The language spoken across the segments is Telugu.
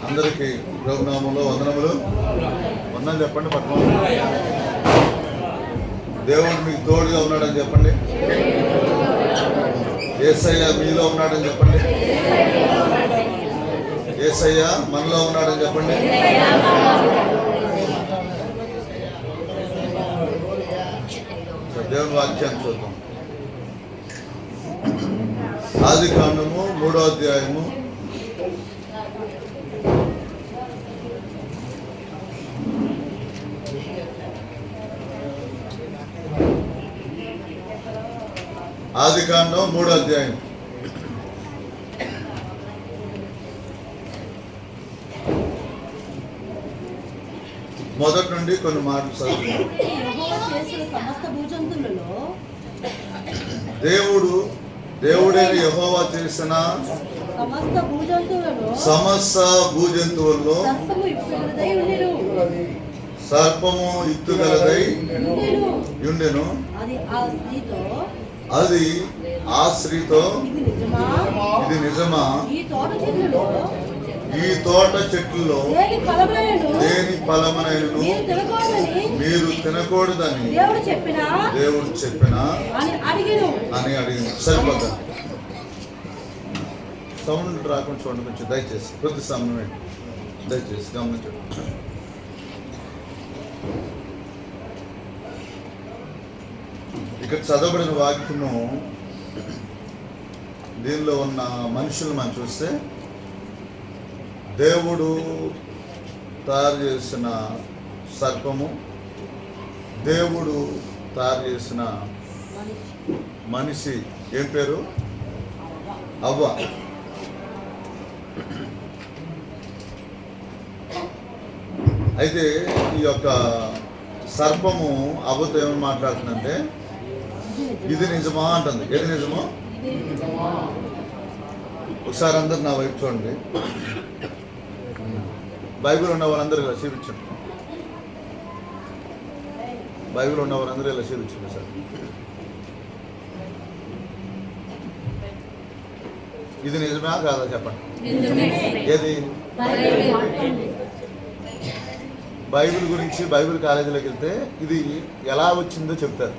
అందరికీ ప్రభునామంలో వందనములు. వందనాలు చెప్పండి. పట్టణం దేవుడు మీకు తోడుగా ఉన్నాడని చెప్పండి. యేసయ్య మీలో ఉన్నాడని చెప్పండి. యేసయ్య మనలో ఉన్నాడని చెప్పండి. దేవుని వాక్యాన్ని చూద్దాం. ఆదికాండము 3వ అధ్యాయము 3వ అధ్యాయం మొదటి నుండి కొన్ని మాటలు చదువుతున్నాం. దేవుడైన యెహోవా చేసిన సమస్త భూజంతువుల్లో సర్పము యుక్తిగలదై ఉండెను. అది ఆ స్త్రీతో, ఇది నిజమా? ఈ తోట చెట్లలో దేని ఫలమునైనను మీరు తినకూడదని దేవుడు చెప్పినా అని అడిగిన. సరిపోతా సౌండ్ రాకుండా చూడండి కొంచెం దయచేసి. కొద్ది సమయం దయచేసి గమనించండి. ఇక్కడ చదవబడిన వాక్యము, దీనిలో ఉన్న మనుషులు మనం చూస్తే దేవుడు తయారు చేసిన సర్పము, దేవుడు తయారు చేసిన మనిషి, ఏం పేరు? అవ్వ. అయితే ఈ యొక్క సర్పము అవ్వతో ఏమని మాట్లాడుతుందంటే, ఇది నిజమా అంటుంది. ఏది నిజమో? ఒకసారి అందరు నా వైపు చూడండి. బైబిల్ ఉన్న వాళ్ళందరూ ఇలా చూపించండి. బైబిల్ ఉన్న వాళ్ళందరూ ఇలా చూపించండి సార్. ఇది నిజమా కాదా చెప్పండి. ఏది? బైబిల్ గురించి బైబిల్ కాలేజీలోకి వెళ్తే ఇది ఎలా వచ్చిందో చెప్తారు.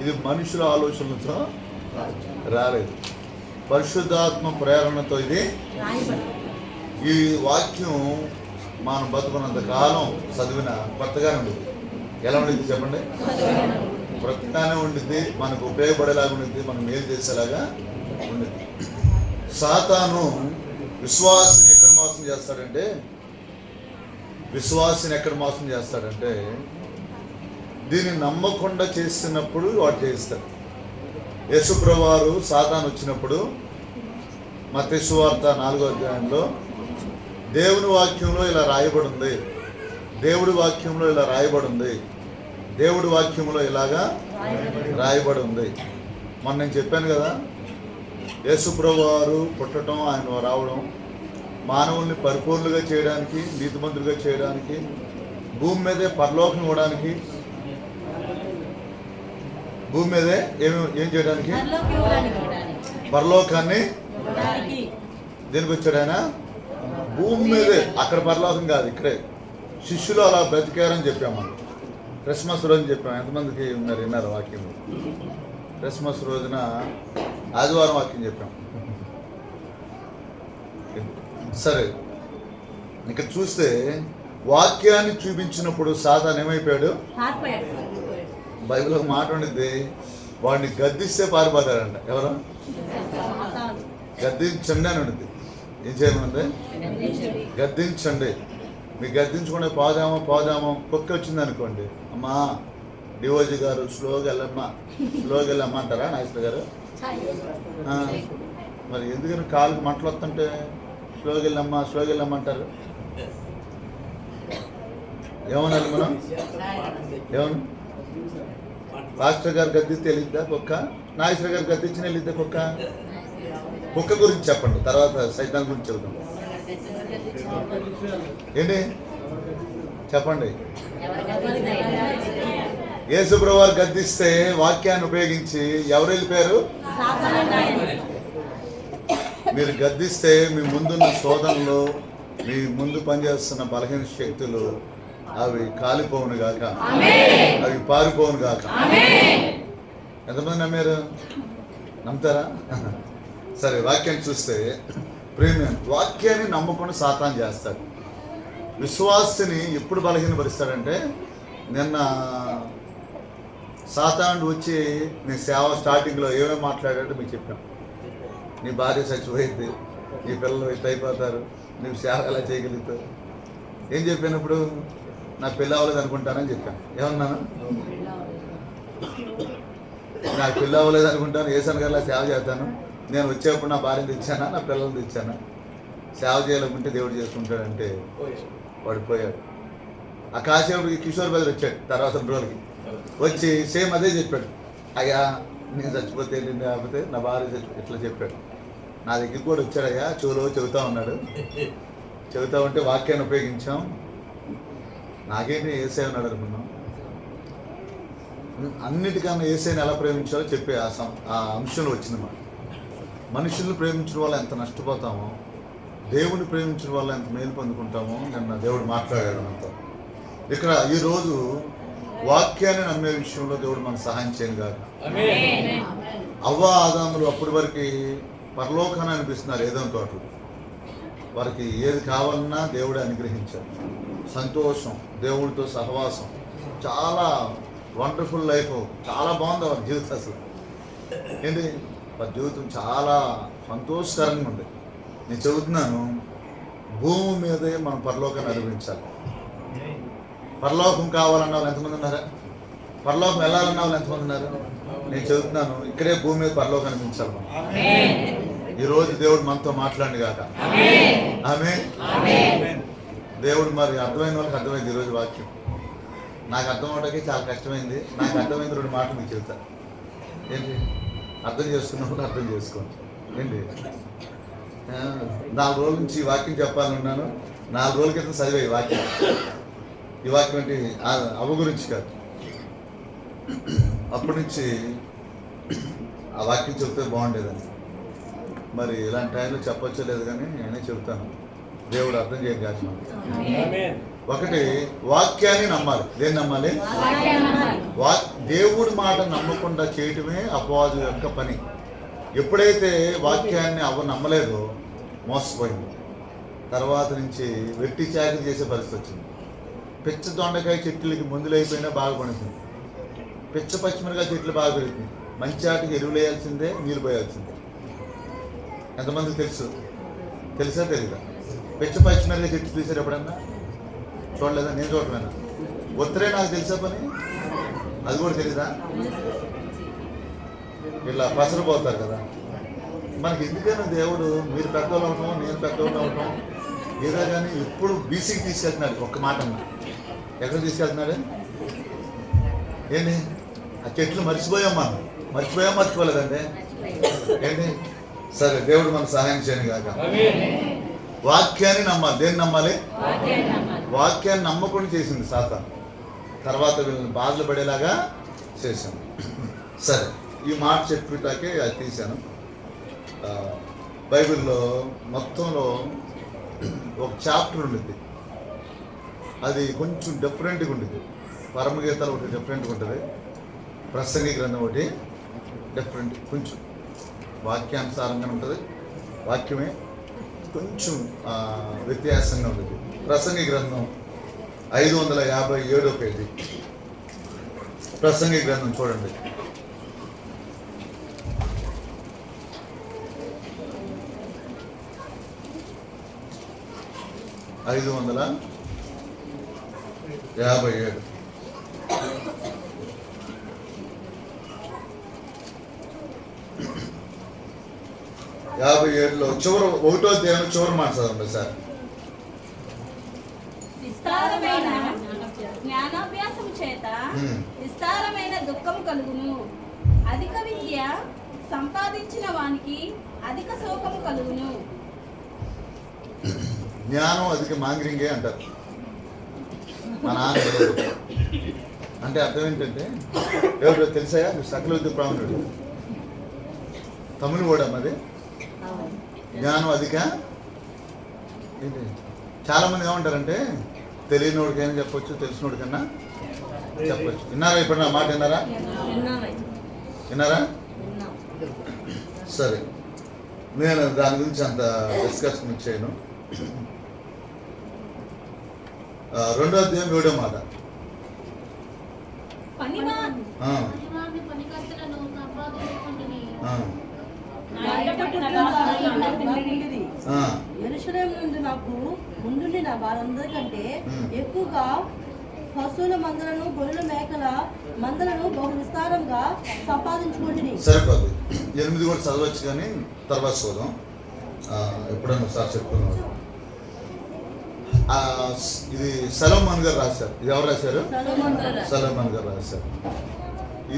ఇది మనుషుల ఆలోచనలతో రాలేదు, పరిశుద్ధాత్మ ప్రేరణతో ఇది. ఈ వాక్యం మనం బతుకున్నంత కాలం చదివిన కొత్తగానే ఉండేది. ఎలా ఉండేది చెప్పండి? కొత్తగానే ఉండిద్ది, మనకు ఉపయోగపడేలాగా ఉండిద్ది, మనం మేలు చేసేలాగా ఉండేది. సాతాను విశ్వాసిని ఎక్కడ మోసం చేస్తాడంటే దీన్ని నమ్మకుండా చేసినప్పుడు వాడు చేయిస్తాడు. యేసుప్రభువారు సాతాను వచ్చినప్పుడు మత్తయి సువార్త 4వ అధ్యాయంలో దేవుని వాక్యంలో ఇలా రాయబడి ఉంది, దేవుడి వాక్యంలో ఇలా రాయబడి ఉంది, దేవుడి వాక్యంలో ఇలాగా రాయబడి ఉంది. మొన్న నేను చెప్పాను కదా, యేసుప్రభువారు పుట్టడం, ఆయన రావడం మానవుల్ని పరిపూర్ణులుగా చేయడానికి, నీతిమంతులుగా చేయడానికి, భూమి మీదే పరలోకం ఇవ్వడానికి, భూమి మీదే ఏం చేయడానికి? పరలోకాన్ని. దేనికి వచ్చాడు ఆయన? భూమి మీదే. అక్కడ పరలోకం కాదు, ఇక్కడే. శిష్యులు అలా బ్రతికారని చెప్పాము మనం. క్రిస్మస్ రోజున చెప్పాము. ఎంతమందికి విన్నారు వాక్యం? క్రిస్మస్ రోజున ఆదివారం వాక్యం చెప్పాం. సరే, ఇక్కడ చూస్తే వాక్యాన్ని చూపించినప్పుడు సాతాను ఏమైపోయాడు? బైబిల్ ఒక మాట ఉండిద్ది, వాడిని గద్దిస్తే పారిపోతాడంట. ఎవరు? గద్దించండి అని ఉండిద్ది. ఏం చేయమన్నది? గద్దించండి. మీకు గద్దించుకుంటే పోదామో కుక్క వచ్చింది అనుకోండి, అమ్మా డివోజీ గారు స్లోగా వెళ్ళమ్మా అంటారా నాగేశ్వర గారు? మరి ఎందుకని కాలుకి మంటలు వస్తుంటే స్లోగా వెళ్ళమ్మా అంటారు? ఏమన్నారు మనం? ఏమన్నా పాస్టర్ గారు గద్దిస్తే వెళ్ళిద్దా కుక్క? నాగేశ్వర గారు గద్దించిన వెళ్ళిద్దా కుక్క? కుక్క గురించి చెప్పండి, తర్వాత సైతాన్ గురించి చెబుతాం. ఏంటి చెప్పండి? యేసుప్రభువారు గద్దిస్తే వాక్యాన్ని ఉపయోగించి ఎవరు వెళ్ళిపోయారు? మీరు గద్దిస్తే మీ ముందున్న శోధనలో మీ ముందు పనిచేస్తున్న బలహీన శక్తులు అవి కాలిపోవును గాక, అవి పారిపోవును గాక. ఎంతమంది నమ్మారు? నమ్ముతారా? సరే, వాక్యాన్ని చూస్తే ప్రేమ వాక్యాన్ని నమ్మకుండా సాతాను చేస్తాడు. విశ్వాసిని ఎప్పుడు బలహీనపరుస్తాడంటే, నిన్న సాతానుడు వచ్చి నీ సేవ స్టార్టింగ్లో ఏమేమి మాట్లాడాడో మీకు చెప్పాను. నీ భార్య చచ్చిపోయింది, నీ పిల్లలు ఇట్లా అయిపోతారు, నీవు సేవ ఎలా చేయగలుగుతావు. ఏం చెప్పినప్పుడు నాకు పెళ్ళి అవ్వలేదు అనుకుంటానని చెప్పాను. ఏమన్నాను? నాకు పెళ్ళి అవ్వలేదు అనుకుంటాను, ఏసాను గారిలా సేవ చేస్తాను. నేను వచ్చేప్పుడు నా భార్యను తెచ్చానా, నా పిల్లల్ని తెచ్చానా? సేవ చేయాలనుకుంటే దేవుడు చేసుకుంటాడంటే వాడు పోయాడు. ఆ కాసేపుడికి కిషోర్ బ్రదర్ వచ్చాడు తర్వాత 2 రోజులకి. వచ్చి సేమ్ అదే చెప్పాడు. అయ్యా నేను చచ్చిపోతే లేకపోతే నా భార్య ఇట్లా చెప్పాడు. నా దగ్గరికి కూడా వచ్చాడయ్యా, చెబుతా ఉన్నాడు. చెబుతా ఉంటే వాక్యాన్ని ఉపయోగించాం. నాకేంటి ఏసై ఉన్నాడు అనుకున్నాం. అన్నిటికన్నా ఏసైని ఎలా ప్రేమించాలో చెప్పే ఆ అంశంలో వచ్చింది మాట. మనుషుల్ని ప్రేమించడం వల్ల ఎంత నష్టపోతామో, దేవుని ప్రేమించడం వల్ల ఎంత మేలు పొందుకుంటామో నిన్న దేవుడు మాట్లాడాడు మనతో. ఇక్కడ ఈరోజు వాక్యాన్ని నమ్మే విషయంలో దేవుడు మనకు సహాయం చేయను కాదు. అవ్వ ఆదాములు అప్పటి వరకు పరలోకాన్ని అనిపిస్తున్నారు ఏదైనా తోటలు. వారికి ఏది కావాలన్నా దేవుడే అనుగ్రహించారు. సంతోషం, దేవుడితో సహవాసం, చాలా వండర్ఫుల్ లైఫ్, చాలా బాగుంది వారి జీవితం. అసలు ఏంటి వారి జీవితం చాలా సంతోషకరంగా ఉంది. నేను చెబుతున్నాను, భూమి మీదే మనం పరలోకాన్ని అనుభవించాలి. పరలోకం కావాలన్న వాళ్ళు ఎంతమంది ఉన్నారా? పరలోకం వెళ్ళాలన్న వాళ్ళు ఎంతమంది ఉన్నారు? నేను చెబుతున్నాను, ఇక్కడే భూమి మీద పరలోకం అనిపించాలి మనం. ఈరోజు దేవుడు మనతో మాట్లాడి కాక ఆమె దేవుడు మరి అర్థమైన వాళ్ళకి అర్థమైంది. ఈరోజు వాక్యం నాకు అర్థం అవడానికి చాలా కష్టమైంది. నాకు అర్థమైంది 2 మాటలు మీకు చెబుతా. ఏంటి? అర్థం చేసుకున్నప్పుడు అర్థం చేసుకోండి. ఏంటి? 4 రోజుల నుంచి ఈ వాక్యం చెప్పాలన్నాను. 4 రోజుల క్రితం చదివే ఈ వాక్యం. ఈ వాక్యం ఏంటి? అవ్వ గురించి కాదు. అప్పటి నుంచి ఆ వాక్యం చెప్తే బాగుండేదని. మరి ఇలాంటి టైంలో చెప్పొచ్చో లేదు కానీ నేనే చెబుతాను. దేవుడు అర్థం చేయగలిగాను. ఒకటి, వాక్యాన్ని నమ్మాలి. దేన్ని నమ్మాలి? దేవుడి మాట నమ్మకుండా చేయటమే అపవాదు యొక్క పని. ఎప్పుడైతే వాక్యాన్ని అవ్వ నమ్మలేదో మోసపోయింది. తర్వాత నుంచి వెట్టి చాకరీ చేసే పరిస్థితి వచ్చింది. పిచ్చ దొండకాయ చెట్లకి మందులు అయిపోయినా బాగా పండుతుంది. పిచ్చ పచ్చిమిరకాయ చెట్లు బాగా పెరుగుతుంది. మంచి ఆటకి ఎరువులు వేయాల్సిందే, నీళ్ళు పోయాల్సిందే. ఎంతమందికి తెలుసా తెలీదా? పిచ్చ పచ్చిమిరకాయ చెట్టు చూసారు ఎప్పుడన్నా? చూడలేదా? నేను చూడలేనా? ఒత్తరే నాకు తెలిసే పని, అది కూడా తెలీదా? ఇలా పసరిపోతారు కదా. మనకి ఎందుకైనా దేవుడు మీరు పెద్దవాళ్ళు అవటం, నేను పెద్దవాళ్ళు అవటం ఏదో కానీ ఎప్పుడు బీసీకి తీసుకెళ్తున్నాడు. ఒక్క మాట అన్న ఎక్కడ తీసుకెళ్తున్నాడు? ఏంటి? ఆ చెట్లు మర్చిపోయాం మనం. మర్చిపోలేదంటే ఏంటి? సరే, దేవుడు మనకు సహాయం చేయను కాక. వాక్యాన్ని నమ్మాలి. దేన్ని నమ్మాలి? వాక్యాన్ని నమ్మకుండా చేసింది సాతాను. తర్వాత వీళ్ళని బాధలు పడేలాగా చేశాను. సరే, ఈ మాట చెప్పేటాకే అది తీశాను. బైబిల్లో మొత్తంలో ఒక చాప్టర్ ఉంటుంది, అది కొంచెం డిఫరెంట్గా ఉంటుంది. పరమగీతాలు ఒకటి డిఫరెంట్గా ఉంటుంది, ప్రసంగి గ్రంథం ఒకటి డిఫరెంట్, కొంచెం వాక్యానుసారంగా ఉంటుంది. వాక్యమే కొంచెం వ్యత్యాసంగా ఉంటుంది. ప్రసంగి గ్రంథం 557 పేజీ. ప్రసంగి గ్రంథం చూడండి. ఐదు 557. యాభై ఏడులో చివరి 1వ అధ్యాయం చివరి మాట చదవండి సార్. విస్తారమైన జ్ఞానాభ్యాసం చేత విస్తారమైన దుఃఖం కలుగును. అధిక విద్య సంపాదించిన వానికి అధిక శోకము కలుగును. జ్ఞానం అధిక మాంగ్రింగే అంటారు మా నాన్న. అంటే అర్థం ఏంటంటే, ఎవరు తెలుసాయా? సకల విద్య ప్రావీణుడు, తమిళ కూడా మరి. జ్ఞానం అధిక చాలామంది ఏమంటారంటే తెలియనోడికైనా చెప్పొచ్చు, తెలిసినోడికన్నా చెప్పొచ్చు. విన్నారా ఇప్పుడు నా మాట? విన్నారా? సరే, నేను దాని గురించి అంత డిస్కషన్ చేయను. 2వ అధ్యాయం 7వ మాట. యెరూషలేము నుండి నాకు ముందుండిన వారందరికంటే ఎక్కువగా పశువుల మందలను, గొర్రెల మేకల మందలను బహు విస్తారంగా సంపాదించుకుంటుని. సరిపోదు, 8 కూడా చదవచ్చు కానీ తర్వాత చూద్దాం. ఎప్పుడన్నా ఒకసారి చెప్పుకున్నాం. ఇది సలోమన్ గారు రాశారు. ఇది ఎవరు రాశారు? సలోమన్ గారు రాశారు.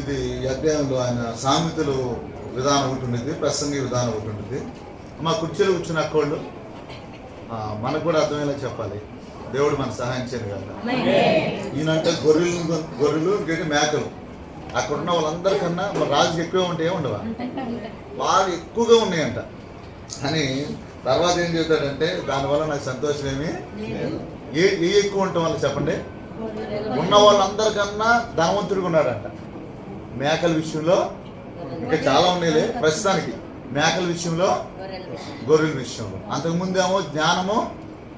ఇది అధ్యాయంలో ఆయన సామెతలు విధానం ఒకటి ఉండేది, ప్రసంగి విధానం ఒకటి ఉండేది. మా కుర్చీలో కూర్చున్న అక్కోళ్ళు మనకు కూడా అర్థమయ్యేలా చెప్పాలి. దేవుడు మన సహాయం చేయను కదా. ఈయనంటే గొర్రెలు ఇంకేంటి మేకలు. అక్కడ ఉన్న వాళ్ళందరికన్నా మన రాజుకి ఎక్కువ ఉంటాయో ఉండవా? వాళ్ళు ఎక్కువగా ఉన్నాయంట అని. తర్వాత ఏం చెబుతాడంటే దానివల్ల నాకు సంతోషం ఏమి ఏ ఎక్కువ ఉండటం వల్ల చెప్పండి. ఉన్న వాళ్ళందరికన్నా ధనవంతుడిగా ఉన్నాడంట. మేకల విషయంలో ఇంకా చాలా ఉన్నాయిలే ప్రస్తుతానికి. మేకల విషయంలో, గొర్రెల విషయంలో. అంతకుముందేమో జ్ఞానము,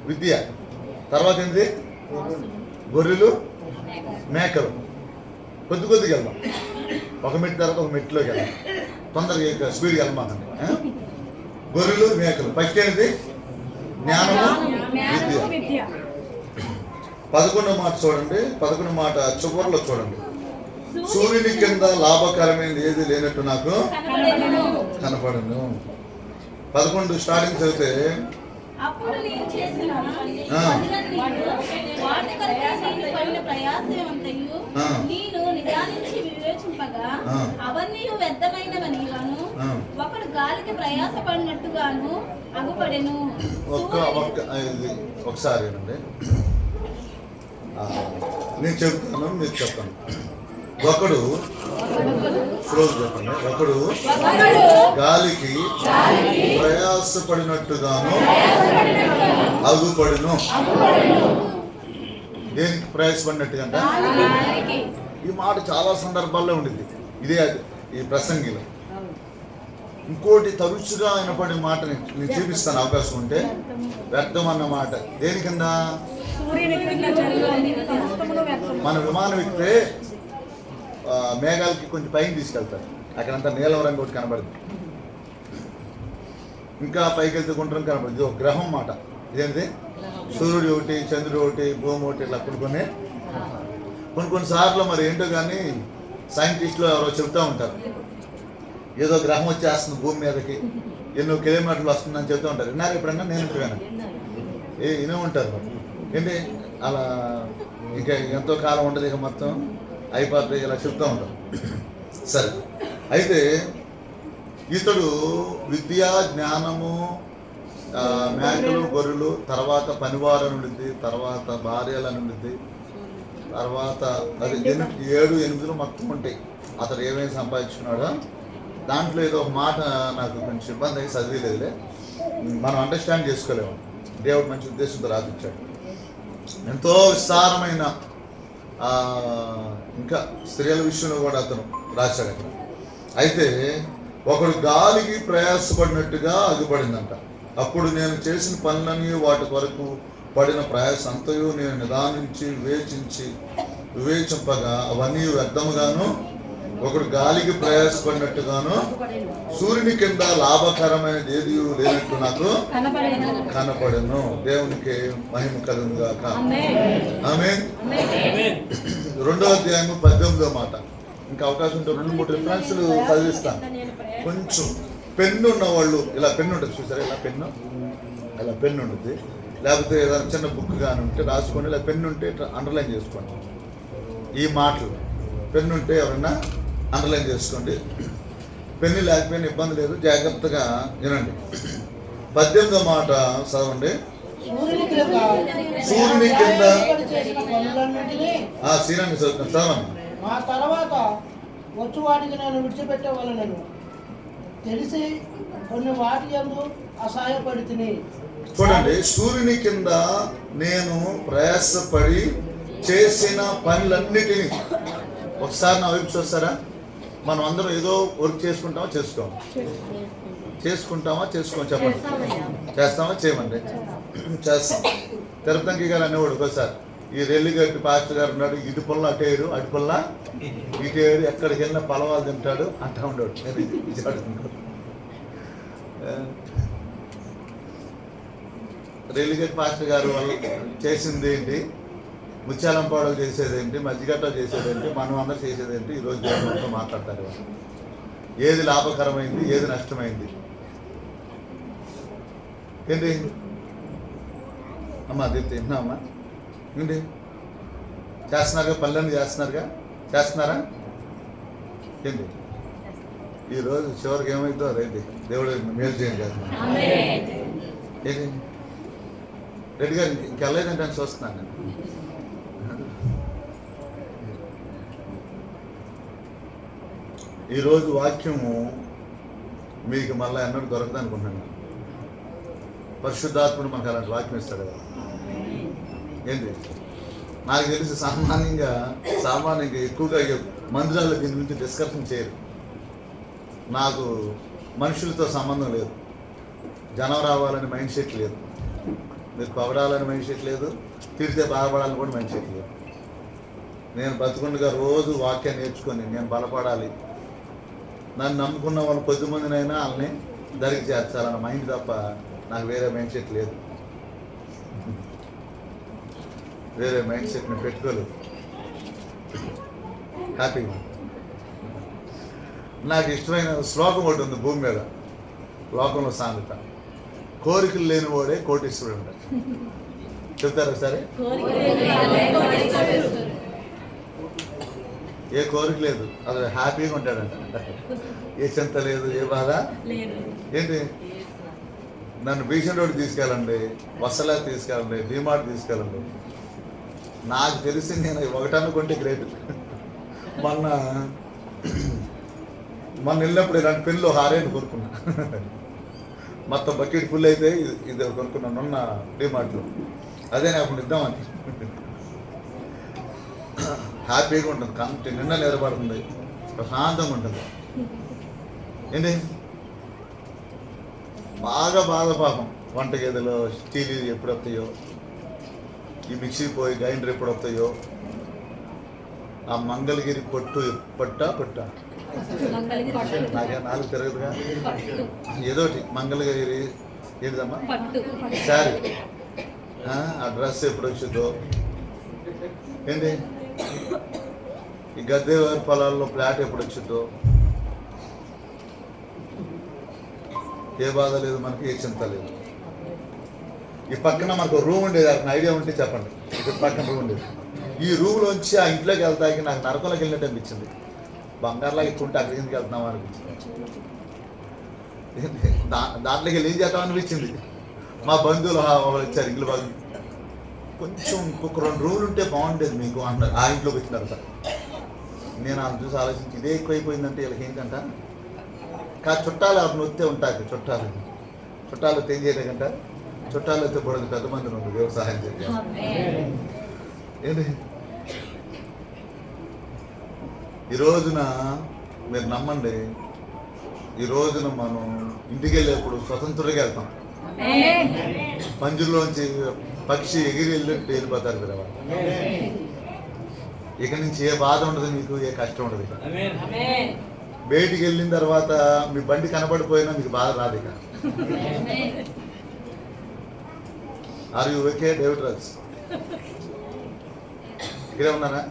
విద్య. తర్వాత ఏంటి? గొర్రెలు, మేకలు. కొద్దిగా వెళ్దాం. ఒక మెట్టు తర్వాత ఒక మెట్టులోకి వెళ్దాం. తొందరగా స్పీడ్గా వెళ్ళమానండి. గొర్రెలు, మేకలు. ఫస్ట్ ఏంటిది? జ్ఞానము, విద్య. 11వ మాట చూడండి. 11వ మాట చివరిలో చూడండి. సూర్యుని కింద లాభకరమైనది ఏది లేనట్టు నాకు కనపడను. 11 స్టార్టింగ్ చదివితే అప్పుడు నేను చేసిన వాటి కొరకు నీవు పడిన ప్రయాసమంతయు నేను నిదానించి వివేచింపగా అవన్నీ వ్యర్థమైనవనిగాను ఒకడు గాలికి ప్రయాసపడినట్టుగాను అగుపడెను. ఒకసారి నేను చెప్తాను, మీరు చెప్పండి. ఒకడు చెప్పండి. ఒకడు గాలికి ప్రయాసపడినట్టుగాను అగుపడును. దేనికి ప్రయాసపడినట్టుగా? ఈ మాట చాలా సందర్భాల్లో ఉండింది. ఇదే ఈ ప్రసంగిలో. ఇంకోటి తరచుగా వినపడే మాట నేను చూపిస్తాను అవకాశం ఉంటే. వ్యర్థం అన్న మాట దేని కింద? మన విమానం ఎక్కితే మేఘాలకి కొంచెం పైన తీసుకెళ్తారు. అక్కడంతా నీలం రంగు ఒకటి కనబడుతుంది. ఇంకా పైకి వెళ్తే గుండ్రం కనబడుతుంది. ఇది ఒక గ్రహం మాట. ఇదేంటి? సూర్యుడు ఒకటి, చంద్రుడు ఒకటి, భూమి ఒకటి, ఇలా కొన్నిసార్లు మరి ఏంటో కానీ సైంటిస్టులు ఎవరో చెబుతూ ఉంటారు. ఏదో గ్రహం వచ్చేస్తుంది భూమి మీదకి, ఎన్నో కిలోమీటర్లు వస్తుందని చెబుతూ ఉంటారు. విన్నారు ఎప్పుడన్నా? నేను విన్నాను. వినే ఉంటారు మరి. ఏంటి అలా ఇంకా ఎంతో కాలం ఉండదు, ఇక మొత్తం అయిపోతాయి, ఇలా చెప్తూ ఉంటాం. సరే, అయితే ఇతడు విద్య, జ్ఞానము, మేకలు, గొర్రెలు, తర్వాత పనివారు ఉండిద్ది, తర్వాత భార్యలను ఉండిద్ది, తర్వాత అది 7-8 మొత్తం ఉంటాయి. అతడు ఏమేమి సంపాదించుకున్నాడో దాంట్లో ఏదో ఒక మాట నాకు కొంచెం ఇబ్బంది అయ్యి చదివేలేదులే. మనం అండర్స్టాండ్ చేసుకోలేము. దేవుడు మంచి ఉద్దేశంతో రాసిచ్చాడు. ఎంతో విస్తారమైన ఇంకా స్త్రీల విషయంలో కూడా అతను రాశాడు అక్కడ. అయితే ఒకడు గాలికి ప్రయాసపడినట్టుగా అగుపడిందంట. అప్పుడు నేను చేసిన పనులని వాటి కొరకు పడిన ప్రయాస అంతయు నేను నిదానించి వివేచింపగా అవన్నీ వ్యర్థముగాను ఒకడు గాలికి ప్రయాసపడినట్టుగాను సూర్యుని కింద లాభకరమైనది ఏది లేనట్టు నాకు కనపడను. దేవునికి మహిమ కలుగును గాక. ఆమేన్. 2వ అధ్యాయం 18వ మాట. ఇంకా అవకాశం ఉంటే 2-3 రిఫరెన్స్లు చదివిస్తాను. కొంచెం పెన్ను ఉన్న వాళ్ళు, ఇలా పెన్ను ఉంటుంది చూసారా, ఇలా పెన్ను ఉంటుంది. లేకపోతే ఏదైనా చిన్న బుక్ కానీ ఉంటే రాసుకోండి, లేదా పెన్ను ఉంటే అండర్లైన్ చేసుకోండి. ఈ మాటలు పెన్ను ఉంటే ఎవరైనా అండర్లైన్ చేసుకోండి. పెన్ను లేకపోయినా ఇబ్బంది లేదు, జాగ్రత్తగా వినండి. 18వ మాట చదవండి. సూర్యుని కింద శ్రీరామి చదవండి. మా తర్వాత వచ్చు వాటికి నేను విడిచిపెట్టవలనను తెలిసి కొన్ని వాటి యందు అసహాయపడి తిని చూడండి, సూర్యుని కింద నేను ప్రయాసపడి చేసిన పనులన్నిటినీ ఒకసారి నా వైపు చూస్తారా? మనం అందరం ఏదో వర్క్ చేసుకుంటామా చేసుకోం చెప్పండి. చేస్తామా చేయమండి? చేస్తాం. తిరుపతి గారు అనేవాడు ఒకసారి, ఈ రెల్లిగడ్డి పాస్టర్ గారు ఉన్నాడు, ఇటు పుల్ల అటేడు అటు పుల్ల ఇటేడు, ఎక్కడికి వెళ్ళినా పలవాలు తింటాడు అంటా ఉండేవాడు. రెల్లిగడ్డి పాస్టర్ గారు వాళ్ళు చేసింది ఏంటి, ముత్యాలంపాడలు చేసేదేంటి, మధ్యగట్ట చేసేదేంటి, మనం అందరూ చేసేదేంటి, ఈరోజు దేవుడితో మాట్లాడతారు. ఏది లాభకరమైంది, ఏది నష్టమైంది ఏంటి అమ్మా? దీప్తి విన్నామ్మా? ఏంటి చేస్తున్నారుగా, పనులన్నీ చేస్తున్నారా ఏంటి? ఈరోజు చివరికి ఏమైందో అదేంటి, దేవుడు మేలు చేయండి చేస్తున్నాను. ఏంటి రెడ్డి గారు ఇంకెళ్ళలేదంటే అని చూస్తున్నాను నేను. ఈరోజు వాక్యము మీకు మళ్ళీ ఎన్నడూ దొరకదు అనుకుంటున్నాను. పరిశుద్ధాత్ముడు మనకు అలాంటి వాక్యం ఇస్తాడు కదా. ఏంటి నాకు తెలిసి సామాన్యంగా ఎక్కువగా మందిరాల్లో దీని గురించి డిస్కషన్ చేయరు. నాకు మనుషులతో సంబంధం లేదు, జనం రావాలని మైండ్ సెట్ లేదు, మీరు పొగడాలని మైండ్ సెట్ లేదు, తిరిగితే బాధపడాలని కూడా మైండ్ సెట్ లేదు. నేను బతుకుండగా రోజు వాక్యాన్ని నేర్చుకొని నేను బలపడాలి, నన్ను నమ్ముకున్న వాళ్ళు 10 మందినైనా వాళ్ళని దరికి చేర్చాలన్న మైండ్ తప్ప నాకు వేరే మైండ్ సెట్ లేదు. వేరే మైండ్ సెట్ని పెట్టుకోలేదు. హ్యాపీగా నాకు ఇష్టమైన శ్లోకం ఒకటి ఉంది భూమి మీద, లోకంలో సామెత, కోరికలు లేనివాడే కోటీశ్వరుడు అంటారు. చెప్తారా సరే? ఏ కోరిక లేదు, అది హ్యాపీగా ఉంటాడంట. ఏ చింత లేదు, ఏ బాధ ఏంటి. నన్ను భీషణ్ రోడ్ తీసుకెళ్ళండి, వసలా తీసుకెళ్ళండి, డిమార్ట్ తీసుకెళ్ళండి, నాకు తెలిసి నేను ఒకటనుకుంటే గ్రేట్. మొన్న వెళ్ళినప్పుడు ఇలాంటి పెళ్ళిలో 6 కొనుక్కున్నా. మొత్తం బకెట్ ఫుల్ అయితే ఇది కొనుక్కున్నాను ఉన్న డిమార్ట్లో. అదే నాకు ఇద్దామని. హ్యాపీగా ఉంటుంది, కంటి నిన్న నిలబడుతుంది, ప్రశాంతంగా ఉంటుంది. ఏంటి బాగా బాధ పాపం, వంట గదిలో స్టీల్ ఎప్పుడు వస్తాయో, ఈ మిక్సీ పోయి గ్రైండర్ ఎప్పుడు వస్తాయో, ఆ మంగళగిరి పొట్ట నాకే 4 తిరగదుగా, ఏదోటి మంగళగిరి ఏంటిదమ్మా శారీ, ఆ డ్రెస్ ఎప్పుడు వచ్చిందో ఏంటి, ఈ గద్దెవారి పొలాల్లో ఫ్లాట్ ఎప్పుడు వచ్చిందో, ఏ బాధ లేదు మనకి, ఏ చింత లేదు. ఈ పక్కన మనకు రూమ్ ఉండేది, అక్కడ ఐడియా ఉంటే చెప్పండి. ఇక్కడ పక్కన రూమ్ ఉండేది. ఈ రూమ్లోంచి ఆ ఇంట్లోకి వెళ్తాకి నాకు నరకంలోకి వెళ్ళినట్టు అనిపించింది. బంగారులాగా ఎక్కుంటే అక్కడికి ఎందుకు వెళ్తున్నాం అనిపించింది. దాంట్లోకి వెళ్ళి ఏం చేద్దాం అనిపించింది. మా బంధువులు వాళ్ళు వచ్చారు, ఇంట్లో బాగా కొంచెం ఇంకొక 2 రూములు ఉంటే బాగుండేది మీకు అన్నారు. ఆ ఇంట్లోకి వచ్చిన తర్వాత నేను అది చూసి ఆలోచించి ఇదే ఎక్కువైపోయిందంటే వీళ్ళకి ఏంటంట, చుట్టాలు ఎవరిని వస్తే ఉంటారు, చుట్టాలు వస్తే ఏం చేయలేకంట, చుట్టాలు వస్తే పడదు, పెద్ద మంది ఉంది, దేవుడు సహాయం చేయాలి. ఏంటి ఈ రోజున మీరు నమ్మండి, ఈ రోజున మనం ఇంటికి వెళ్ళేప్పుడు స్వతంత్రంగా వెళ్తాం. పంజుల్లోంచి పక్షి ఎగిరి వెళ్ళిపోతారు మీరు. ఇక నుంచి ఏ బాధ ఉండదు మీకు, ఏ కష్టం ఉండదు. బయటికి వెళ్ళిన తర్వాత మీ బండి కనబడిపోయినా మీకు బాధ రాదు. ఇక are you okay David Raj? ఇక్కడే ఉన్నారా?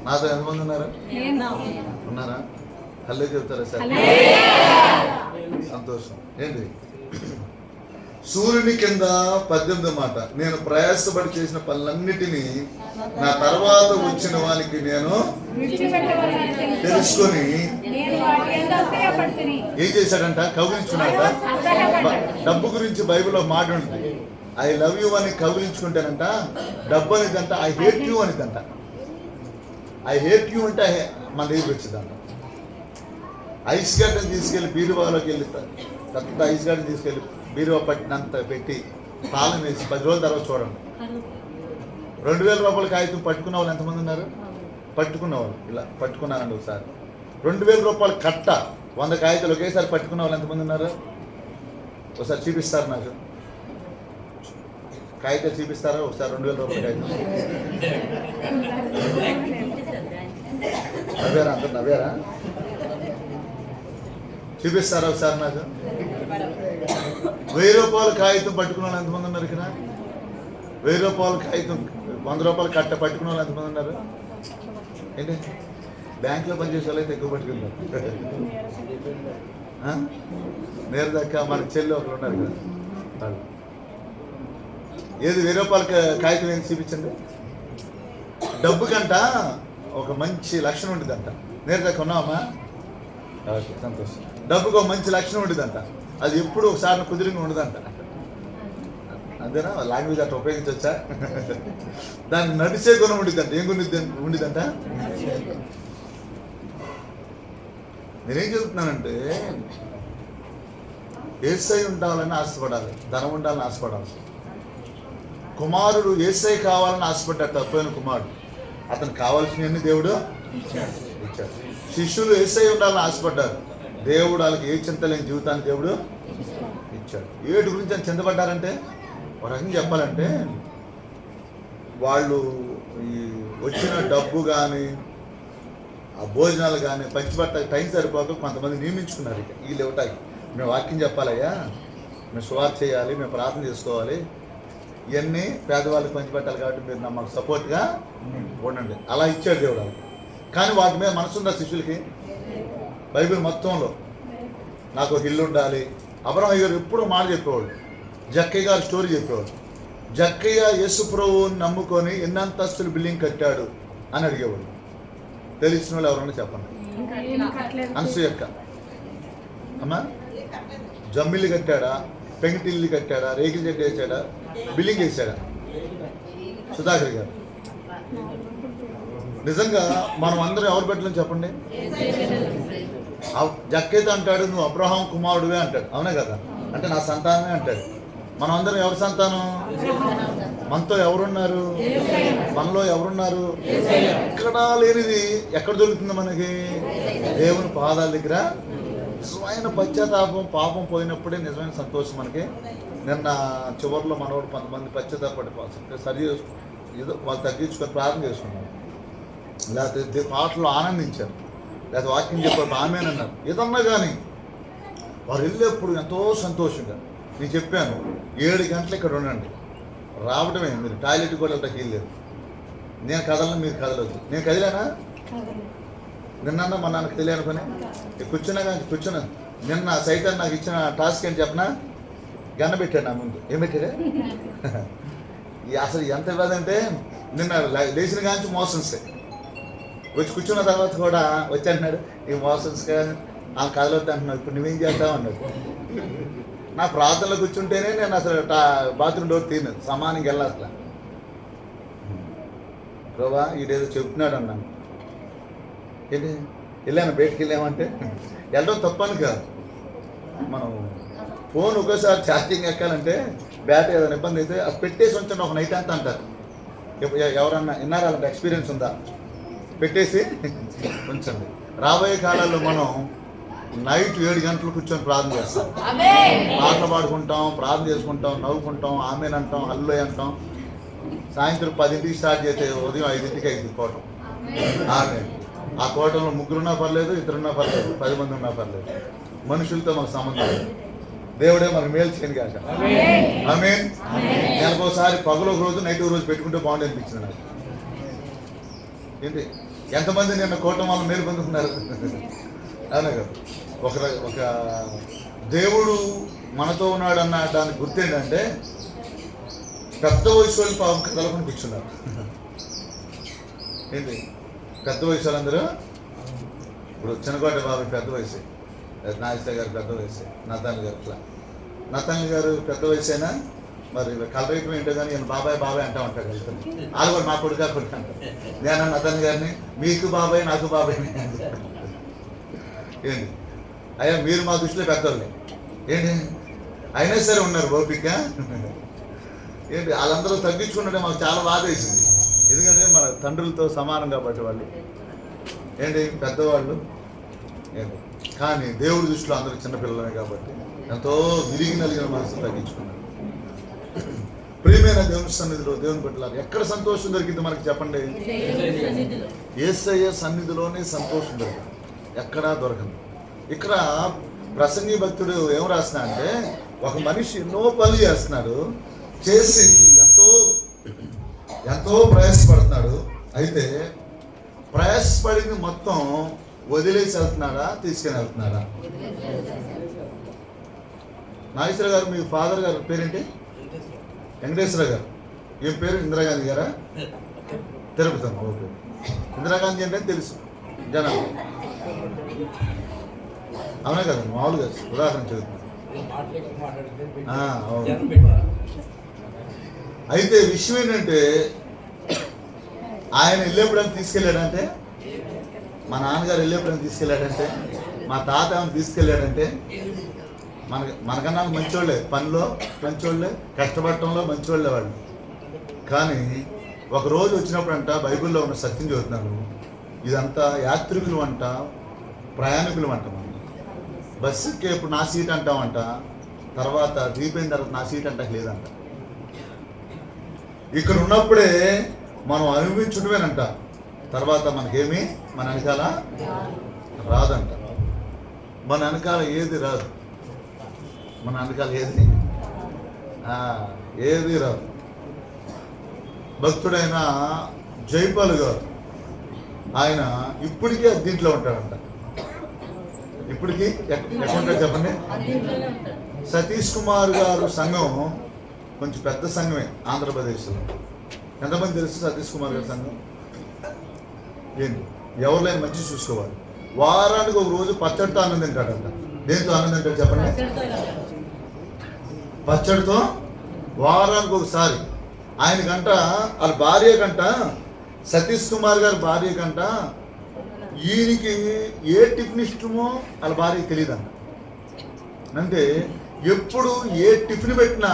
నాతో ఎంతమంది ఉన్నారా? హల్లే చెప్తారా సార్? సంతోషం. ఏంటి సూర్యుని కింద 18వ మాట, నేను ప్రయాసపడి చేసిన పనులన్నిటినీ నా తర్వాత వచ్చిన వానికి నేను తెలుసుకొని ఏం చేశాడంట, కౌగిలించుకున్నాట. డబ్బు గురించి బైబిల్లో మాట ఉంటుంది, ఐ లవ్ యూ అని కౌగిలించుకుంటానంట. డబ్బు అనేదంట ఐ హేట్ యూ అనేదంట. ఐ హేట్ యూ అంటే మన దగ్గరికి వచ్చిందంట. ఐస్ గడ్డని తీసుకెళ్ళి బీరువాలోకి వెళ్ళి పెద్ద ఐస్ గాడిని తీసుకెళ్ళి బీరువా పట్టినంత పెట్టి తాళం వేసి 10 రోజుల తర్వాత చూడండి 2,000 రూపాయల కాగితం పట్టుకున్న వాళ్ళు ఎంతమంది ఉన్నారు? పట్టుకున్నవాళ్ళు ఇలా పట్టుకున్నానండి ఒకసారి. 2,000 రూపాయల కట్ట 100 కాగితాలు ఒకేసారి పట్టుకున్న వాళ్ళు ఎంతమంది ఉన్నారు? ఒకసారి చూపిస్తారు నాకు కాగితాలు చూపిస్తారా ఒకసారి? 2,000 రూపాయల కాగితం నవ్వారా? అందరు నవ్వారా? చూపిస్తారా ఒకసారి నాకు? 1000 రూపాయల కాగితం పట్టుకున్న వాళ్ళు ఎంతమంది ఉన్నారు ఇక్కడ? 1000 రూపాయల కాగితం 100 రూపాయల కట్ట పట్టుకున్న వాళ్ళు ఎంతమంది ఉన్నారు? ఏంటి బ్యాంకులో పనిచేసే వాళ్ళు అయితే ఎక్కువ పట్టుకున్నారు. నేరుదక్క మన చెల్లి ఒకరు ఉన్నారు కదా వాళ్ళు. ఏది 1000 రూపాయల కాగితం ఏంటి చూపించండి. డబ్బు కంట ఒక మంచి లక్షణం ఉంటుందంట. నేరుదక్క ఉన్నావమ్మా? ఓకే, సంతోషం. డబ్బుకు ఒక మంచి లక్షణం ఉంటుందంట. అది ఎప్పుడు ఒకసారి కుదిరింగా ఉండదంట. అంతేనా? లాంగ్వేజ్ అట్లా ఉపయోగించవచ్చా? దాన్ని నడిచే గుణం ఉండిద్దంట. ఏం ఉండిద్దంట? నేనేం చెబుతున్నానంటే యేసై ఉండాలని ఆశపడాలి, ధనం ఉండాలని ఆశపడాలి. కుమారుడు యేసై కావాలని ఆశపడ్డాడు తప్పైన కుమారుడు. అతను కావాల్సినవన్నీ దేవుడు ఇచ్చాడు. శిష్యులు యేసై ఉండాలని ఆశపడ్డారు. దేవుడు వాళ్ళకి ఏ చింత లేని జీవితాన్ని దేవుడు ఇచ్చాడు. ఏటి గురించి అని చింతపడ్డారంటే ఒక రకంగా చెప్పాలంటే వాళ్ళు ఈ వచ్చిన డబ్బు కానీ ఆ భోజనాలు కానీ పంచిపెట్టాలి టైం సరిపోక కొంతమంది నియమించుకున్నారు. ఇక వీళ్ళు ఇవ్వటానికి మేము వాక్యం చెప్పాలయ్యా, మేము సువార్త చేయాలి, మేము ప్రార్థన చేసుకోవాలి, ఇవన్నీ పేదవాళ్ళకి పంచిపెట్టాలి కాబట్టి మీరు మాకు సపోర్ట్గా ఉండండి. అలా ఇచ్చాడు దేవుడు వాళ్ళకి. కానీ వాటి మీద మనసుందా శిష్యులకి? బైబిల్ మొత్తంలో నాకు ఒక ఇల్లు ఉండాలి. అబ్రహాము గారు ఎప్పుడూ మాట చెప్పేవాడు. జక్కయ్య గారు స్టోరీ చెప్పేవాడు. జక్కయ్య యేసు ప్రభువుని నమ్ముకొని ఎన్ని అంతస్తులు బిల్డింగ్ కట్టాడు అని అడిగేవాడు. తెలిసిన వాళ్ళు ఎవరన్నా చెప్పండి. అనసూయక్క అమ్మా జమ్మిల్లు కట్టాడా, పెంకిటిల్లు కట్టాడా, రేకుల చెట్టు వేసాడా, బిల్డింగ్ వేసాడా? సుధాకర్ గారు. నిజంగా మనం అందరం ఎవరు పెట్టలేం చెప్పండి? జక్కైతే అంటాడు నువ్వు అబ్రహాం కుమారుడువే అంటాడు. అవునే కదా? అంటే నా సంతానమే అంటాడు. మనం అందరం ఎవరి సంతానం? మనతో ఎవరున్నారు? మనలో ఎవరున్నారు? ఎక్కడా లేనిది ఎక్కడ దొరుకుతుంది మనకి? దేవుని పాదాల దగ్గర. నిజమైన పశ్చాత్తాపం, పాపం పోయినప్పుడే నిజమైన సంతోషం మనకి. నిన్న చివరిలో మనవాడు 10 మంది పశ్చాత్తాపడి సరి ఏదో వాళ్ళు తగ్గించుకొని ప్రార్థన చేసుకున్నారు. లేకపోతే పాటలు ఆనందించారు, లేకపోతే వాక్యం చెప్పారు, ఆమెనన్నారు. ఏదన్నా కానీ వారు వెళ్ళేప్పుడు ఎంతో సంతోషంగా. నేను చెప్పాను 7 గంటలు ఇక్కడ ఉండండి, రావడమే. మీరు టాయిలెట్ కూడా వెళ్ళడానికి వెళ్ళలేదు. నేను కదలను, మీరు కదలొద్దు. నేను కదిలేనా? నిన్న మా నాన్నకి తెలియని పని కూర్చున్నా కానీ కూర్చున్నా. నిన్న సైతం నాకు ఇచ్చిన టాస్క్ ఏంటి చెప్పనా? గన్న పెట్టాడు నా ముందు. ఏం పెట్టాడే? అసలు ఎంత ఇవ్వదంటే నిన్న లేచిన కాంచి మోషన్స్ వచ్చి కూర్చున్న తర్వాత కూడా వచ్చి అంటున్నాడు ఈ మోషన్స్గా ఆ కదలొద్దు అంటున్నాడు. ఇప్పుడు నువ్వేం చేద్దావు అన్నాడు. నా ప్రార్థనలో కూర్చుంటేనే నేను అసలు బాత్రూమ్ డోర్ తీయను, సమానంగా వెళ్ళాలి. అసలు ప్రభా ఈడేదో చెప్తున్నాడు అన్నాను. ఏంటి వెళ్ళాను, బయటికి వెళ్ళామంటే వెళ్ళడం తప్పని కాదు. మనం ఫోన్ ఒకేసారి ఛార్జింగ్ ఎక్కాలంటే బ్యాటరీ ఏదైనా ఇబ్బంది అయితే అది పెట్టేసి ఉంచండి ఒక నైట్ అంతా అంటారు. ఎవరన్నా విన్నారా? అలాంటి ఎక్స్పీరియన్స్ ఉందా? పెట్టేసి ఉంచండి. రాబోయే కాలాల్లో మనం నైట్ 7 గంటలు కూర్చొని ప్రార్థన చేస్తాం, పాటలు పాడుకుంటాం, ప్రార్థన చేసుకుంటాం, నవ్వుకుంటాం, ఆమెన్ అంటాం, హల్లు అంటాం. సాయంత్రం 10ంటికి స్టార్ట్ చేస్తే ఉదయం 5ంటికి అయింది కోటం. ఆ కోటంలో 3 ఉన్నా పర్లేదు, 2 ఉన్నా పర్లేదు, 10 మంది ఉన్నా పర్లేదు. మనుషులతో మాకు సంబంధం లేదు. దేవుడే మనకు మేలు చేయను కాక. ఆమేన్. నెలకోసారి పగలు ఒక రోజు, నైట్ ఒక రోజు పెట్టుకుంటే బాగుంది అనిపించింది నాకు. ఏంటి ఎంతమంది నిన్న కోటం వాళ్ళు మేలు పొందుతున్నారు? అవునా కదా? ఒక దేవుడు మనతో ఉన్నాడు అన్న దానికి గుర్తేంటంటే పెద్ద వయసు వాళ్ళు పాపం కదలకుండా కూర్చున్నారు. ఏంటి పెద్ద వయసు వాళ్ళందరూ? ఇప్పుడు చిన్నకోట బాబు పెద్ద వయసు, నాగేశ్వర గారు పెద్ద వయసు, నతాన్ గారు ఇట్లా. నతాన్ గారు పెద్ద వయసైనా మరి కలరైపు ఏంటో కానీ ఈయన బాబాయ్ బాబాయ్ అంటూ ఉంటాడు. వాళ్ళు కూడా మా కొడుకు కొడుకు అంటారు. నేను నతాన్ గారిని మీకు బాబాయ్ నాకు బాబాయ్ ఏంటి అయ్యా మీరు మా దృష్టిలో పెద్దవాళ్ళు, ఏంటి అయినా సరే ఉన్నారు ఓపిక. ఏంటి వాళ్ళందరూ తగ్గించుకుంటే మాకు చాలా బాధ వేసింది. ఎందుకంటే మన తండ్రులతో సమానం కాబట్టి వాళ్ళు ఏంటి పెద్దవాళ్ళు ఏంటి. కానీ దేవుడి దృష్టిలో అందరూ చిన్నపిల్లలమే కాబట్టి ఎంతో విరిగి నలిగిన మనసు తగ్గించుకున్నారు. ప్రియమైన దేవుని సన్నిధిలో దేవుని పట్ల ఎక్కడ సంతోషం దొరికింది మనకి చెప్పండి? యేసయ్య సన్నిధిలోనే సంతోషం దొరికింది, ఎక్కడా దొరకదు. ఇక్కడ ప్రసంగి భక్తుడు ఏం రాసినా అంటే, ఒక మనిషి ఎన్నో పనులు చేస్తున్నాడు, చేసి ఎంతో ఎంతో ప్రయాసపడుతున్నాడు. అయితే ప్రయాసపడింది మొత్తం వదిలేసి వెళ్తున్నాడా, తీసుకుని వెళ్తున్నాడా? నాగేశ్వర గారు, మీ ఫాదర్ గారు పేరేంటి? వెంకటేశ్వర గారు. ఏం పేరు? ఇందిరాగాంధీ గారా? తిరుపతి. ఓకే. ఇందిరాగాంధీ అంటే తెలుసు జనం, అవునా కదా? మామూలుగా ఉదాహరణ చెబుతున్నాను. అయితే విషయం ఏంటంటే, ఆయన వెళ్ళేప్పుడైనా తీసుకెళ్ళాడంటే, మా నాన్నగారు వెళ్ళేప్పుడైనా తీసుకెళ్ళాడంటే, మా తాత ఏమైనా తీసుకెళ్ళాడంటే, మనకన్నా మంచోళ్ళే, పనిలో మంచోళ్ళే, కష్టపడటంలో మంచోళ్ళే వాళ్ళు. కానీ ఒక రోజు వచ్చినప్పుడంట బైబిల్లో ఉన్న సత్యం చదువుతున్నాను, ఇదంతా యాత్రికులు అంట, ప్రయాణికులు అంట. మనం బస్సు ఎప్పుడు నా సీట్ అంటామంట, తర్వాత దిగిపోయిన తర్వాత నా సీట్ అంట లేదంట. ఇక్కడ ఉన్నప్పుడే మనం అనుభవించడమేనంట, తర్వాత మనకేమి మన వెనకాల రాదంట. మన వెనకాల ఏది రాదు, మన వెనకాల ఏది రాదు. భక్తుడైన జైపాల్ గారు, ఆయన ఇప్పటికీ దీంట్లో ఉంటాడంట. ఇప్పటికీ ఎక్కడ చెప్పండి? సతీష్ కుమార్ గారు సంఘం కొంచెం పెద్ద సంఘమే ఆంధ్రప్రదేశ్లో. ఎంతమంది తెలుసు సతీష్ కుమార్ గారి సంఘం? ఏంటి, ఎవరు లేని మంచి చూసుకోవాలి. వారానికి ఒక రోజు పచ్చడితో ఆనందం తింటాడంట. దేంతో ఆనందం తింటాడు చెప్పండి? పచ్చడితో వారానికి ఒకసారి. ఆయనకంట, వాళ్ళ భార్య కంట, సతీష్ కుమార్ గారి భార్య కంట, ఈయనకి ఏ టిఫిన్ ఇష్టమో వాళ్ళ భార్యకి తెలియదంట. అంటే ఎప్పుడు ఏ టిఫిన్ పెట్టినా,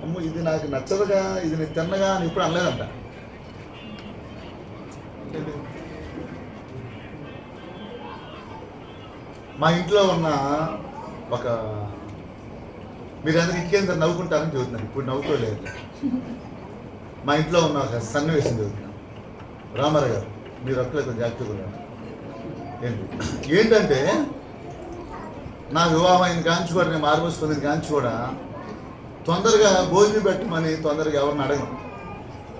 అమ్మో ఇది నాకు నచ్చదుగా, ఇది నేను తిన్నగా అని ఇప్పుడు అనలేదంట. మా ఇంట్లో ఉన్న ఒక, మీరందరూ ఇంకేందరూ నవ్వుకుంటారని చదువుతున్నాను, ఇప్పుడు నవ్వుకోలేదు. మా ఇంట్లో ఉన్న ఒక సన్నివేశం చదువుతున్నాను. రామారావు గారు, మీరు ఒక్కలే కొంచెం యాక్టివ్గా ఉన్నారు. ఏంటంటే, నా వివాహం అయిన కాంచి కూడా, నేను మార్మోసుకుంది కాంచి కూడా తొందరగా భోజనం పెట్టమని తొందరగా ఎవరిని అడగను.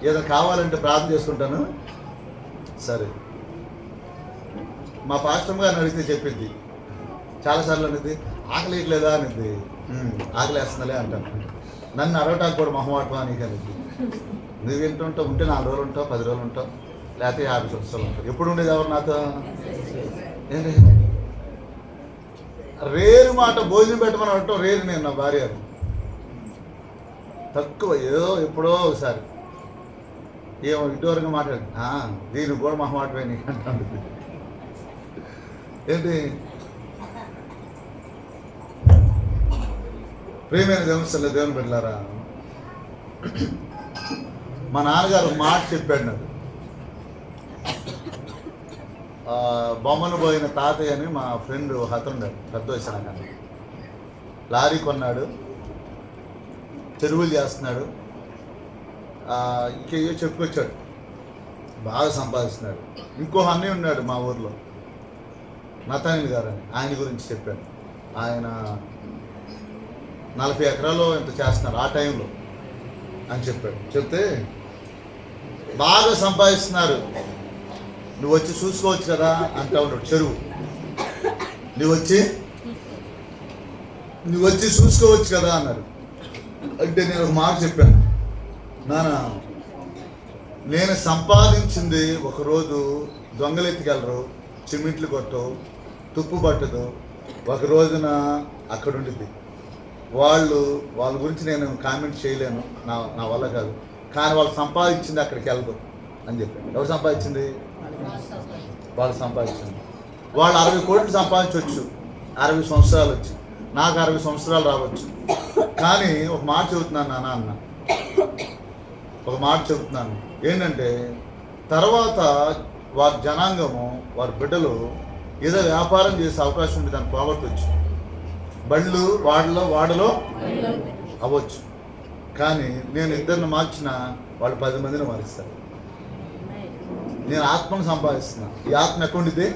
ఏదో కావాలంటే ప్రార్థన చేసుకుంటాను. సరే, మా పాస్టర్ గారిని అడిగితే చెప్పింది చాలాసార్లు అనేది, ఆకలి వేయట్లేదా అనేది. ఆకలి వేస్తుందలే అంటాను. నన్ను అడగటానికి కూడా మొహమాటం అని అనేది. నువ్వు వింటుంటావు, ఉంటే 4 రోజులు ఉంటావు, 10 రోజులు ఉంటావు, లేకపోతే 50 సంవత్సరాలు ఉంటావు. ఎప్పుడు ఉండేది ఎవరు నాతో? ఏంటి రేరు మాట, భోజనం పెట్టమని అడగటం రేరు. నేను నా భార్య తక్కువ, ఏదో ఎప్పుడో ఒకసారి ఏమో ఇటువరకు మాట్లాడి, దీనికి కూడా మొహమాటమే నీకు అంటాను. ఏంటి ప్రియమైన దేవస్థల్లో దేవుని పెట్టారా, మా నాన్నగారు ఒక మాట చెప్పాడు నాకు. బొమ్మను పోయిన తాతయ్య అని మా ఫ్రెండ్ హతుండాడు, పెద్ద వయసు నాకు. లారీ కొన్నాడు, చెరువులు చేస్తున్నాడు, ఇంకేయో చెప్పుకొచ్చాడు, బాగా సంపాదిస్తున్నాడు. ఇంకో అన్నయ్య ఉన్నాడు మా ఊర్లో, నతానిల్ గారు అని, ఆయన గురించి చెప్పాడు. ఆయన 40 ఎకరాలు ఇంత చేస్తున్నారు ఆ టైంలో అని చెప్పాడు. చెప్తే బాగా సంపాదిస్తున్నారు, నువ్వు వచ్చి చూసుకోవచ్చు కదా అంటా ఉన్నాడు. చెరువు నువ్వు వచ్చి చూసుకోవచ్చు కదా అన్నాడు. అంటే నేను ఒక మాట చెప్పాను, నాన్న నేను సంపాదించింది ఒకరోజు దొంగలెత్తికెళ్ళరు, సిమెంట్లు కొట్టవు, తుప్పు పట్టదు, ఒక రోజున అక్కడ ఉండిద్ది. వాళ్ళ గురించి నేను కామెంట్ చేయలేను, నా వల్ల కాదు. కానీ వాళ్ళు సంపాదించింది అక్కడికి వెళ్ళదు అని చెప్పాను. ఎవరు సంపాదించింది? వాళ్ళు సంపాదించింది. వాళ్ళు 60 కోట్లు సంపాదించవచ్చు 60 సంవత్సరాలు వచ్చి. నాకు 60 సంవత్సరాలు రావచ్చు. కానీ ఒక మాట చెబుతున్నాను నాన్న అన్న, ఒక మాట చెబుతున్నాను ఏంటంటే, తర్వాత వారి జనాంగము, వారి బిడ్డలు ఏదో వ్యాపారం చేసే అవకాశం ఉంది, దాన్ని పోగొట్టవచ్చు. బళ్ళు వాడలో అవ్వచ్చు. కానీ నేను ఇద్దరిని మార్చిన వాళ్ళు 10 మందిని మారుస్తారు. నేను ఆత్మను సంపాదిస్తున్నా. ఈ ఆత్మ ఎక్కడుండిద్ది?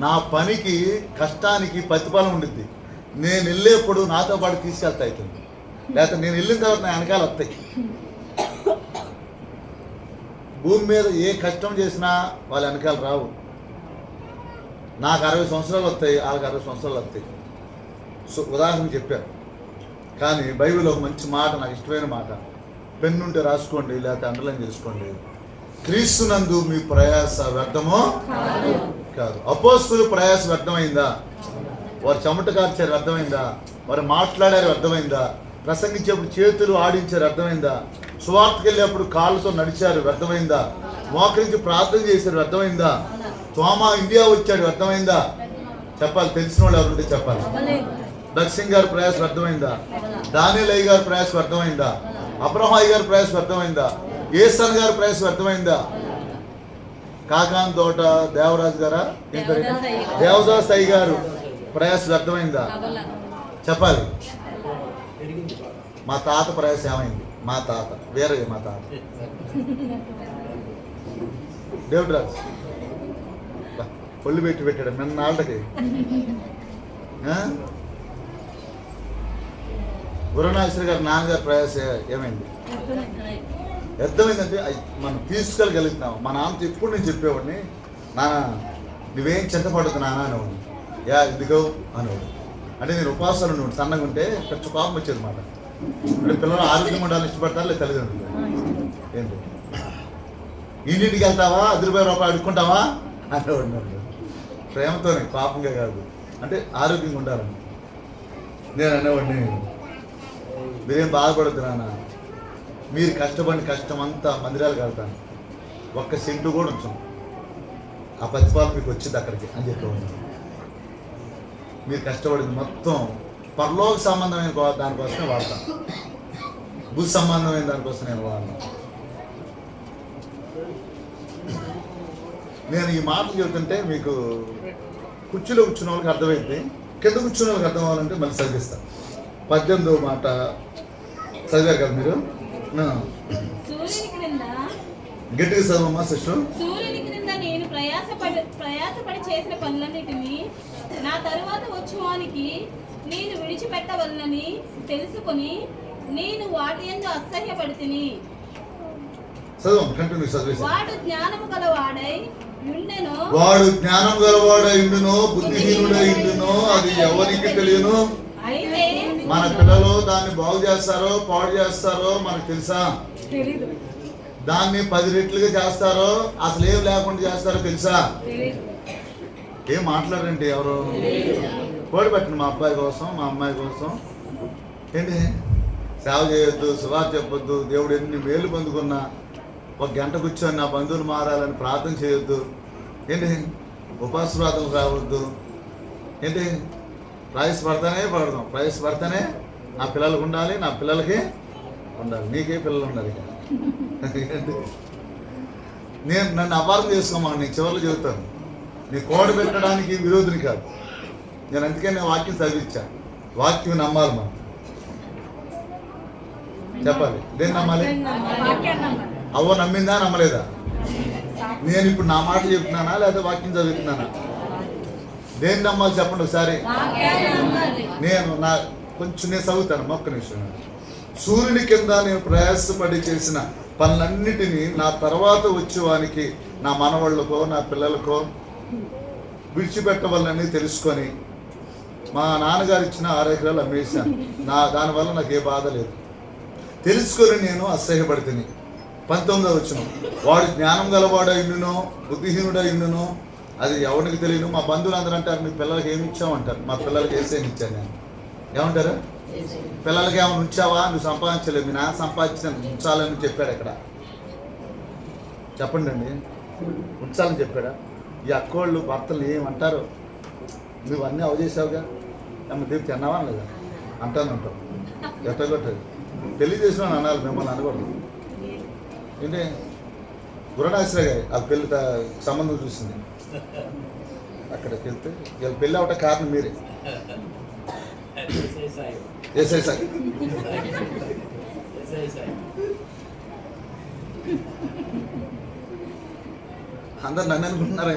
నా పనికి, కష్టానికి ప్రతిఫలం ఉండిద్ది. నేను వెళ్ళేప్పుడు నాతో పాటు తీసుకెళ్తా అవుతుంది, లేకపోతే నేను వెళ్ళిన తర్వాత నా వెనకాల వస్తాయి. భూమి మీద ఏ కష్టం చేసినా వాళ్ళ వెనకాల రావు. నాకు 60 సంవత్సరాలు వస్తాయి, వాళ్ళకి 60 సంవత్సరాలు వస్తాయి. సో ఉదాహరణ చెప్పారు. కానీ బైబిల్ ఒక మంచి మాట, నాకు ఇష్టమైన మాట, పెన్ను ఉంటే రాసుకోండి, లేకపోతే అండర్లైన్ చేసుకోండి. క్రీస్తునందు మీ ప్రయాస వ్యర్థమో కాదు. అపోస్తుల ప్రయాస వ్యర్థమైందా? వారు చెమట కార్చారు అర్థమైందా? వారు మాట్లాడారు అర్థమైందా? ప్రసంగించేప్పుడు చేతులు ఆడించారు అర్థమైందా? సువార్తకి వెళ్ళేప్పుడు కాళ్ళతో నడిచారు అర్థమైందా? మోకరించి ప్రార్థన చేశారు అర్థమైందా? తోమా ఇండియా వచ్చాడు అర్థమైందా? చెప్పాలి, తెలిసిన వాళ్ళు ఎవరుంటే చెప్పాలి. దక్షిణ్ గారి ప్రయాసం అర్థమైందా? దానియేలు అయ్య గారి ప్రయాసం అర్థమైందా? అబ్రహాయి గారి ప్రయాసం అర్థమైందా? ఏసన్ గారి ప్రయాసం అర్థమైందా? కాకాన్ తోట దేవరాజు గారా, దేవదాస్ అయ్య గారు ప్రయాసం అర్థమైందా? చెప్పాలి. మా తాత ప్రయాసం ఏమైంది? మా తాత వేరే, మా తాత దేవుడు రాజు ఒళ్ళు పెట్టాడు నిన్న ఆళ్ళకి. గురునాశ్వరి గారు నాన్నగారి ప్రయాసం ఏమైంది? అర్థమైందంటే మనం తీసుకెళ్ళగలుగుతున్నాం. మా నాన్నతో ఎప్పుడు నేను చెప్పేవాడిని, నాన్న నువ్వేం చింతపడదు నాన్న అనేవాడిని. ఎందుకో అనేవాడు. అంటే నేను ఉపవాసాలు ఉండేవాడు, సన్నగా ఉంటే కొంచెం కోపం వచ్చేది మాట. అంటే పిల్లలు ఆరోగ్యంగా ఉండాలని ఇష్టపడతారు, లేదు తల్లిదండ్రులు ఏంటి ఇంటింటికి వెళ్తావా, ₹10 అడుక్కుంటావా అనేవాడు. ప్రేమతోనే, పాపంగా కాదు, అంటే ఆరోగ్యంగా ఉండాలని. నేను అనేవాడిని, మీరేం బాధపడద్దు నాన్న, మీరు కష్టపడిన కష్టం అంతా మందిరాలు కడతాను, 1 సెంటు కూడా ఉంచాం, ఆ ప్రతిఫలం మీకు వచ్చింది అక్కడికి అని చెప్పేవాడిని. మీరు కష్టపడింది మొత్తం పరలోక సంబంధమైన దానికోసమే వాడతాను, భూ సంబంధమైన దానికోసం నేను వాడను. నేను ఈ మాటలు చెబుతుంటే మీకు కుర్చీలో కూర్చున్న వాళ్ళకి అర్థమైంది, కింద కూర్చున్న వాళ్ళకి అర్థం అవ్వాలంటే మళ్ళీ చదివిస్తాను. 18వ మాట చదివారు కదా మీరు, గట్టిగా చదవమ్మా సిస్టర్. సూర్యుని క్రింద నేను ప్రయాసపడి చేసిన పనులన్నిటిని నా తరువాత వచ్చువానికి నేను విడిచిపెట్టవలనని తెలుసుకొని నేను వాటి యందు అసహ్యపడితిని. వాడు జ్ఞానము గలవాడై ఉండెను, బుద్ధిహీనుడై ఉండును, అది ఎవరికి తెలియను. అయితే మన పిల్లలు దాన్ని బాగు చేస్తారో పాడు చేస్తారో మనకు తెలుసా? దాన్ని 10 రెట్లుగా చేస్తారో అసలు ఏం లేకుండా చేస్తారో తెలుసా? ఏం మాట్లాడండి ఎవరు? కోడి పెట్టండి మా అబ్బాయి కోసం, మా అమ్మాయి కోసం. ఏంటి సేవ చేయొద్దు, సువార్త చెప్పొద్దు, దేవుడు ఎన్ని మేలు పొందుకున్నా 1 గంట కూర్చొని నా బంధువులు మారాలని ప్రార్థన చేయొద్దు. ఏంటి ఉపాస ప్రార్థనలు రావద్దు. ఏంటి ప్రయాసపడతానే నా పిల్లలకు ఉండాలి, నా పిల్లలకి ఉండాలి, నీకే పిల్లలు ఉండాలి. నేను నన్ను అపార్థం చేసుకోమా, నీకు చివరిలో చెబుతాను, నీ కోడి పెట్టడానికి విరోధిని కాదు. నేను అందుకే నేను వాక్యం చదివించా. వాక్యం నమ్మాలి మనం. చెప్పాలి, దేన్ని నమ్మాలి? అవ్వ నమ్మిందా నమ్మలేదా? నేను ఇప్పుడు నా మాట చెప్తున్నానా లేదా వాక్యం చదువుతున్నానా? దేన్ని నమ్మాలి చెప్పండి ఒకసారి. నేను చదువుతాను ఒక్క నిమిషం. సూర్యుని కింద నేను ప్రయాసపడి చేసిన పనులన్నిటినీ నా తర్వాత వచ్చేవానికి, నా మనవాళ్ళకో నా పిల్లలకో విడిచిపెట్టవాలని తెలుసుకొని, మా నాన్నగారు ఇచ్చిన 6 ఎకరాలు అమ్మేశాను. దానివల్ల నాకు ఏ బాధ లేదు. తెలుసుకొని నేను అసహ్యపడితిని. 19వ వచనం, వాడు జ్ఞానం గలవాడై ఉండునో బుద్ధిహీనుడై ఉండునో అది ఎవరికి తెలియను. మా బంధువులు అందరూ అంటారు, మీ పిల్లలకి ఏమి ఇచ్చామంటారు. మా పిల్లలకి ఏసేని ఇచ్చాను నేను. ఏమంటారు? పిల్లలకి ఏమైనా ఉంచావా? నువ్వు సంపాదించలేదు, మీ నాన్న సంపాదించిన ఉంచాలని చెప్పాడు. ఎక్కడ చెప్పండి అండి, ఉంచాలని చెప్పాడా? ఈ అక్కోళ్ళు భర్తలు ఏమంటారు, నువ్వు అన్నీ అవజేసావుగా, అమ్మ తీర్చి అన్నావా లేదా అంటాను ఎట్టగొట్టదు. పెళ్లి చేసిన అనాలి, మిమ్మల్ని అనకూడదు. ఏంటి గురణాశ్రయ గారి ఆ పెళ్లి సంబంధం చూసింది, అక్కడికి వెళ్తే వీళ్ళ పెళ్ళి అవట కారణం మీరే. ఎస్ఐ సార్ అందరు నన్ను అనుకుంటున్నారా?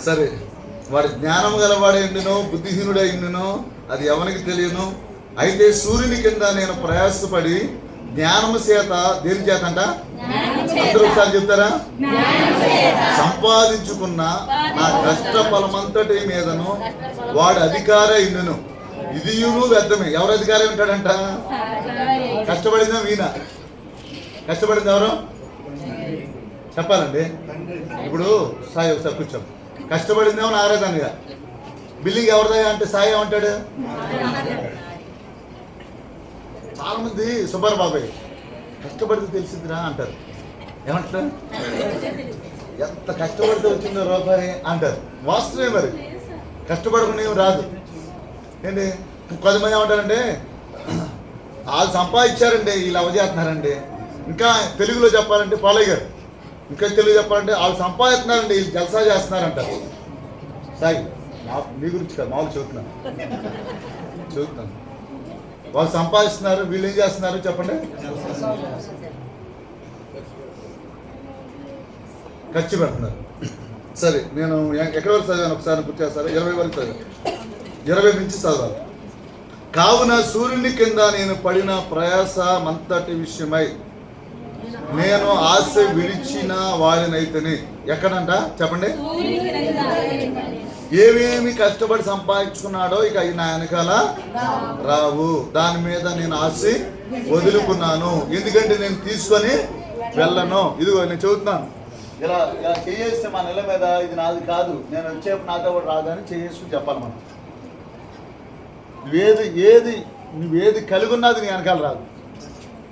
సరే, వాడి జ్ఞానం గలవాడే ఇండునో బుద్ధిహీనుడే ఇండునో అది ఎవరికి తెలియను. అయితే సూర్యుని కింద నేను ప్రయాసపడి జ్ఞానము చేత దేని చేత అంట అందరూ ఒకసారి చెప్తారా? సంపాదించుకున్న నా కష్ట ఫలమంతటి మీదను వాడి అధికార ఇండును. ఇదియును వ్యర్థమే. ఎవరు అధికారం ఉంటాడంట? కష్టపడిందా వీణ? కష్టపడింది ఎవరు చెప్పాలండి? ఇప్పుడు సాయి ఒకసారి కూర్చో. కష్టపడిందేమో నారాయణగా, బిల్లింగ్ ఎవరిదా అంటే సాయి ఏమంటాడు? చాలా మంది సుబ్బారావు బాబాయ్ కష్టపడితే తెలిసిందిరా అంటారు. ఏమంటారు? ఎంత కష్టపడితే వచ్చిందో రూపాయి అంటారు. వాస్తవమే, మరి కష్టపడకుండా ఏమి రాదు. ఏంటి కొంతమంది ఏమంటారంటే వాళ్ళు సంపాదించారండి వీళ్ళు అవజేస్తున్నారండి. ఇంకా తెలుగులో చెప్పాలంటే పాలయ్య గారు, ఇంకా తెలుగు చెప్పాలంటే వాళ్ళు సంపాదిస్తున్నారండి వీళ్ళు జల్సా చేస్తున్నారంటారు. సాయి మీ గురించి కాదు, మామూలు చెబుతున్నాను. వాళ్ళు సంపాదిస్తున్నారు, వీళ్ళు ఏం చేస్తున్నారు చెప్పండి? ఖర్చు పెడుతున్నారు. సరే, నేను ఎక్కడి వరకు చదివాను ఒకసారి గుర్తు చేస్తారా? 20 వరకు చదివాను. 20 నుంచి చదవాలి. కావున సూర్యుని కింద నేను పడిన ప్రయాస మంతటి విషయమై నేను ఆశ విడిచిన వారినైతేనే. ఎక్కడంట చెప్పండి? ఏమేమి కష్టపడి సంపాదించుకున్నాడో ఇక నా వెనకాల రావు. దాని మీద నేను ఆశ వదులుకున్నాను, ఎందుకంటే నేను తీసుకొని వెళ్ళను. ఇదిగో నేను చెబుతున్నాను, ఇలా చేయేస్తే మా నెల మీద ఇది నాది కాదు, నేను వచ్చేపు నాతో కూడా రాదని చేయేసుకుని చెప్పాలి. మనం నువ్వేది కలిగి ఉన్నది నీ వెనకాల రాదు.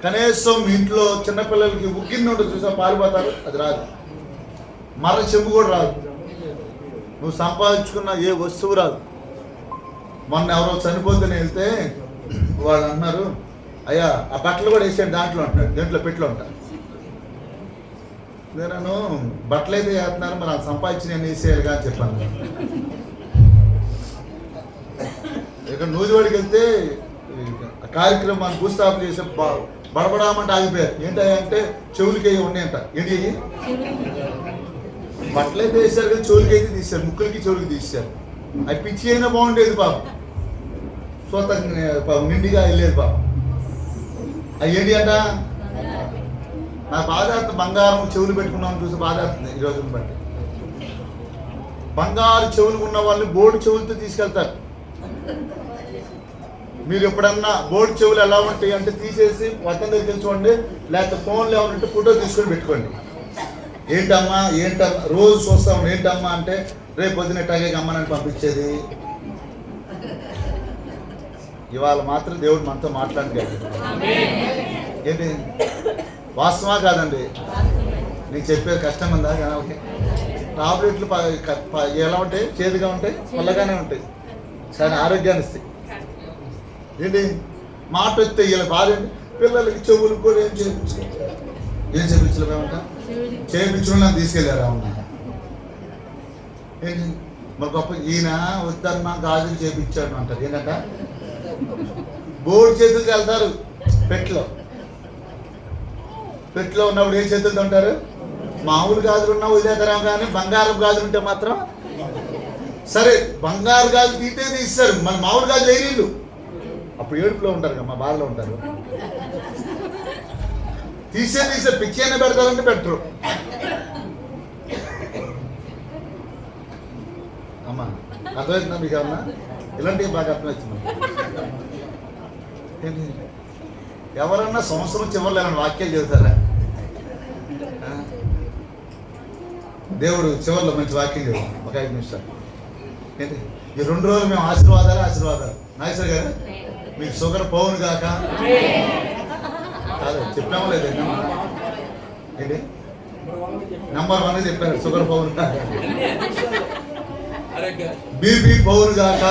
కనీసం మీ ఇంట్లో చిన్నపిల్లలకి ఉగ్గిన్న ఉంటుంది చూసా, పారిపోతారు, అది రాదు. మర్ర చెంబు కూడా రాదు. నువ్వు సంపాదించుకున్న ఏ వస్తువు రాదు. మొన్న ఎవరో చనిపోతేనే వెళ్తే వాళ్ళు అన్నారు, అయ్యా ఆ బట్టలు కూడా వేసాడు దాంట్లో ఉంటాడు, దీంట్లో పెట్లో ఉంటాను. నేను బట్టలు అయితే వేస్తున్నారు, మరి అది సంపాదించి నేను వేసేయాలి కానీ చెప్పాను. ఇక్కడ నూజివాడికి వెళ్తే కార్యక్రమాన్ని భూస్థాపన చేసే బడబడామంటే ఆగిపోయారు. ఏంటంటే చెవులకి ఉన్నాయంట. ఏంటి బట్టలు అయితే వేసారు కానీ చెవులకి అయితే తీశారు, ముక్కులకి చెవులకి తీశారు. అవి పిచ్చి అయినా బాగుండేది పాపం, పాపం నిండిగా వెళ్ళేది పాపం. అవి ఏంటి అంట? నా బాధ బంగారం చెవులు పెట్టుకున్నామని చూసి బాధ అవుతుంది ఈ రోజుని బట్టి. బంగారు చెవులు ఉన్న వాళ్ళని బోర్డు చెవులతో తీసుకెళ్తారు. మీరు ఎప్పుడన్నా బోర్డు చెవులు ఎలా ఉంటాయి అంటే తీసేసి మొత్తం దగ్గర చూడండి, లేకపోతే ఫోన్లో ఏమంటే ఫోటో తీసుకొని పెట్టుకోండి. ఏంటమ్మా రోజు చూస్తాం, ఏంటమ్మా అంటే రేపు పొద్దున ఎట్టాగే అమ్మనని పంపించేది. ఇవాళ మాత్రం దేవుడు మనతో మాట్లాడలేదు. ఏంటి వాస్తవా కాదండి? నీకు చెప్పేది కష్టం ఉందా? జనాలకి టాబ్లెట్లు ఎలా ఉంటాయి? చేదుగా ఉంటాయి, పొల్లగానే ఉంటాయి, కానీ ఆరోగ్యాన్ని ఇస్తాయి. ఏంటి మాట వస్తే ఇలా బాధ. పిల్లలకి చెవులు కూడా ఏం చేయించలేమేమంట? చేయించడం తీసుకెళ్ళారా? అవునా? ఏంటి మరి గొప్ప ఈయన వద్దన్నా గాజులు చేయించాడు అంటారు. ఏంటంట? బోర్డు చేతులకి వెళ్తారు. పెట్లో ఉన్నప్పుడు ఏ చేతులతో ఉంటారు? మామూలు గాజులు ఉన్నా వదిలేతారా, కానీ బంగారం గాజులు ఉంటే మాత్రం సరే. బంగారు గాజులు తీస్తారు, మన మామూలు గాజులు వేయలేదు. అప్పుడు ఏడుపులో ఉంటారు కదా, మా బాధలో ఉంటారు. తీసే పిచ్చి అయినా పెడతారంటే పెట్టరు. అమ్మా అర్థమవుతుందా మీకు? ఏమన్నా ఇలాంటివి బాగా అర్థమవుతుంది. ఏంటి ఎవరన్నా సంవత్సరం చివరిలో ఏమైనా వాక్యాలు చెబుతారా? దేవుడు చివరిలో మంచి వాక్యం చెబుతాం, ఒక 5 నిమిషాలు. ఏంటి ఈ 2 రోజులు మేము ఆశీర్వాదాలు. నాగేశ్వర గారు మీకు షుగర్ పోవును కాక కాదు చెప్పామో లేదు? ఏంటి నెంబర్ 1 చెప్పారు, షుగర్ పోవును కాక. బీపీ పోవును గాక,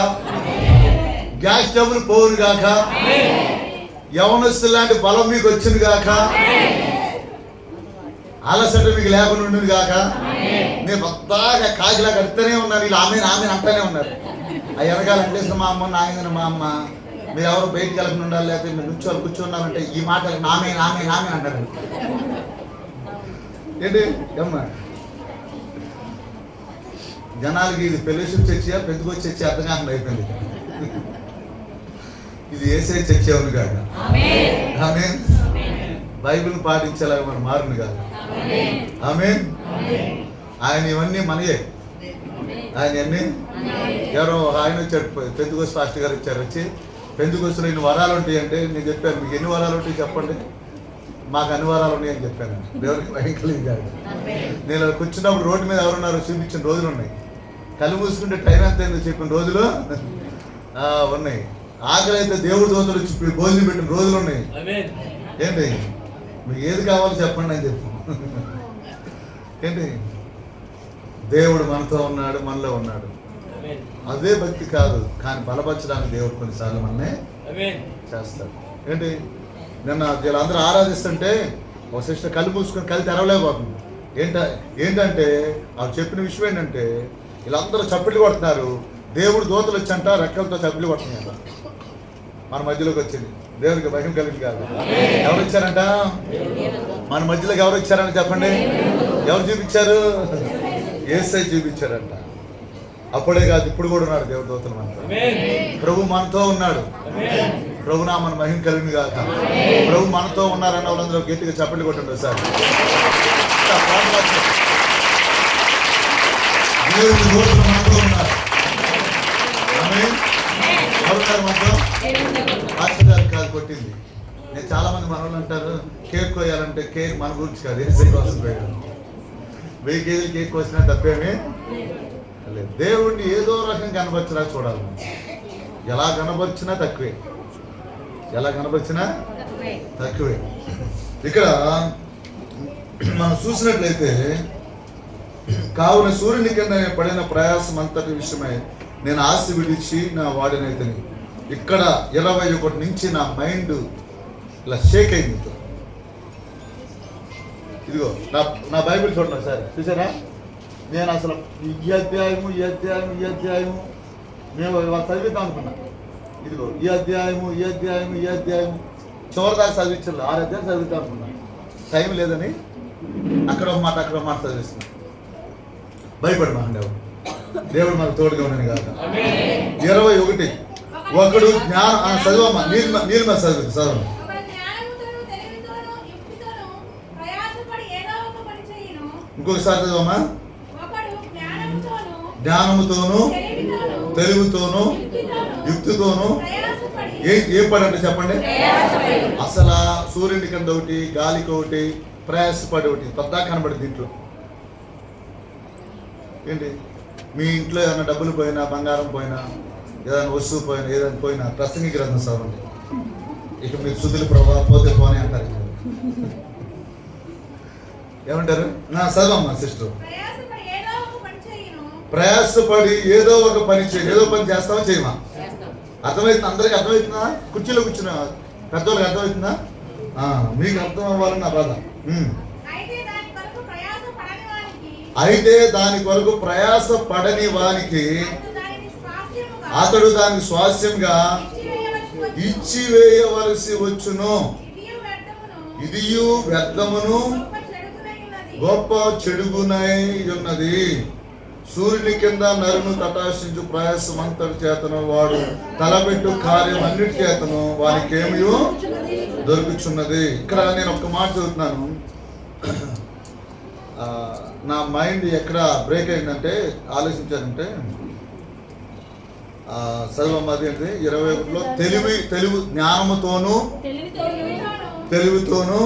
గ్యాస్ ట్రబుల్ పోవును గాక, యవనస్తులు లాంటి బలం మీకు వచ్చింది గాక, అలసట మీకు లేకుండా ఉండింది గాక. నేను మొత్తాగా కాకిలా కడుతూనే ఉన్నాను, వీళ్ళు ఆమె అంటూనే ఉన్నారు. ఆ వెనకాల వెంకటేశ్వర మా అమ్మ, నాయన మా అమ్మ, మీరు ఎవరు బయటికి వెళ్ళకుండా ఉండాలి, లేకపోతే మీరు కూర్చున్నారంటే ఈ మాటలు నామే అంటారు. ఏంటి అమ్మా, జనాలకి ఇది ఫెలోషిప్ చర్చ, పెద్దకొచ్చి చర్చ అర్థం కాకుండా అయిపోయింది. ఇది ఏసై చర్చ అవును కాక, ఆమె బైబిల్ పాటించేలాగా మనం మారును కాదు. ఆమె ఆయన ఇవన్నీ మనయే, ఆయన అన్నీ. ఎవరో ఆయన వచ్చాడు, పెద్దకొచ్చి పాస్టర్ గారు వచ్చారు. వచ్చి పెద్దకొచ్చిలో ఇన్ని వరాలు ఉంటాయి అంటే నేను చెప్పాను, మీకు ఎన్ని వరాలు ఉంటాయి చెప్పండి. మాకు అన్ని వరాలు ఉన్నాయని చెప్పాను. దేవుడికి భయంకరం కాదు. నేను కూర్చున్నప్పుడు రోడ్డు మీద ఎవరున్నారో చూపించిన రోజులు ఉన్నాయి. కళ్ళు మూసుకుంటే టైం ఎంత అయిందో చెప్పిన రోజులు ఉన్నాయి. ఆకలి అయితే దేవుడి దోతలు వచ్చి భోజనం పెట్టిన రోజులు ఉన్నాయి. ఏంటి మీకు ఏది కావాలో చెప్పండి అని చెప్పు. ఏంటి దేవుడు మనతో ఉన్నాడు, మనలో ఉన్నాడు. అదే భక్తి కాదు, కానీ బలపరచడానికి దేవుడు కొన్నిసార్లు మననే చేస్తాడు. ఏంటి నిన్న వీళ్ళందరూ ఆరాధిస్తుంటే ఒక సిస్టర్ కళ్ళు మూసుకొని కళ్ళు తెరవలేకపోతుంది. ఏంటంటే ఆవిడ చెప్పిన విషయం ఏంటంటే వీళ్ళందరూ చప్పట్లు కొడుతున్నారు. దేవుడు దూతలు వచ్చంట రెక్కలతో చప్పట్లు కొడుతున్నాయంట. మన మధ్యలోకి వచ్చింది, దేవుడికి భయం కలిగింది కాదు. ఎవరు వచ్చారంట మన మధ్యలోకి? ఎవరు వచ్చారంట చెప్పండి? ఎవరు చూపించారు? యేసయ్య చూపించారంట. అప్పుడే కాదు, ఇప్పుడు కూడా ఉన్నాడు దేవుడి దూతలు మనతో. ప్రభు మనతో ఉన్నాడు. ప్రభు నామన మహిమ కలిగింది కాక. ప్రభు మనతో ఉన్నారన్న వాళ్ళందరూ గట్టిగా చప్పట్లు కొట్టండి సార్. దేవుడి దూతలు మనతో ఉన్నారు. ఎవరున్నారు మనతో? ఆశీర్వాదాలు కాదు కొట్టింది. నేను చాలా మంది మనవాళ్ళు అంటారు కేక్ కోయాలంటే కేక్ మన గురించి కాదు, యేసయ్య కోసం పోయాడు. 1000 కేజీలు కేక్ కోసినా తప్పేమీ లేదు. దేవుడిని ఏదో రకం కనపరిచినా చూడాలి. ఎలా కనపరిచినా తక్కువే, ఎలా కనపరిచినా తక్కువే. ఇక్కడ మనం చూసినట్లయితే, కావున సూర్యుని కింద పడిన ప్రయాసం అంతటి విషయమై నేను ఆశ విడిచి నా వాడినైతేని. ఇక్కడ 21 నుంచి నా మైండ్ ఇలా షేక్ అయింది. ఇదిగో నా బైబిల్ చూడండి సార్, చూసారా? నేను అసలు ఈ అధ్యాయము మేము చదివిద్దాం అనుకున్నా. ఇదిగో ఈ అధ్యాయము చివరి దాకా చదివించాలి. 6 అధ్యాయం చదివిద్దాం అనుకున్నా, టైం లేదని అక్కడ ఒక మాట చదివిస్తున్నా. భయపడి మాండేవాడు, దేవుడు మనకు తోడుగా ఉన్నాను కాక. 21 ఒకడు జ్ఞానం చదువమ్మా, నీలిమ చదువు. ఇంకొకసారి చదువమ్మా. జ్ఞానముతోను తెలివితోను యుక్తితోను ఏ పని అంటే చెప్పండి? అసలు సూర్యుని కింద ఒకటి, గాలికి ఒకటి, ప్రయాసపడి ఒకటి పెద్ద కనబడి. దీంట్లో ఏంటి, మీ ఇంట్లో ఏదైనా డబ్బులు పోయినా, బంగారం పోయినా, ఏదైనా వస్తువు పోయినా, ఏదైనా పోయినా ప్రసంగి గ్రంథం చదవండి. ఇక మీరు శుద్ధులు ప్రభావ పోతే పోనే అంటారు. ఏమంటారు? నా చదవమ్మా సిస్టర్. ప్రయాసపడి ఏదో ఒక పని చేయి. ఏదో పని చేస్తావా చేయమా? అర్థమవుతుందా? అందరికి అర్థమవుతుందా? కుర్చీలో కూర్చున్నా పెద్దోళ్ళకి అర్థమవుతుందా? మీకు అర్థం అవ్వాలని నా బాధ. అయితే దాని కొరకు ప్రయాస పడని వానికి అతడు దానికి స్వాస్యంగా ఇచ్చివేయవలసి వచ్చును. ఇదియు వ్యర్థమును గొప్ప చెడుగునై ఉన్నది. సూర్యుని కింద నరును తటాశించు ప్రయాసం అంతటి చేతను వాడు తలపెట్టు కార్యం అన్నిటి చేతను వారికి ఏమీ దొరుకుచున్నది. ఇక్కడ నేను ఒక్క మాట చదువుతున్నాను. నా మైండ్ ఎక్కడ బ్రేక్ అయిందంటే ఆలోచించానంటే, చదవమ్మది అంటే 21లో తెలుగు జ్ఞానముతోను తెలివితోను,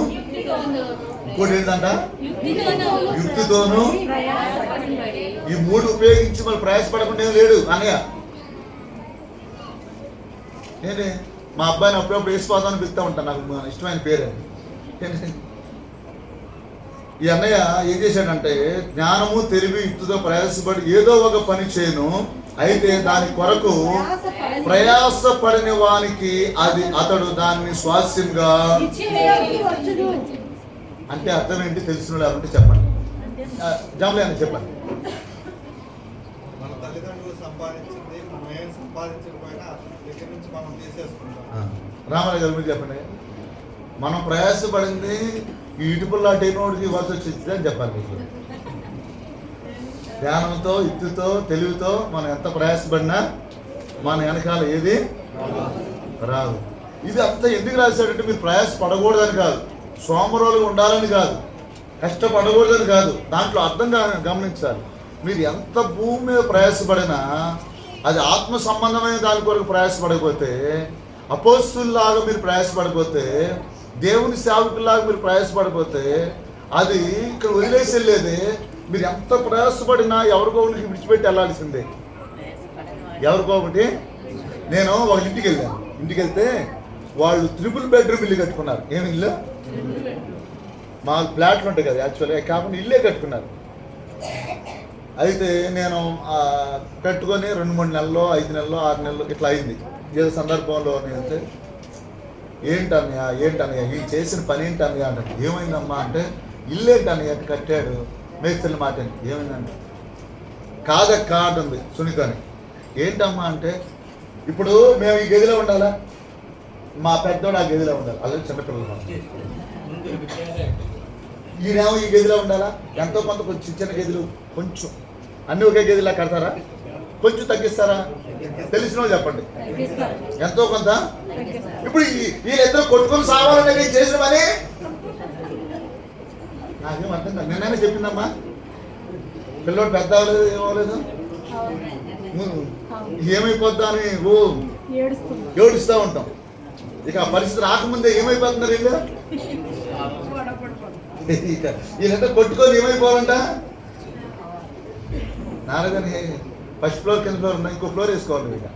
ఇంకోటి ఏంటంట యుక్తితోను, ఈ 3 ఉపయోగించి మళ్ళీ ప్రయాసపడకుండా లేడు అన్నయ్య. ఏంటి, మా అబ్బాయిని అప్పుడప్పుడు వేసిపోతాను పిలుస్తూ ఉంటాను, నాకు ఇష్టమైన పేరు. ఈ అన్నయ్య ఏం చేశాడంటే జ్ఞానము తెలివి యుక్తితో ప్రయాసపడి ఏదో ఒక పని చేయను, అయితే దాని కొరకు ప్రయాసపడిన వానికి అతడు దాన్ని స్వాస్యంగా వచ్చును. అంటే అర్థం ఏంటి తెలిసిన లేకుంటే చెప్పండి. జాములే అని చెప్పండి. మన తల్లిదండ్రులు సంపాదించింది మనం ఏం సంపాదించకపోయినా దగ్గర నుంచి మనం తీసేసుకుంటాం. రామారావు గారు మీరు చెప్పండి. మనం ప్రయాసపడింది ఈ ఇటుపుల్లా టైనోడికి ఇవ్వాల్సి వచ్చింది అని చెప్పాలి మీకు. ధ్యానంతో యుక్తితో తెలివితో మనం ఎంత ప్రయాసపడినా మన వెనకాల ఏది రాదు. ఇది అంతా ఎందుకు రాశాడంటే మీరు ప్రయాస పడకూడదని కాదు, సోమరోలుగా ఉండాలని కాదు, కష్టపడకూడదని కాదు. దాంట్లో అర్థంగా గమనించాలి. మీరు ఎంత భూమి మీద ప్రయాసపడినా అది ఆత్మ సంబంధమైన దాని కొరకు ప్రయాసపడకపోతే, అపోస్తుల్లాగా మీరు ప్రయాసపడకపోతే, దేవుని సేవకుల్లాగా మీరు ప్రయాసపడకపోతే, అది ఇక్కడ వదిలేసి వెళ్ళేది. మీరు ఎంత ప్రయాసపడినా ఎవరికో ఒకరికి విడిచిపెట్టి వెళ్ళాల్సిందే. ఎవరికో ఒకటి. నేను ఒక ఇంటికి వెళ్ళాను. ఇంటికి వెళ్తే వాళ్ళు 3 బెడ్రూమ్ ఇల్లు కట్టుకున్నారు. ఏమి ఇల్లు? మా ఫ్లాట్లు ఉంటాయి కదా యాక్చువల్గా, కాకుండా ఇల్లే కట్టుకున్నారు. అయితే నేను కట్టుకొని 2-3 నెలల్లో 5 నెలల్లో 6 నెలల్లో ఇట్లా అయింది. ఏదో సందర్భంలో నేను వెళ్తే ఏంటన్నయ్య ఈ చేసిన పని ఏంటన్నయ్య అంటే, ఏమైందమ్మా అంటే, ఇల్లు ఏంటన్నయ్య కట్టాడు మేస్త్రిని మాట. ఏమైందంటే కాదక్క అంటుంది సునీతని. ఏంటమ్మా అంటే, ఇప్పుడు మేము ఈ గదిలో ఉండాలా, మా పెద్దోడు ఆ గదిలో ఉండాలి, అలాగే చిన్నపిల్లలు ఈయనేమో ఈ గదిలో ఉండాలా. ఎంతో కొంత కొంచెం చిన్న గదులు కొంచెం అన్నీ ఒకే గదిలా కడతారా? కొంచెం తగ్గిస్తారా? తెలిసిన వాళ్ళు చెప్పండి. ఎంతో కొంత. ఇప్పుడు వీళ్ళిద్దరు కొట్టుకొని సావాలనే చేసిన పని నాకేం అర్థం కాదు. నిన్ననే చెప్పిందమ్మా, పిల్లోడు పెద్ద అవ్వలేదు, ఏమవ్వలేదు, ఏమైపోద్దా అని ఏడుస్తూ ఉంటాం. ఇక ఆ పరిస్థితి రాకముందే ఏమైపోతున్నారు వీళ్ళు. వీళ్ళంతా కొట్టుకొని ఏమైపోవాలంట. నాలుగని ఫస్ట్ ఫ్లోర్ కింద ఫ్లోర్ ఉన్నా, ఇంకో ఫ్లోర్ వేసుకోవాలి. ఇక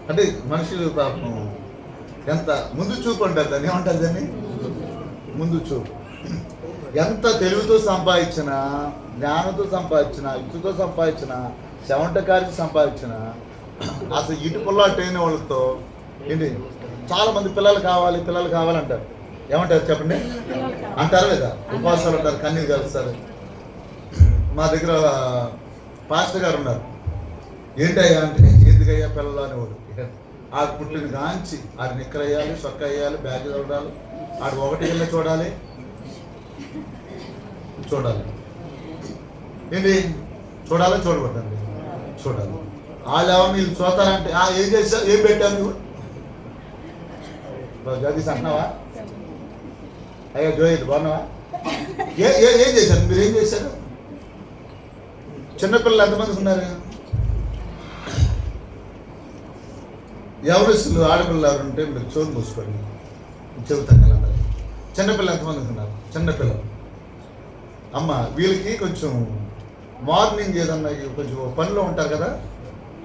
అంటే మనుషులు పాపం ఎంత ముందు చూపు అంటారు దాన్ని, ఏమంటారు దాన్ని? ముందు చూపు. ఎంత తెలివితో సంపాదించినా, జ్ఞానంతో సంపాదించినా, యుక్తితో సంపాదించినా, చెవంటకారికి సంపాదించినా, అసలు ఇటుపుల్లా ట్రైన్ వాళ్ళతో ఏంటి చాలామంది పిల్లలు కావాలంటారు. ఏమంటారు చెప్పండి? అంటారు లేదా? ఉపవాసాలు ఉంటారు, కన్నీరు కలుస్తారు. మా దగ్గర పాస్టర్ గారు ఉన్నారు. ఏంటయ్యా అంటే, ఎందుకయ్యా పిల్లలు అనేవాడు. ఆ పుట్టిన గాంచి ఆడు నిక్కర వేయాలి, సొక్క వేయాలి, బ్యాగ్ చూడాలి, ఆడు ఒకటి వెళ్ళి చూడాలి ఏంటి చూడాలి, చూడబడ్డాలి చూడాలి. వాళ్ళు ఎవరు మీరు చూస్తారంటే ఏం చేస్తావు, ఏం పెట్టావు నువ్వు జగదీష్ అంటున్నావా? అయ్యా జోయిట్ బాగున్నావా? ఏం చేశారు మీరు? ఏం చేశారు? చిన్నపిల్లలు ఎంతమంది ఉన్నారు? ఎవరిస్తులు ఆడపిల్లలు ఎవరు ఉంటే మీరు చోటు మూసుకోండి, చెబుతాను కదా. అందరూ చిన్నపిల్లలు ఎంతమంది ఉన్నారు? చిన్నపిల్లలు. అమ్మ వీళ్ళకి కొంచెం మార్నింగ్ ఏదన్నా కొంచెం పనిలో ఉంటారు కదా,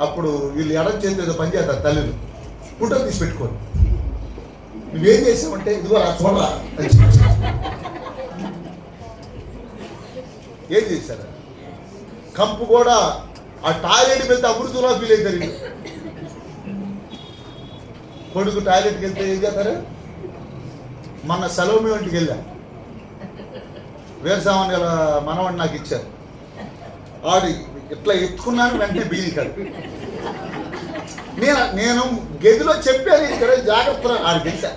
అప్పుడు వీళ్ళు ఎడం చేతి ఏదో పని చేస్తారు తల్లిలు, ఫోటో తీసి పెట్టుకోండి. నువ్వేం చేసావంటే ఇదిగో చూడరా ఏం చేశారు? కంపు కూడా ఆ టాయిలెట్కి వెళ్తే అమృతంలా ఫీల్ అవుతారు. కొడుకు టాయిలెట్కి వెళ్తే ఏం చేస్తారు? మొన్న సెలవు మీ ఇంటికి వెళ్ళా, వేరుసామాన్ గల మనవాడిని నాకు ఇచ్చారు. ఆడు ఇట్లా ఎత్తుకున్నాను, వెంటనే బిగిలికాడు. నేను గదిలో చెప్పాను ఇక్కడ జాగ్రత్త. ఆడు తెలుసా?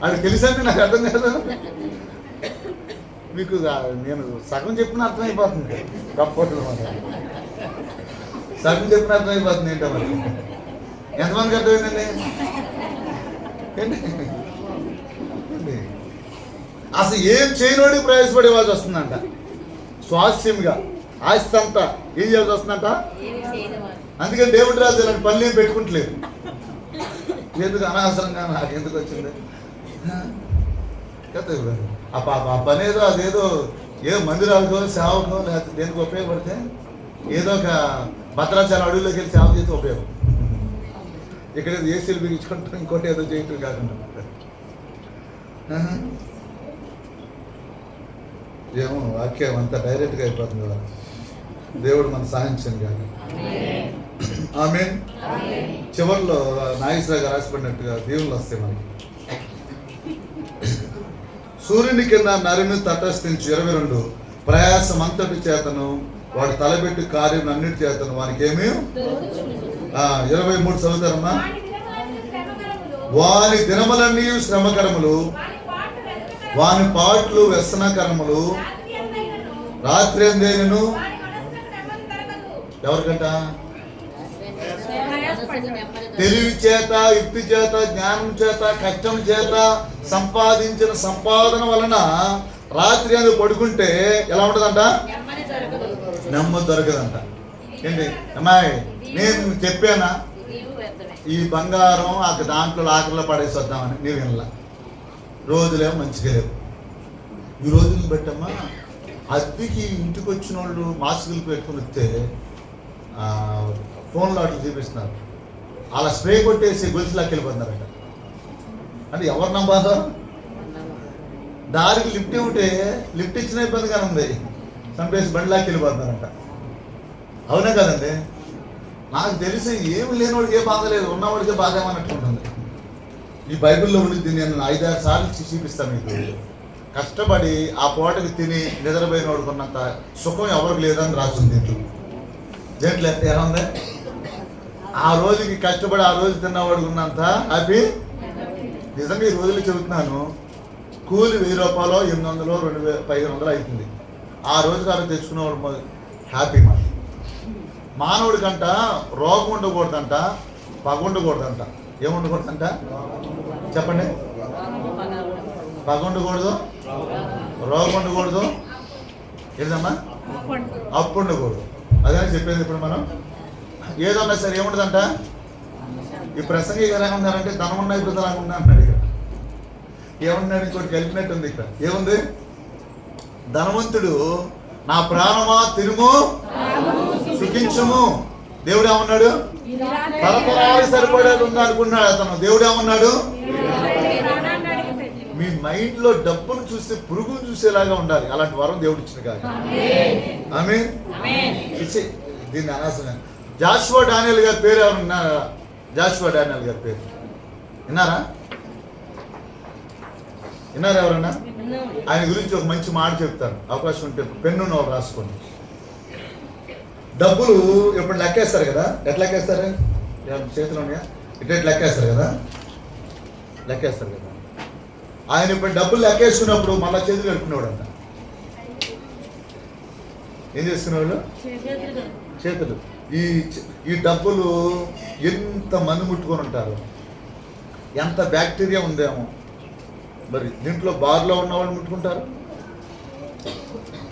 ఆడు తెలుసంటే నాకు అర్థం కాదు. మీకు నేను సగం చెప్పిన అర్థమైపోతుంది, గొప్పట్లు సగం చెప్పిన అర్థమైపోతుంది. ఏంటో మరి ఎంతమందికి అర్థమైందండి? అసలు ఏం చేయనోడికి ప్రయాసపడేవాల్సి వస్తుందంట. స్వాస్థ్యంగా ఆస్తి అంతా ఏం చేయాల్సి వస్తుందంట. అందుకని దేవుడి రాజు ఇలాంటి పనులు ఏం పెట్టుకుంటలేదు. ఎందుకు అనవసరంగా నాకు ఎందుకు వచ్చింది ఆ పని ఏదో అదేదో ఏ మందిరాలకో సేవకో లేకపోతే దేనికి ఉపయోగపడితే ఏదో ఒక భద్రాచలం అడవుల్లోకి వెళ్ళి సేవ చేస్తే ఉపయోగం. ఇక్కడ ఏసీలు బిగించుకుంటాం, ఇంకోటి ఏదో చేయటం కాకుండా. ఏమో వాక్యం అంతా డైరెక్ట్గా అయిపోతుంది కదా. దేవుడు మన సహాయించండి కానీ. ఆమేన్. చివరిలో నాగేశ్వరరావు రాసిపడినట్టుగా దేవుళ్ళు వస్తాయి మనకి. సూర్యుని కింద నరిని తటస్థించి 22 ప్రయాసం అంతటి చేతను వాడు తలబెట్టి కార్యం అన్నిటి చేతను వానికి ఏమీ 23 చదువుతారమ్మా. వాని దినములన్నీ శ్రమకరములు, వాని పాటలు వ్యసనకరములు, రాత్రి అందేను. ఎవరికంట? తెలివి చేత, యుక్తి చేత, జ్ఞానం చేత, కష్టం చేత సంపాదించిన సంపాదన వలన రాత్రి అని పడుకుంటే ఎలా ఉంటుందంట? నెమ్మది దొరకదంట. ఏంటి అమ్మాయి, నేను చెప్పానా ఈ బంగారం దాంట్లో లాకర్లో పడేసి వద్దామని? నీవు వినలా. రోజులేమో మంచిగా లేవు. ఈ రోజులను బట్టమ్మా అద్దెకి ఇంటికి వచ్చిన వాళ్ళు మాస్కులు పెట్టుకుని వస్తే ఫోన్లో అట్లా చూపిస్తున్నారు. అలా స్ప్రే కొట్టేసి గొలుసులాకి వెళ్ళిపోతున్నారట. అంటే ఎవరు నమ్మాలో? దారికి లిఫ్ట్ ఉంటే లిఫ్ట్ ఇచ్చిన ఇబ్బందిగానే ఉంది, చంపేసి బండిలాకి వెళ్ళిపోతున్నారంట. అవునా కదండి? నాకు తెలిసి ఏమి లేనివాడికి ఏ బాధ లేదు, ఉన్నవాడికే బాధ ఏమన్నట్టుంటుంది. ఈ బైబిల్లో ఉండి నేను 5-6 సార్లు చూపిస్తాను మీకు. కష్టపడి ఆ పూటకి తిని నిద్రపోయిన వాడుకున్నంత సుఖం ఎవరికి లేదని రాస్తుంది దేంట్లో. ఎలా ఉంది? ఆ రోజుకి కష్టపడి ఆ రోజు తిన్నవాడికి ఉన్నంత హ్యాపీ నిజంగా ఈ రోజులు చెబుతున్నాను. కూలి 1000 రూపాయలు, 800, 2500 అవుతుంది. ఆ రోజుకి ఆ రోజు తెచ్చుకునేవాడు హ్యాపీ. మానవుడికంట రోగం ఉండకూడదంట, పగ ఉండకూడదంట. ఏముండకూడదంట చెప్పండి? పగ ఉండకూడదు, రోగం ఉండకూడదు, ఏంటమ్మా అప్పు ఉండకూడదు. అదే చెప్పేది. ఇప్పుడు మనం ఏదన్నా సరే ఏముండదంట. ఈ ప్రసంగి గారు ఏమన్నారంటే ధనం ఉన్న ఇప్పుడు ధనం ఉన్నా అన్నాడు. ఇక్కడ ఏమన్నాడు? ఇంకోటి కలిపినట్టు ఉంది. ఇక్కడ ఏముంది? ధనవంతుడు నా ప్రాణమా తిరుము సుఖించుము. దేవుడు ఏమన్నాడు? తరతరాలు సరిపడేది ఉంది అనుకున్నాడు అతను. దేవుడు ఏమన్నాడు? మీ మైండ్ లో డబ్బును చూస్తే పురుగును చూసేలాగా ఉండాలి. అలాంటి వరం దేవుడు ఇచ్చిన కాదు. ఆమేన్. దీన్ని అనవసరం. జాషువా డానియల్ గారి పేరు ఎవరు విన్నారా? జాషువా డానియల్ గారి పేరు విన్నారా? విన్నారా ఎవరన్నా? ఆయన గురించి ఒక మంచి మాట చెప్తాను, అవకాశం ఉంటే పెన్ను నోట్ రాసుకోండి. డబ్బులు ఎప్పుడు లెక్కేస్తారు కదా, ఎట్లా లెక్కేస్తారు? చేతిలో ఉన్నాయా? ఇట్లా లెక్కేస్తారు కదా, లెక్కేస్తారు కదా. ఆయన ఇప్పుడు డబ్బులు లెక్కేసుకున్నప్పుడు మళ్ళీ చేతులు కడుక్కునేవాడు అంట. ఏం చేసుకునేవాళ్ళు? చేతులు. ఈ డబ్బులు ఎంత మంది ముట్టుకొని ఉంటారు, ఎంత బ్యాక్టీరియా ఉందేమో. మరి దీంట్లో బార్లో ఉన్న వాళ్ళు ముట్టుకుంటారు,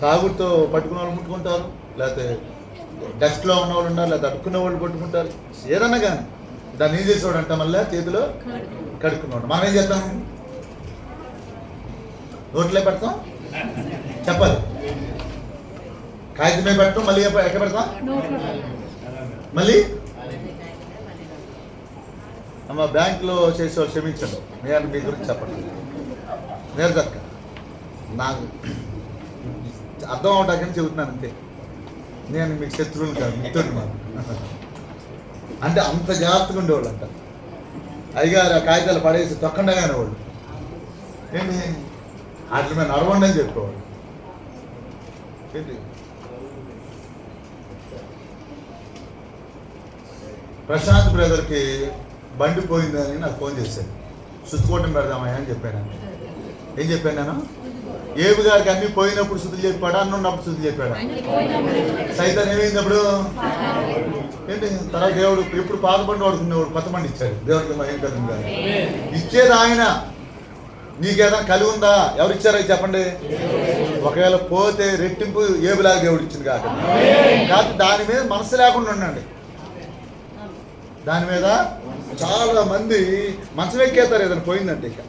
తాగుడుతో పట్టుకునే వాళ్ళు ముట్టుకుంటారు, లేకపోతే డస్ట్లో ఉన్న వాళ్ళు ఉన్నారు, లేకపోతే అడుక్కునే వాళ్ళు పట్టుకుంటారు. ఏదన్నా కానీ దాన్ని ఏం చేసేవాడు అంట మళ్ళీ చేతిలో కడుక్కునేవాడు. మనం ఏం చేస్తాం? నోట్లే పెడతాం, చెప్పాలి. కాగితమే పెడతాం, మళ్ళీ ఎక్కడ పెడతాం? మళ్ళీ అమ్మ బ్యాంకులో చేసేవాళ్ళు క్షమించండి, నేను మీ గురించి చెప్పండి. నేను దక్క నాకు అర్థం అవటాకని చెబుతున్నాను అంతే. నేను మీకు శత్రువులు కాదు, మిత్రుడు మాకు. అంటే అంత జాగ్రత్తగా ఉండేవాళ్ళు అంట. అయ్యగారు ఆ కాగితాలు పడేసి తొక్కండగానే వాళ్ళు ఏంటి వాటి మీద నడవండి అని చెప్పేవాడు. ఏంటి ప్రశాంత్ బ్రదర్కి బండి పోయిందని నాకు ఫోన్ చేశాడు. సుత్తుకోవటం పెడదామయ్యా అని చెప్పాను. ఏం చెప్పాను నేను? ఏబు గారికి అన్ని పోయినప్పుడు శుద్ధులు చెప్పాడా, అన్న ఉన్నప్పుడు శుద్ధులు చెప్పాడా? సైతాన్ ఏమైంది అప్పుడు? ఏంటి తర్వాత దేవుడు ఎప్పుడు పాత బండి వాడుకునేవాడు, కొత్త బండి ఇచ్చాడు. దేవుడికి ఏం కదా ఇచ్చేది ఆయన. నీకేదైనా కలిగి ఉందా? ఎవరు ఇచ్చారో చెప్పండి. ఒకవేళ పోతే రెట్టింపు ఏబులాగా దేవుడు ఇచ్చింది కాదు. కాబట్టి దాని మీద మనసు లేకుండా ఉండండి. దాని మీద చాలా మంది మంచం ఎక్కేస్తారు ఏదైనా పోయిందంటే. ఇక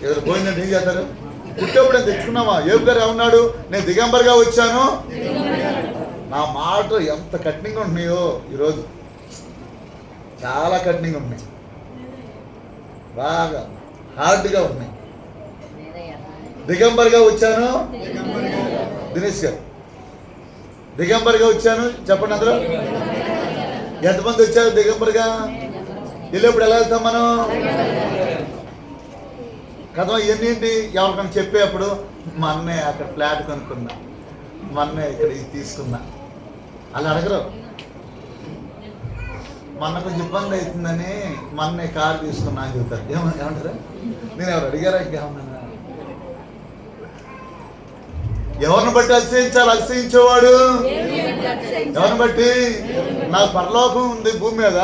ఏదైనా పోయిందంటే ఏం చేస్తారు? పుట్టేప్పుడు నేను తెచ్చుకున్నావా? ఏబు గారు ఏమన్నాడు? నేను దిగంబర్గా వచ్చాను. నా మాట ఎంత కఠినంగా ఉంటున్నాయో ఈరోజు. చాలా కఠినంగా ఉన్నాయి, బాగా హార్డ్గా ఉన్నాయి. దిగంబర్గా వచ్చాను, దినేష్ గారు దిగంబర్గా వచ్చాను చెప్పండి అందరూ. ఎంతమంది వచ్చారు దిగంబర్గా? వెళ్ళేప్పుడు ఎలా వెళ్తాం మనం? కదా ఇవన్నీ ఏంటి? ఎవరికైనా చెప్పేప్పుడు మా అన్నయ్య అక్కడ ఫ్లాట్ కొనుక్కున్నా, మా అన్నయ్య ఇక్కడ ఇది తీసుకున్నా, అలా అడగరు. మొన్న కొంచెం ఇబ్బంది అవుతుందని మా అన్నయ్య కారు తీసుకున్నా అని చెబుతారు. ఏమంటారా? నేను ఎవరు అడిగారా? ఇంకేమన్నా? ఎవరిని బట్టి అతిశయించాలి? అతిశయించేవాడు ఎవరిని బట్టి? నాకు పరలోకం ఉంది భూమి మీద,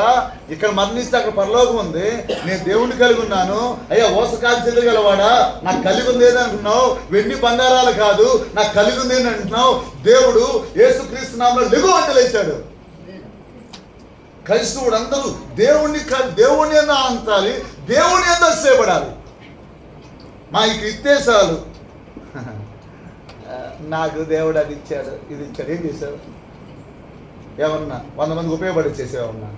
ఇక్కడ మరణిస్తే అక్కడ పరలోకం ఉంది, నేను దేవుణ్ణి కలిగి ఉన్నాను. అయ్యా ఓసకాలు చెదగలవాడా, నాకు కలిగి ఉంది ఏది అంటున్నావు? వెండి బంగారాలు కాదు, నాకు కలిగి ఉంది అని అంటున్నావు. దేవుడు యేసుక్రీస్తు నామములో లెగు అంటే లేచాడు. క్రైస్తవుడు అందరూ దేవుణ్ణి ఎంత అంతాలి, దేవుని ఎంత సేపడాలి. మా ఈ ఇత్తేసాలు నాకు దేవుడు అది ఇచ్చాడు, ఇది ఇచ్చాడు, ఏం చేశావు? ఏమన్నా 100 మందికి ఉపయోగపడి చేసేవన్నా?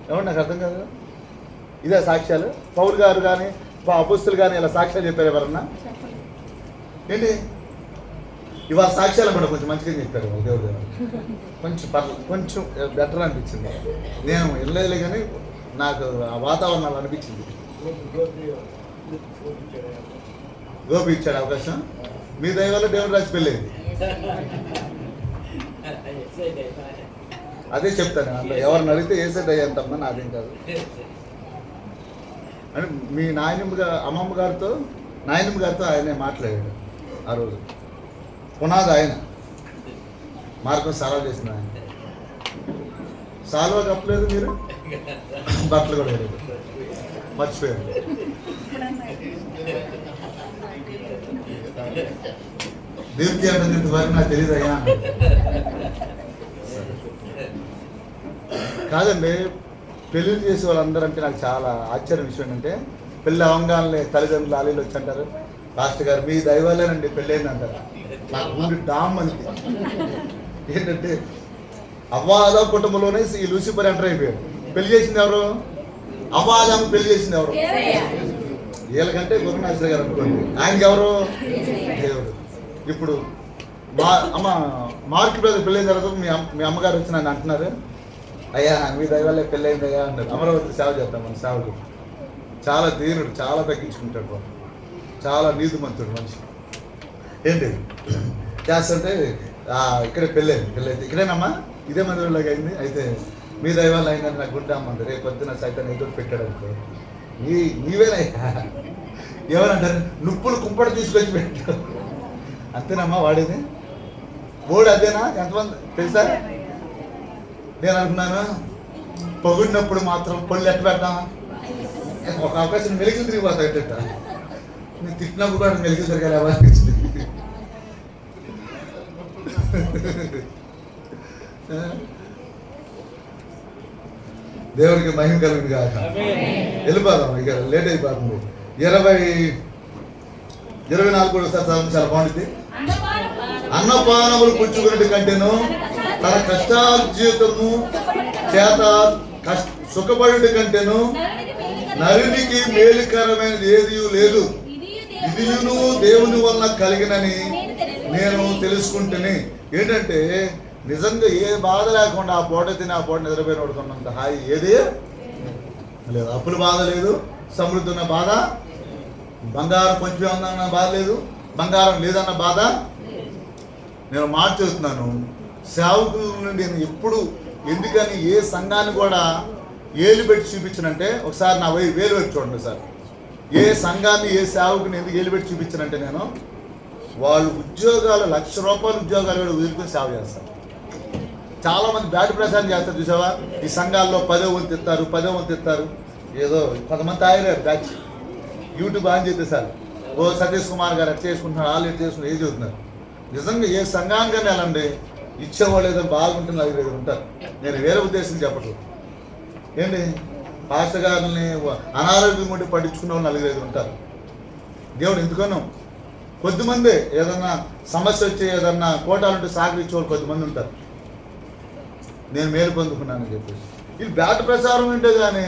ఏమన్నా నాకు అర్థం కాదు. ఇదే సాక్ష్యాలు? పౌలు గారు కానీ అపోస్తులు కానీ ఇలా సాక్ష్యాలు చెప్పారు ఎవరన్నా? ఏంటి ఇవాళ సాక్ష్యాలు కూడా కొంచెం మంచిగా చెప్పారు దేవుడు. కొంచెం బెటర్ అనిపించింది. నేను వెళ్ళలేదు కానీ నాకు ఆ వాతావరణాలు అనిపించింది. గోపి ఇచ్చాడు అవకాశం. మీ దయ వల్ల దేవుడు రాసి పెళ్ళేది. అదే చెప్తాను, అందులో ఎవరిని అడిగితే వేసేది అయ్యంతమ్మా, నాదేం కాదు అని. మీ అమ్మమ్మ గారితో ఆయనే మాట్లాడాడు ఆ రోజు. పునాది ఆయన, మార్గం సాల్వ్ చేసిన ఆయన. సాల్వ కప్పలేదు మీరు, బట్టలు కూడా లేదు, మర్చిపోయారు. దీప్తి అంటే ఇంతవరకు నాకు తెలియదు అయ్యా. కాదండి, పెళ్ళిళ్ళు చేసే వాళ్ళందరూ అంటే నాకు చాలా ఆశ్చర్యం విషయం ఏంటంటే, పెళ్ళి అవంగానే తల్లిదండ్రులు ఆలీలు వచ్చి అంటారు, పాస్టర్ గారు మీ దైవాలేనండి పెళ్ళైంది అంటారు. నాకు ఊరి డామ్ అని. ఏంటంటే అవ్వాదా కుటుంబంలోనే ఈ లూసిఫర్ ఎంటర్ అయిపోయాడు. పెళ్లి చేసింది ఎవరు? అవ్వాదాము పెళ్లి చేసింది ఎవరు? వీళ్ళకంటే గురునాథ గారు అనుకోండి, ఆయనకి ఎవరు? దేవుడు. ఇప్పుడు మార్క్ బ్రదర్ పెళ్ళైన తర్వాత మీ అమ్మగారు వచ్చి నన్ను అంటున్నారు, అయ్యా మీ దైవాలే పెళ్ళైంది అయ్యా అంటారు. అమరావతి సేవ చేస్తాం మన సేవలు. చాలా దీనుడు, చాలా తగ్గించుకుంటాడు, చాలా నీతిమంతుడు మనిషి. ఏంటి చేస్తుంటే ఇక్కడే పెళ్ళైతే ఇక్కడేనమ్మా, ఇదే మందిరంలోకి అయింది. అయితే మీ దైవాలు అయిందని నాకు గుంటామంది. రేపు పొద్దున సైతం ఎదురు పెట్టాడు అనుకో, నీవేనయ్యా. ఎవరంటారు? నుప్పులు కుంపడ తీసుకొచ్చి పెట్టాడు. అంతేనమ్మా వాడేది. బోర్డు అదేనా? ఎంతమంది తెలుసా? నేను అనుకున్నాను పొగిడినప్పుడు మాత్రం పళ్ళు ఎట్ట పెడతామా, ఒక అవకాశం మెలికలు తిరిగిపోతాయి. ఎట్ట నేను తిట్టినప్పుడు కూడా మెలికలు తిరగాలి అనిపించింది. దేవుడికి మహిమ కలిగింది కాక. వెళ్ళిపోదాం, ఇక లేట్ అయిపోతుంది. 24 చాలా బాగుంటుంది. అన్నపానములు పుచ్చుకున్నట్టు కంటేను తన కష్టార్జితము చేత సుఖపడుట కంటేను నరునికి మేలుకరమైనది ఏది లేదు. ఇదియును దేవుని వలన కలిగినని నేను తెలుసుకుంటేనే. ఏంటంటే నిజంగా ఏ బాధ లేకుండా ఆ పూట తిని ఆ పూట నిద్రపోయిన పడుకున్నంత హాయి ఏది లేదు. అప్పుల బాధ లేదు, సమృద్ధి ఉన్న బాధ, బంగారం కొంచెం ఉందన్న బాధ లేదు, బంగారం లేదన్న బాధ. నేను మాట చెబుతున్నాను, సేవకుల నుండి నేను ఎప్పుడు ఎందుకని ఏ సంఘాన్ని కూడా ఏలు పెట్టి చూపించనంటే, ఒకసారి నా వేలు పెట్టి చూడండి సార్. ఏ సంఘాన్ని ఏ సేవకుని ఎందుకు ఏలు పెట్టి చూపించనంటే, నేను వాళ్ళు ఉద్యోగాలు ₹1,00,000 ఉద్యోగాలు కూడా వదులుకొని సేవ చేస్తారు. చాలామంది బ్యాడ్ ప్రచారం చేస్తారు చూసావా, ఈ సంఘాల్లో 10వ వంతు ఇస్తారు. ఏదో కొంతమంది తయారయ్యారు బ్యాచ్. యూట్యూబ్ ఆన్ చేస్తే సార్, ఓ సతీష్ కుమార్ గారు ఎట్ చేసుకుంటున్నారు, వాళ్ళు ఎట్ చేసుకుంటారు, ఏది చదువుతున్నారు. నిజంగా ఏ సంఘానికైనా వెళ్ళండి, ఇచ్చేవాళ్ళు ఏదో బాగుంటుంది, 5 ఉంటారు. నేను వేరే ఉద్దేశం చెప్పట్లేదు. ఏంటి పాస్టర్ గారిని అనారోగ్యం ఉండి పట్టించుకున్న వాళ్ళు 4-5 ఉంటారు. దేవుడు ఎందుకనో కొద్దిమంది ఏదన్నా సమస్య వచ్చి ఏదన్నా కోటాలుంటే సహకరించే వాళ్ళు కొద్దిమంది ఉంటారు. నేను మేలు పొందుకున్నానని చెప్పేసి వీళ్ళు బ్యాట ప్రచారం ఉంటే కానీ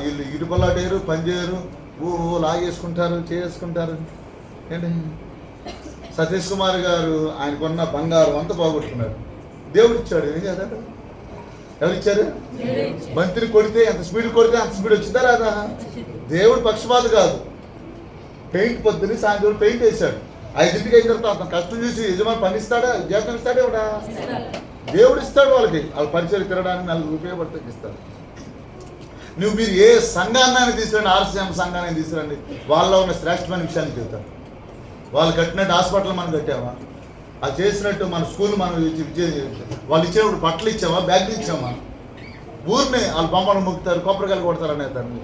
వీళ్ళు ఇటుపల్లాటేరు పని చేయరు, లాగేసుకుంటారు, చేసుకుంటారు. ఏంటి సతీష్ కుమార్ గారు ఆయనకున్న బంగారం అంతా పోగొట్టుకున్నారు. దేవుడు ఇచ్చాడు, ఏం కదా? ఎవరిచ్చారు? బంతిని కొడితే ఎంత స్పీడ్ కొడితే అంత స్పీడ్ వచ్చిందా రాదా? దేవుడు పక్షపాత కాదు. పెయింట్ పొద్దుని సాయంత్రం పెయింట్ వేశాడు. 5 అయిన తర్వాత అతను కష్టం చూసి యజమాని పని ఇస్తాడా, జీతం ఇస్తాడా? ఇవ్వడా? దేవుడు ఇస్తాడు వాళ్ళకి. వాళ్ళ పరిచయం తిరగడానికి 4 రూపాయలు పడితే ఇస్తాడు. మీరు ఏ సంఘాన్ని తీసుకురండి, ఆర్సీఎం సంఘాన్ని తీసుకురండి, వాళ్ళలో ఉన్న శ్రేష్టమైన విషయాన్ని చెబుతారు. వాళ్ళు కట్టినట్టు హాస్పిటల్ మనం కట్టామా? అది చేసినట్టు మన స్కూల్ మనం వాళ్ళు ఇచ్చినప్పుడు బట్టలు ఇచ్చామా, బ్యాగులు ఇచ్చామా? ఊరిని వాళ్ళు బొమ్మలు మొక్కుతారు, కొబ్బరికాయలు కొడతారు అనేదాన్ని.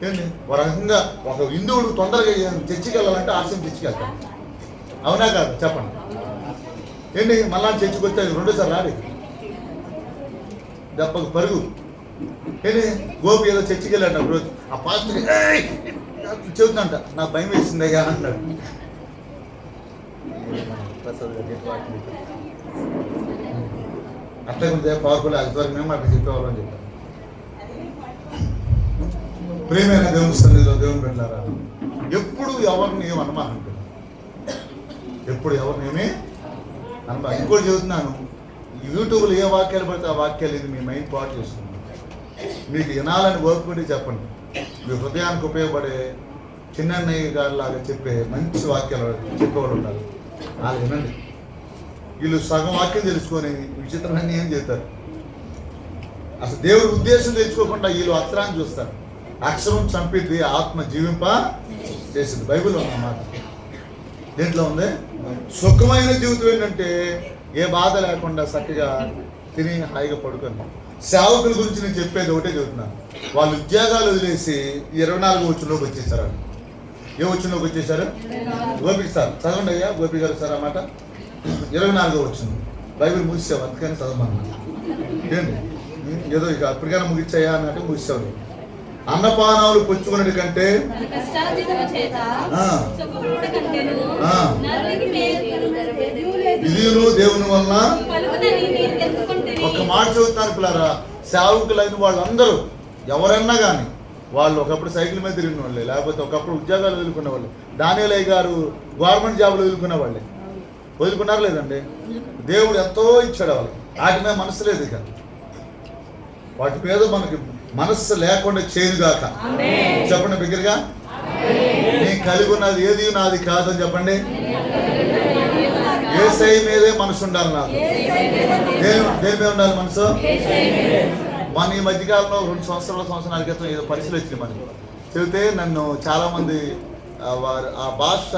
ఏంటి ఒక రకంగా ఒక హిందువుడు తొందరగా చర్చికి వెళ్ళాలంటే ఆర్సీఎం చర్చికి వెళ్తాడు. అవునా కాదు? చెప్పండి. ఏంటి మళ్ళా చర్చికి వస్తే 2సార్లు రాడి దెబ్బకు పరుగు. ఏంటి గోపి ఏదో చర్చికి వెళ్ళాడు రోజు, ఆ పాస్టర్ చెబుతుందంట, నాకు భయం వేసిందయ్యా అన్నాడు. అట్లా ఉంటే పవర్ఫుల్ అంతవరకు మేము అట్లా చెప్పేవాళ్ళం అని చెప్పారు. ప్రేమైన దేవుని సన్నిధిలో దేవుని పెట్టారా, ఎప్పుడు ఎవరిని ఏమి అనుమానం, ఎప్పుడు ఎవరినేమి అనుమానం. ఇంకోటి చెబుతున్నాను, యూట్యూబ్లో ఏ వాక్యాలు పడితే ఆ వాక్యాలు ఇది మీ మైండ్ పాటు చేసుకున్నాను. మీకు వినాలని ఓపుకుంటే చెప్పండి. మీ హృదయానికి ఉపయోగపడే చిన్నయ్య గారి లాగా చెప్పే మంచి వాక్యాలు చెప్పేవాడు ఉండాలి. వాళ్ళు వినండి. వీళ్ళు సగం వాక్యం తెలుసుకొని విచిత్రమైన ఏం చేస్తారు. అసలు దేవుడి ఉద్దేశం తెలుసుకోకుండా వీళ్ళు అక్షరాన్ని చూస్తారు. అక్షరం చంపిద్ది, ఆత్మ జీవింప చేసింది. బైబిల్లో ఉన్నమాట. దేంట్లో ఉంది? సుఖమైన జీవితం ఏంటంటే ఏ బాధ లేకుండా చక్కగా తిని హాయిగా పడుకొని. సేవకుల గురించి నేను చెప్పేది ఒకటే చెబుతున్నాను. వాళ్ళు ఉద్యోగాలు వదిలేసి 24వ వచనంలోకి వచ్చేసారు. ఏ వచనంలోకి వచ్చేసారు? గోపి సార్ చదవండి అయ్యా, గోపి గారు సార్ అన్నమాట. 24వ వచనం. బైబిల్ ముగిసావు, అందుకని చదవమన్నా. ఏంటి ఏదో ఇక అప్పటికైనా ముగిచ్చాయా అన్నట్టు ముగిస్తావు. అన్నపానాలు పుచ్చుకున్నది కంటే ఇదిను దేవుని వలన. ఒక మాట చెబుతాను పిల్లరా, సేవకులైన వాళ్ళందరూ ఎవరన్నా కానీ వాళ్ళు ఒకప్పుడు సైకిల్ మీద తిరిగిన వాళ్ళే, లేకపోతే ఒకప్పుడు ఉద్యోగాలు వదులుకున్న వాళ్ళే. దానియేలయ్య గారు గవర్నమెంట్ జాబ్లు వదులుకునే వాళ్ళే. వదులుకున్నారు లేదండి? దేవుడు ఎంతో ఇచ్చాడు వాళ్ళకి. వాటి మీద మనసు లేదు. ఇక వాటి మీద మనకి మనస్సు లేకుండా చేయనుగాక. చెప్పండి బిగ్గరగా. నేను కలిగి ఉన్నది ఏది నాది కాదని చెప్పండి. యేసయ్య మీదే మనసు ఉండాలి నాకు. దేని మీద ఉండాలి మనసు? మన ఈ మధ్యకాలంలో 2 సంవత్సరాల క్రితం ఏదో పరిస్థితులు వచ్చినాయి మనకి. చెబితే నన్ను చాలామంది ఆ భాష,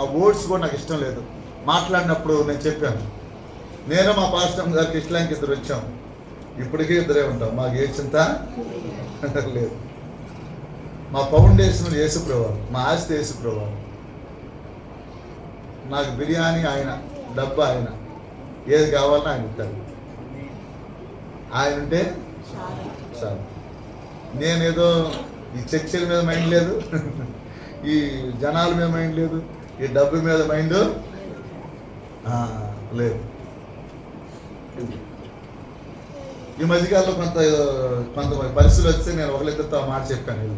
ఆ వర్డ్స్ కూడా నాకు ఇష్టం లేదు. మాట్లాడినప్పుడు నేను చెప్పాను, నేను మా పాస్టర్ గారికి ఇస్లాంకి 2 వచ్చాం. ఇప్పటికీ 2 ఉంటాం. మాకు ఏ చింత లేదు. మా ఫౌండేషన్ యేసుప్రభువు, మా ఆస్తి యేసుప్రభువు. నాకు బిర్యానీ ఆయన, డబ్బా ఆయన, ఏది కావాలన్నా ఆయన ఇస్తాడు. ఆయన ఉంటే చాలు. నేనేదో ఈ చర్చల మీద మైండ్ లేదు, ఈ జనాల మీద మైండ్ లేదు, ఈ డబ్బు మీద మైండ్ లేదు. ఈ మధ్యకాలంలో కొంతమంది పరిస్థితులు వస్తే నేను ఒకరిద్దరితో ఆ మాట చెప్పాను.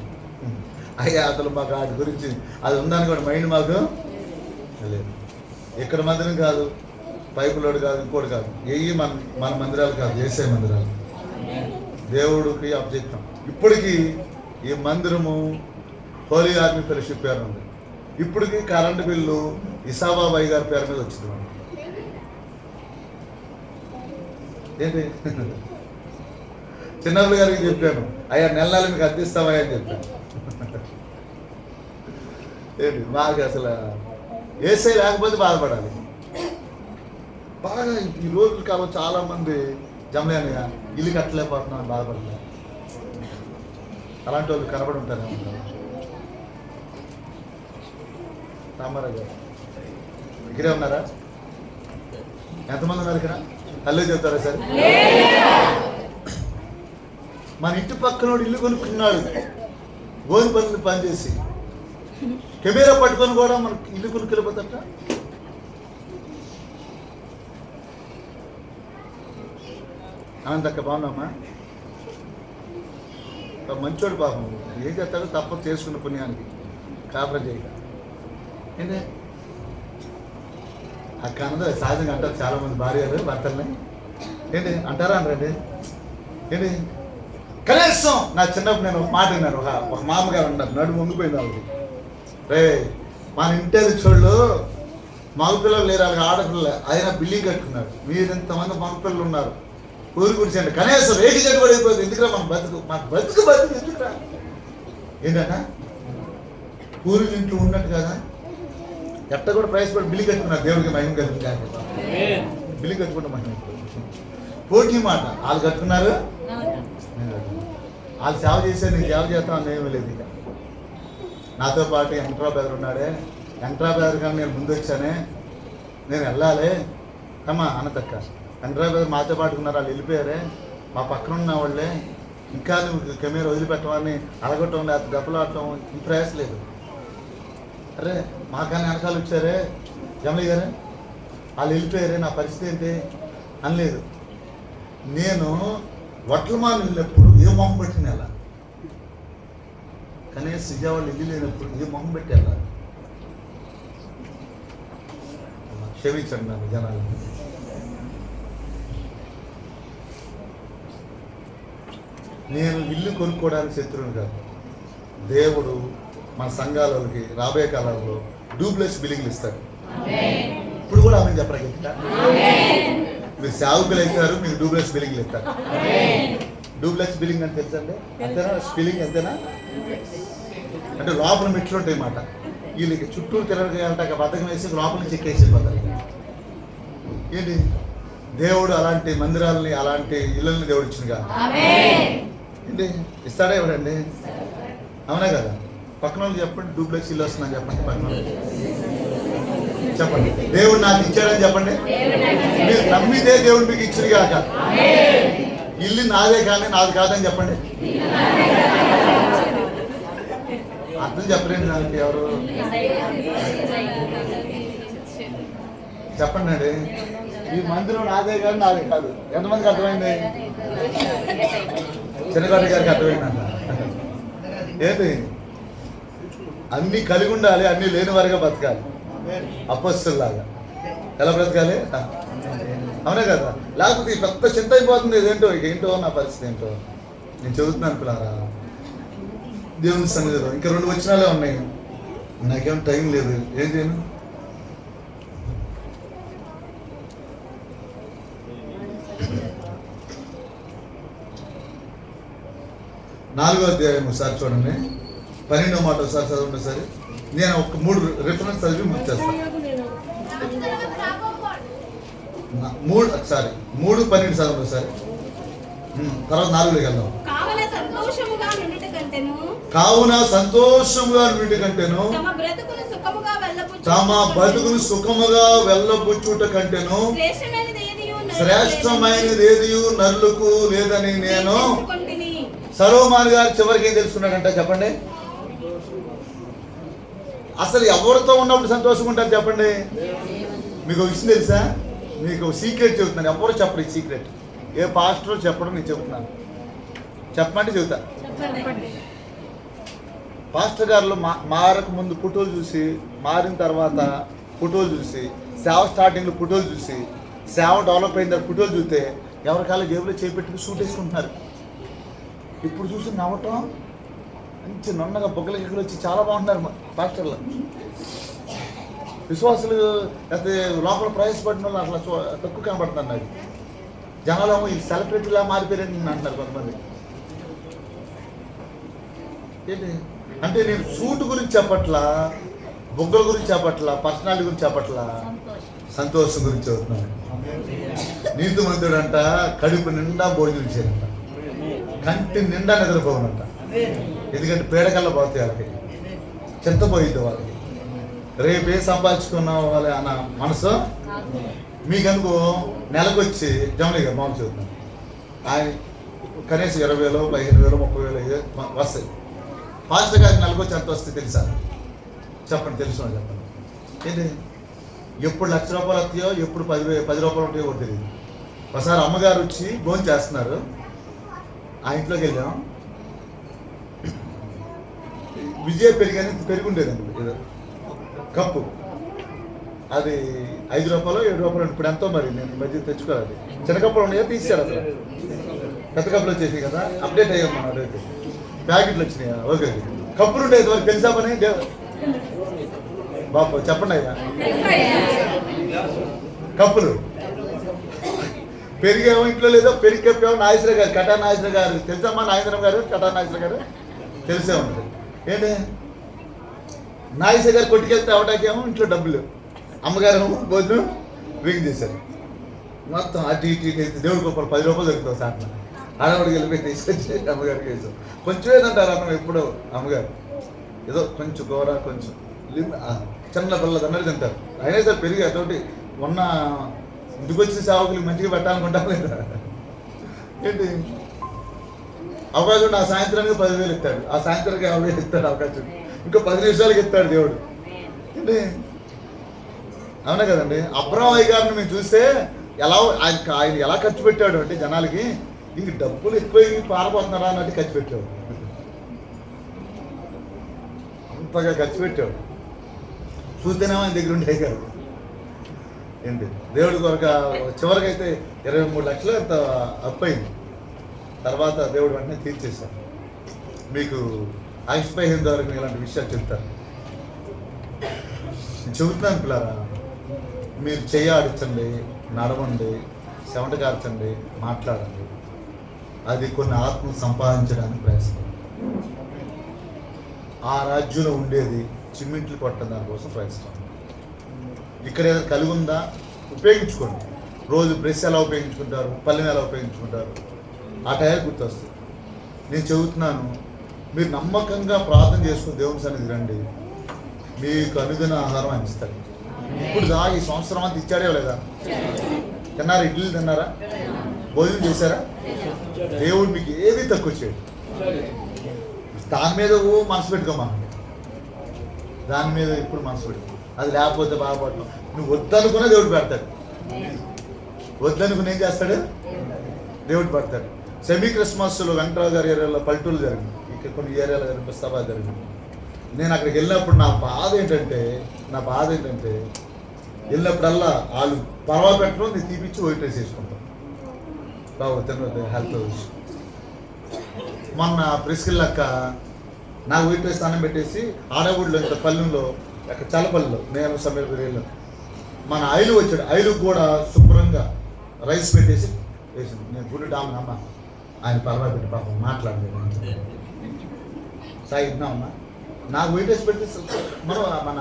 అయ్యా అసలు మాకు వాటి గురించి అది ఉందని కూడా మైండ్ మాకు లేదు. ఇక్కడ మందిరం కాదు, పైపులోడు కాదు, ఇంకోటి కాదు, మన మందిరాలు కాదు, యేసయ్య మందిరాలు. దేవుడికి అబ్జెక్తం. ఇప్పటికీ ఈ మందిరము హోలీ ఆర్మీ ఫెలోషిప్ పేరు ఉంది. ఇప్పటికీ కరెంటు బిల్లు ఇసాబాబాయి గారి పేరు మీద వచ్చింది. ఏంటి చిన్నప్పుడు గారికి చెప్పాను, అయ్యా నెల మీకు అందిస్తామయ్యా అని చెప్పాను. ఏంటి మాకు అసలు యేసయ్య లేకపోతే బాధపడాలి. బాగా ఈ రోజుల కాలం చాలామంది జమలేనయ్యా ఇల్లు కట్టలేకపోతున్నాను బాధపడలేదు. అలాంటి వాళ్ళు కనబడి ఉంటారు. రామారావు గారు ఇక్కడే ఉన్నారా? ఎంతమంది ఉన్నారు ఇక్కడ? అల్లే చెప్తారా సార్? మన ఇంటి పక్కన ఇల్లు కొనుక్కున్నాడు, గోధుమ పనులు పనిచేసి కెమెరా పట్టుకొని కూడా మనకి ఇల్లు కొనుక్కెళ్ళిపోతాట. అనంతక్క బాగున్నామా? మంచోడు పాపం ఏం చేస్తాడో తప్ప చేసుకున్న పుణ్యానికి కాపురం చేయక ఏంటి అక్క అన్నది సహజంగా అంటారు చాలామంది భార్యలు భర్తల్ని. ఏంటి అంటారా అనరండి? ఏంటి కనీసం నా చిన్నప్పుడు నేను ఒక మాట విన్నాను. ఒక మామగారు ఉన్నారు, నడుము వంగిపోయింది వాళ్ళకి. రే మన ఇంటి చోళ్ళు మగపిల్లలు లేరు, వాళ్ళకి ఆడపిల్లలు, ఆయన బిల్డింగ్ కట్టుకున్నాడు. మీరు ఇంతమంది మగపిల్లలు ఉన్నారు, ఊరు కూర్చోండి, కనీసం రేటు కట్టుబడి అయిపోతుంది. ఎందుకురా మన బతుకు ఎందుకురా? ఏంటన్నా ఊరు ఇంట్లో ఉన్నట్టు కదా, ఎట్ట కూడా ప్రయాసపడి బిల్లు కట్టుకున్నారు. దేవుడికి మహిమ కలుగుతుంది. బిల్లు కట్టుకుంటే మహిమ. పోటీ మాట, వాళ్ళు కట్టుకున్నారు, వాళ్ళు సేవ చేశారు, నేను సేవ చేస్తాను ఏమీ లేదు. ఇక నాతో పాటు వెంకట్రావు బ్రదర్ ఉన్నాడే, వెంకట్రావు బ్రదర్ కానీ నేను ముందు వచ్చానే, నేను వెళ్ళాలి అమ్మా అన్నదక్క. వెంకట్రావు బ్రదర్ మాతో పాటుకున్నారు, వాళ్ళు వెళ్ళిపోయారే, మా పక్కన ఉన్న వాళ్ళే. ఇంకా నువ్వు కెమెరా వదిలిపెట్టమని అడగటం, లేకపోతే దెబ్బలాడటం ఈ ప్రయాస లేదు. అరే మాకన్నా వెనకాల వచ్చారే జమలి గారే, వాళ్ళు వెళ్ళిపోయారే, నా పరిస్థితి ఏంటి అనలేదు. నేను వడ్లమాను వెళ్ళినప్పుడు ఏ మొహం పెట్టిన ఎలా, కనీసం విజయవాళ్ళు ఇల్లు లేనప్పుడు ఏ మొహం పెట్టి వెళ్ళాలి. క్షమించండి నన్ను జనాలు. నేను ఇల్లు కొనుక్కోవడానికి శత్రువుని కాదు. దేవుడు మన సంఘాలకి రాబోయే కాలంలో డూప్లెక్స్ బిల్డింగ్లు ఇస్తాడు. ఇప్పుడు కూడా ఆమె చెప్పరా? మీరు సేవకులు అవుతారు, మీకు డూప్లెక్స్ బిల్డింగ్లు ఇస్తారు. డూప్లెక్స్ బిల్డింగ్ అని తెలుసండి? అంతేనా? స్పిల్లింగ్ అంతేనా? అంటే లోపల మెట్లు ఉంటాయి అన్నమాట. వీళ్ళకి చుట్టూరు తిరగలంటే బద్దకం వేసి లోపల చెక్కేసి పోతారు. ఏంటి దేవుడు అలాంటి మందిరాలని, అలాంటి ఇళ్ళని దేవుడు ఇచ్చిందిగా. ఏంటి ఇస్తాడా ఎవరండి? అవునా కదా? పక్కన వాళ్ళు చెప్పండి, డూప్లెక్స్ ఇల్లు వస్తుందని చెప్పండి. పక్కన వాళ్ళు చెప్పండి, దేవుడు నాకు ఇచ్చాడని చెప్పండి. మీరు నమ్మితే దేవుడు మీకు ఇచ్చింది కాక. ఇల్లు నాదే కానీ నాది కాదని చెప్పండి. అర్థం చెప్పలేండి దానికి ఎవరు చెప్పండి అండి. ఈ మందిరం నాదే కానీ నాదే కాదు. ఎంతమందికి అర్థమైంది? చిన్నగారి గారికి అర్థమైందంట. ఏంటి అన్నీ కలిగి ఉండాలి, అన్నీ లేని వారిగా బతకాలి. అపస్తుల్లాగా ఎలా బ్రతకాలి? అవునే కదా? లేకపోతే ఈ పెద్ద చింత అయిపోతుంది. ఏంటో నా పరిస్థితి ఏంటో. నేను చదువుతున్నాను పిల్లారా దేవుని సన్నిధిలో. ఇంకా 2 వచనాలే ఉన్నాయి, నాకేం టైం లేదు. ఏం చేయను? నాలుగో అధ్యాయం ఒకసారి చూడండి, 12వ మాట ఒకసారి చదవండి. సరే నేను ఒక 3 రిఫరెన్స్ చదివి ముచ్చేస్తాను. 3:12 చదవండి సరే. తర్వాత 4లోకి వెళ్దాం. కావున సంతోషముగా నుండుట కంటేను తమ బ్రతుకును సుఖముగా వెళ్ళబుచ్చుట కంటేను శ్రేష్టమైనది ఏదియు నరులకు లేదని నేను. సలోమాను గారు చివరికి ఏం తెలుసుకున్నాడంట చెప్పండి? అసలు ఎవరితో ఉన్నప్పుడు సంతోషంగా ఉంటారు చెప్పండి? మీకు ఒక విషయం తెలుసా? మీకు సీక్రెట్ చెబుతున్నాను, ఎవరు చెప్పరు ఈ సీక్రెట్. ఏ పాస్టర్ చెప్పడం నేను చెబుతున్నాను. చెప్పమంటే చెబుతా. పాస్టర్ గారు మారకు ముందు ఫోటోలు చూసి, మారిన తర్వాత ఫోటోలు చూసి, సేవ స్టార్టింగ్లో ఫోటోలు చూసి, సేవ డెవలప్ అయిన తర్వాత ఫోటోలు చూస్తే ఎవరికాల జేబులో చేపెట్టుకుని సూట్ వేసుకుంటున్నారు. ఇప్పుడు చూసి నవ్వటం, మంచి నన్నగా బొగ్గల గిగ్గలు వచ్చి చాలా బాగుంటున్నారు పాస్టర్లు. విశ్వాసులు అయితే లోపల ప్రయాసపడిన వాళ్ళు అట్లా తక్కువ కనబడుతున్నారు. నాకు జనాలేమో ఈ సెలబ్రిటీలా మారిపోయారని అంటున్నారు కొంతమంది. ఏంటి అంటే నేను సూట్ గురించి చెప్పట్లా, బొగ్గల గురించి చెప్పట్లా, పర్సనాలిటీ గురించి చెప్పట్లా, సంతోషం గురించి చదువుతున్నాను. నీతిమంతుడు అంట కడుపు నిండా భోజనం చేయాలంట, కంటి నిండా నిద్రపోవనంట. ఎందుకంటే పేడకల్లా పోతాయి వాళ్ళకి, చింతపోయిద్ది వాళ్ళకి. రేపే సంపాదించుకున్న వాళ్ళ అన్న మనసు మీకనుకో నెలకు వచ్చి జమలిగా మామూలు చదువుతున్నాను, ఆయన కనీసం 20,000, 15,000, 30,000 వస్తాయి. పాస్టర్ గారికి నెలకు వచ్చి ఎంత వస్తాయి తెలుసా? చెప్పండి, తెలుసు చెప్పండి. ఏంటి ఎప్పుడు 1,00,000 రూపాయలు వస్తాయో, ఎప్పుడు 10 రూపాయలు ఉంటాయో కూడా తెలియదు. ఒకసారి అమ్మగారు వచ్చి భోజనం చేస్తున్నారు, ఆ ఇంట్లోకి వెళ్ళాం. విజయ పెరుగు పెరుగు ఉండేదండి ఏదో కప్పు, అది 5 రూపాయలు 7 రూపాయలు. ఇప్పుడు ఎంతో మరి, నేను ఈ మధ్య తెచ్చుకోవాలి. చిన్న కప్పులు ఉన్నాయా తీసారు, అసలు పెద్ద కప్పులు వచ్చేసాయి కదా, అప్డేట్ అయ్యాం మనం. అదైతే ప్యాకెట్లు వచ్చినాయా? ఓకే. కప్పులు ఉండేది వరకు తెలుసా పని బాబు, చెప్పండి అయ్యా. కప్పులు పెరిగేమో ఇంట్లో లేదో, పెరిగి కప్పేమో నాగేశ్వర గారు, కటా నాగేశ్వర గారు తెలుసమ్మా? నాగేంద్రం గారు, కటా నాగేశ్వర గారు తెలిసే ఉంటుంది. ఏంటి నాగేశ్వర గారు కొట్టుకెళ్తే అవటాకేమో ఇంట్లో డబ్బులు, అమ్మగారు భోజనం వేగం చేశారు. మొత్తం అటు ఇటు అయితే దేవుడి గొప్పలు 10 రూపాయలు దొరుకుతావు సార్. ఆడవాడికి వెళ్ళిపోయి తీసుకొచ్చి అమ్మగారికి వేసాం. కొంచెం ఏదంటారు అన్నం ఎప్పుడో అమ్మగారు, ఏదో కొంచెం కూర కొంచెం చిన్న పిల్లలు అందరూ తింటారు. అయినా సార్ పెరిగి అదొకటి మొన్న ఇంటికి వచ్చిన సేవకులు మంచిగా పెట్టాలనుకుంటాం లేదా? ఏంటి అవకాశం ఉంటే ఆ సాయంత్రానికి 10,000 ఇస్తాడు, ఆ సాయంత్రానికి 50,000 ఇస్తాడు అవకాశం, ఇంకో 10 నిమిషాలకి ఇస్తాడు దేవుడు. ఏంటి అవునా కదండి? అబ్రహాం గారిని మేము చూస్తే ఆయన ఎలా ఖర్చు పెట్టాడు అంటే జనాలకి, ఇంక డబ్బులు ఎక్కువ పారబోతున్నారా అన్నట్టు ఖర్చు పెట్టాడు. అంతగా ఖర్చు పెట్టాడు. చూస్తేనేమో ఆయన దగ్గర ఉండే కాదు. ఏంటి దేవుడి కొరకు చివరికి అయితే 23 లక్షలు ఎంత అప్పయింది. తర్వాత దేవుడు వెంటనే తీర్చేశారు. మీకు ఆయుష్పై వరకు ఇలాంటి విషయాలు చెప్తారు. చెబుతున్నాను పిల్లరా, మీరు చెయ్యి ఆడించండి, నడవండి, చెమట కార్చండి, మాట్లాడండి. అది కొన్ని ఆత్మలు సంపాదించడానికి ప్రయత్నం. ఆ రాజ్యంలో ఉండేది చిమ్మింట్లు కొట్టడం దానికోసం ప్రయత్నం. ఇక్కడ ఏదైనా కలిగి ఉందా ఉపయోగించుకోండి. రోజు బ్రష్ ఎలా ఉపయోగించుకుంటారు, పల్లెని ఎలా ఉపయోగించుకుంటారు, ఆ టైం గుర్తొస్తుంది. నేను చెబుతున్నాను, మీరు నమ్మకంగా ప్రార్థన చేసుకుని దేవుని సన్నిధి రండి, మీకు అనుదిన ఆహారం అందిస్తారు. ఇప్పుడు ఈ సంవత్సరం అంతా ఇచ్చాడే లేదా? తిన్నారా? ఇడ్లీలు తిన్నారా? భోజనం చేశారా? దేవుడు మీకు ఏది తక్కువ చేయడు. దాని మీద మనసు పెట్టుకోమనండి, దాని మీద ఇప్పుడు మనసు పెట్టుకో. అది లేకపోతే బాధపడతాం. నువ్వు వద్దనుకునే దేవుడు పెడతాడు, వద్దనుకుని ఏం చేస్తాడు? దేవుడు పెడతాడు. సెమీ క్రిస్మస్లో వెంకటరావు గారి ఏరియాలో పల్లెటూరు జరిగింది, ఇక్కడ కొన్ని ఏరియాలో జరిగింది, సభ జరిగింది. నేను అక్కడికి వెళ్ళినప్పుడు నా బాధ ఏంటంటే వెళ్ళినప్పుడల్లా వాళ్ళు పర్వా పెట్టడం, నేను తీపిచ్చి వైట్ రైస్ వేసుకుంటాం. బాబు తినదు హెల్త్. మొన్న ప్రిస్కిల్లక్క నాకు వైట్ రైస్ స్నానం పెట్టేసి ఆడగుడిలో ఇంత పల్లెల్లో అక్కడ చల్లపల్లిలో నేను సమీర బిర్యానీలో మన ఐలు వచ్చాడు. ఐలుకు కూడా శుభ్రంగా రైస్ పెట్టేసి వేసింది. నేను గుడి డామ్ అమ్మ ఆయన పర్వా పెట్టి పాపం మాట్లాడలేదు. సాయి ఇద్దామమ్మా, నాకు వైట్ రైస్ పెట్టి మనం మన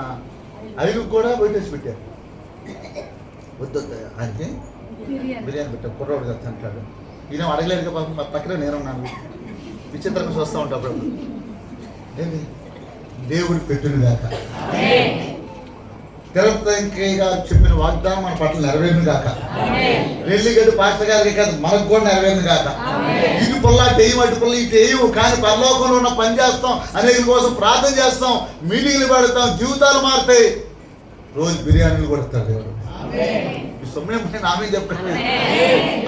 ఐలుకు కూడా వైట్ రైస్ పెట్టారు. వద్దు ఆయనకి బిర్యానీ పెట్టారు. కుర్రోడు కదా అంటాడు. ఈయన అడగలేదు కదా పాపం, పక్కనే నేనున్నాను. విచిత్రంగా చూస్తూ ఉంటా అప్పుడు. ఏంటి దేవుడు పెట్టిన దాకా తిరుపతి గారు చెప్పిన వాగ్దానం మన పట్ల నెరవేరును కాక. రెల్లిగడ్డి పాస్టర్ గారికి కాదు, మనకు కూడా నెరవేరును కాక. ఇటు పుల్ల తెయ్యం, అటు పుల్ల ఇటు వేయము, కానీ పరలోకంలో ఉన్న పని చేస్తాం, అనేక కోసం ప్రార్థన చేస్తాం, మీటింగ్లు పెడతాం, జీవితాలు మారుతాయి. రోజు బిర్యానీలు కొడతాడు దేవుడు. ఈ సమయం నామే చెప్పండి.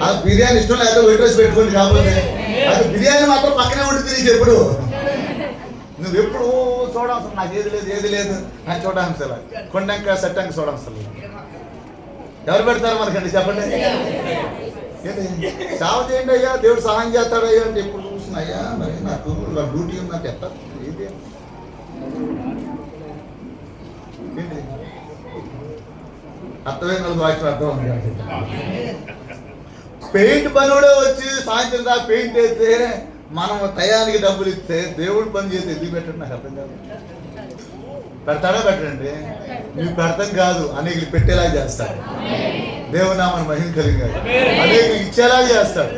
ఆ బిర్యానీ ఇష్టం లేకపోతే వైట్ రైస్ పెట్టుకోండి, కాకపోతే అది బిర్యానీ మాత్రం పక్కనే ఉంటుంది. నీకు ఎప్పుడు నువ్వు ఎప్పుడు చూడాల్సిన, నాకు ఏది లేదు నాకు చూడాల్సి అలా కొండంక సెట్టంక చూడాల్సి ఎవరు పెడతారు మనకండి చెప్పండి. ఏంటి సేవ చేయండి అయ్యా, దేవుడు సహాయం చేస్తాడు అయ్యా అంటే ఎప్పుడు చూసిన అయ్యా మరి నాకు డ్యూటీ ఉంది, నాకు ఎట్లా ఏది ఏంటి అర్థమైన వాక్యం అర్థం ఉంది. పెయింట్ పనుడే వచ్చి సాయంత్రం దాకా పెయింట్ అయితే మనం టయానికి డబ్బులు ఇస్తే దేవుడు పని చేస్తే ఎందుకు పెట్టండి? నాకు అర్థం కాదు. పెడతాడా? పెట్టండి. నువ్వు పెడతాం కాదు, అనేకులు పెట్టేలా చేస్తాడు. దేవుడు నామన మహిమ కలిగాడు, అనేకులు ఇచ్చేలా చేస్తాడు.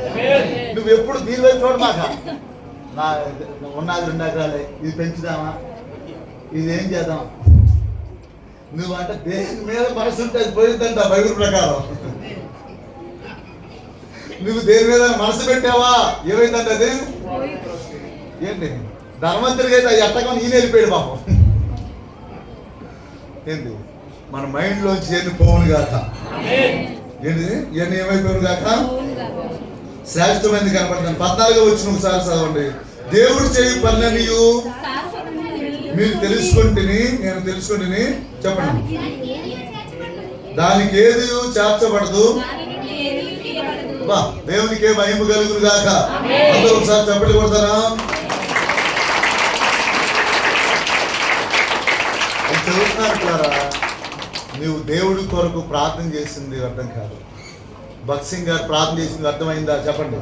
నువ్వు ఎప్పుడు దీని వైపు చూడమాక. నా ఉన్నది 2 ఎకరాలే, ఇది పెంచుదామా, ఇది ఏం చేద్దాం. నువ్వు అంటే దేని మీద మనసు ఉంటే అది పోయిందంట బైబిల్ ప్రకారం. నువ్వు దేని మీద మనసు పెట్టావా ఏమైందంటే అది ఏంటి? ధనవంతుడికి అయితే ఎట్టకం ఈయన వెళ్ళిపోయాడు పాపం. ఏంటి మన మైండ్లోంచి ఎన్ని పోవును కాక. ఏంటి ఇవన్నీ ఏమైపోయారు కాక శ్రేష్టమైనది కనపడుతుంది. 14వ వచనం ఒకసారి చదవండి. దేవుడు చేయు పనులనియు మీరు తెలుసుకుంటుని, నేను తెలుసుకుంటుని, చెప్పండి. దానికి ఏది చేర్చబడదు, దేవునికే మహిమ కలుగును గాక. అందరూ ఒకసారి చప్పట్లు కొడతారా? చదువుతున్నారు కదా, నువ్వు దేవుడి కొరకు ప్రార్థన చేసింది అర్థం కాదు. భక్త్ సింగ్ గారు ప్రార్థన చేసింది అర్థమైందా? చెప్పండి.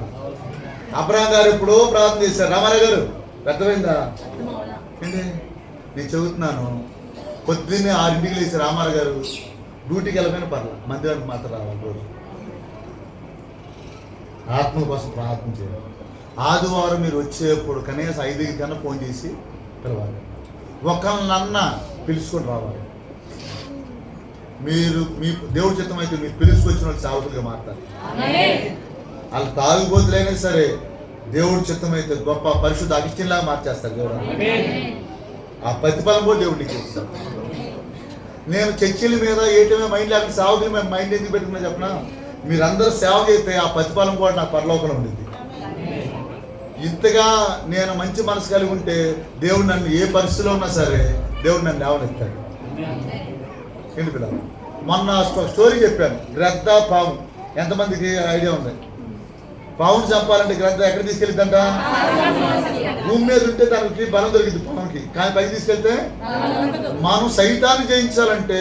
అబ్రహాం గారు ఎప్పుడో ప్రార్థన చేశారు. రామారావు గారు అర్థమైందా? ఏంటి నేను చదువుతున్నాను. పొద్దున్నే 6ంటికి లేచి రామారావు గారు డ్యూటీకి వెళ్ళకపోయినా పర్లేదు, మందిరానికి మాత్రం రావాలి. రోజు ఆత్మ కోసం ప్రార్థన చేయాలి. ఆదివారం మీరు వచ్చేప్పుడు కనీసం 5కి కన్నా ఫోన్ చేసి పిలవాలి. ఒకళ్ళన్నా పిలుచుకొని రావాలి. మీరు మీ దేవుడి చిత్తం అయితే మీరు పిలుచుకొచ్చిన వాళ్ళు సేవకులుగా మారుతారు. వాళ్ళు తాగుబోతులైనా సరే దేవుడి చిత్తం అయితే గొప్ప పరిశుద్ధ అగిష్టిలాగా మార్చేస్తారు దేవుడు. ఆ ప్రతిఫలం కూడా దేవుడికి ఇస్తారు. నేను చర్చిల మీద ఏటమే మైండ్ లేకుండా సేవకులు మేము మైండ్ ఎందుకు పెట్టుకున్నా చెప్పిన, మీరందరూ సేవ చేస్తే ఆ ప్రతిఫలం కూడా నాకు పరలోకంలో ఉండింది. ఇంతగా నేను మంచి మనసు కలిగి ఉంటే దేవుడు నన్ను ఏ పరిస్థితిలో ఉన్నా సరే దేవుడు నన్ను లేవనెత్తాడు. ఏంటి పిల్లలు, మొన్న స్టోరీ చెప్పాను. గ్రద్ద పాము, ఎంతమందికి ఐడియా ఉంది? పావును చంపాలంటే గ్రద్ద ఎక్కడ తీసుకెళ్ళిద్దంట? భూమి మీద ఉంటే దానికి బలం దొరికింది పాముకి, కానీ పైకి తీసుకెళ్తే మనం సైతాన్ని జయించాలంటే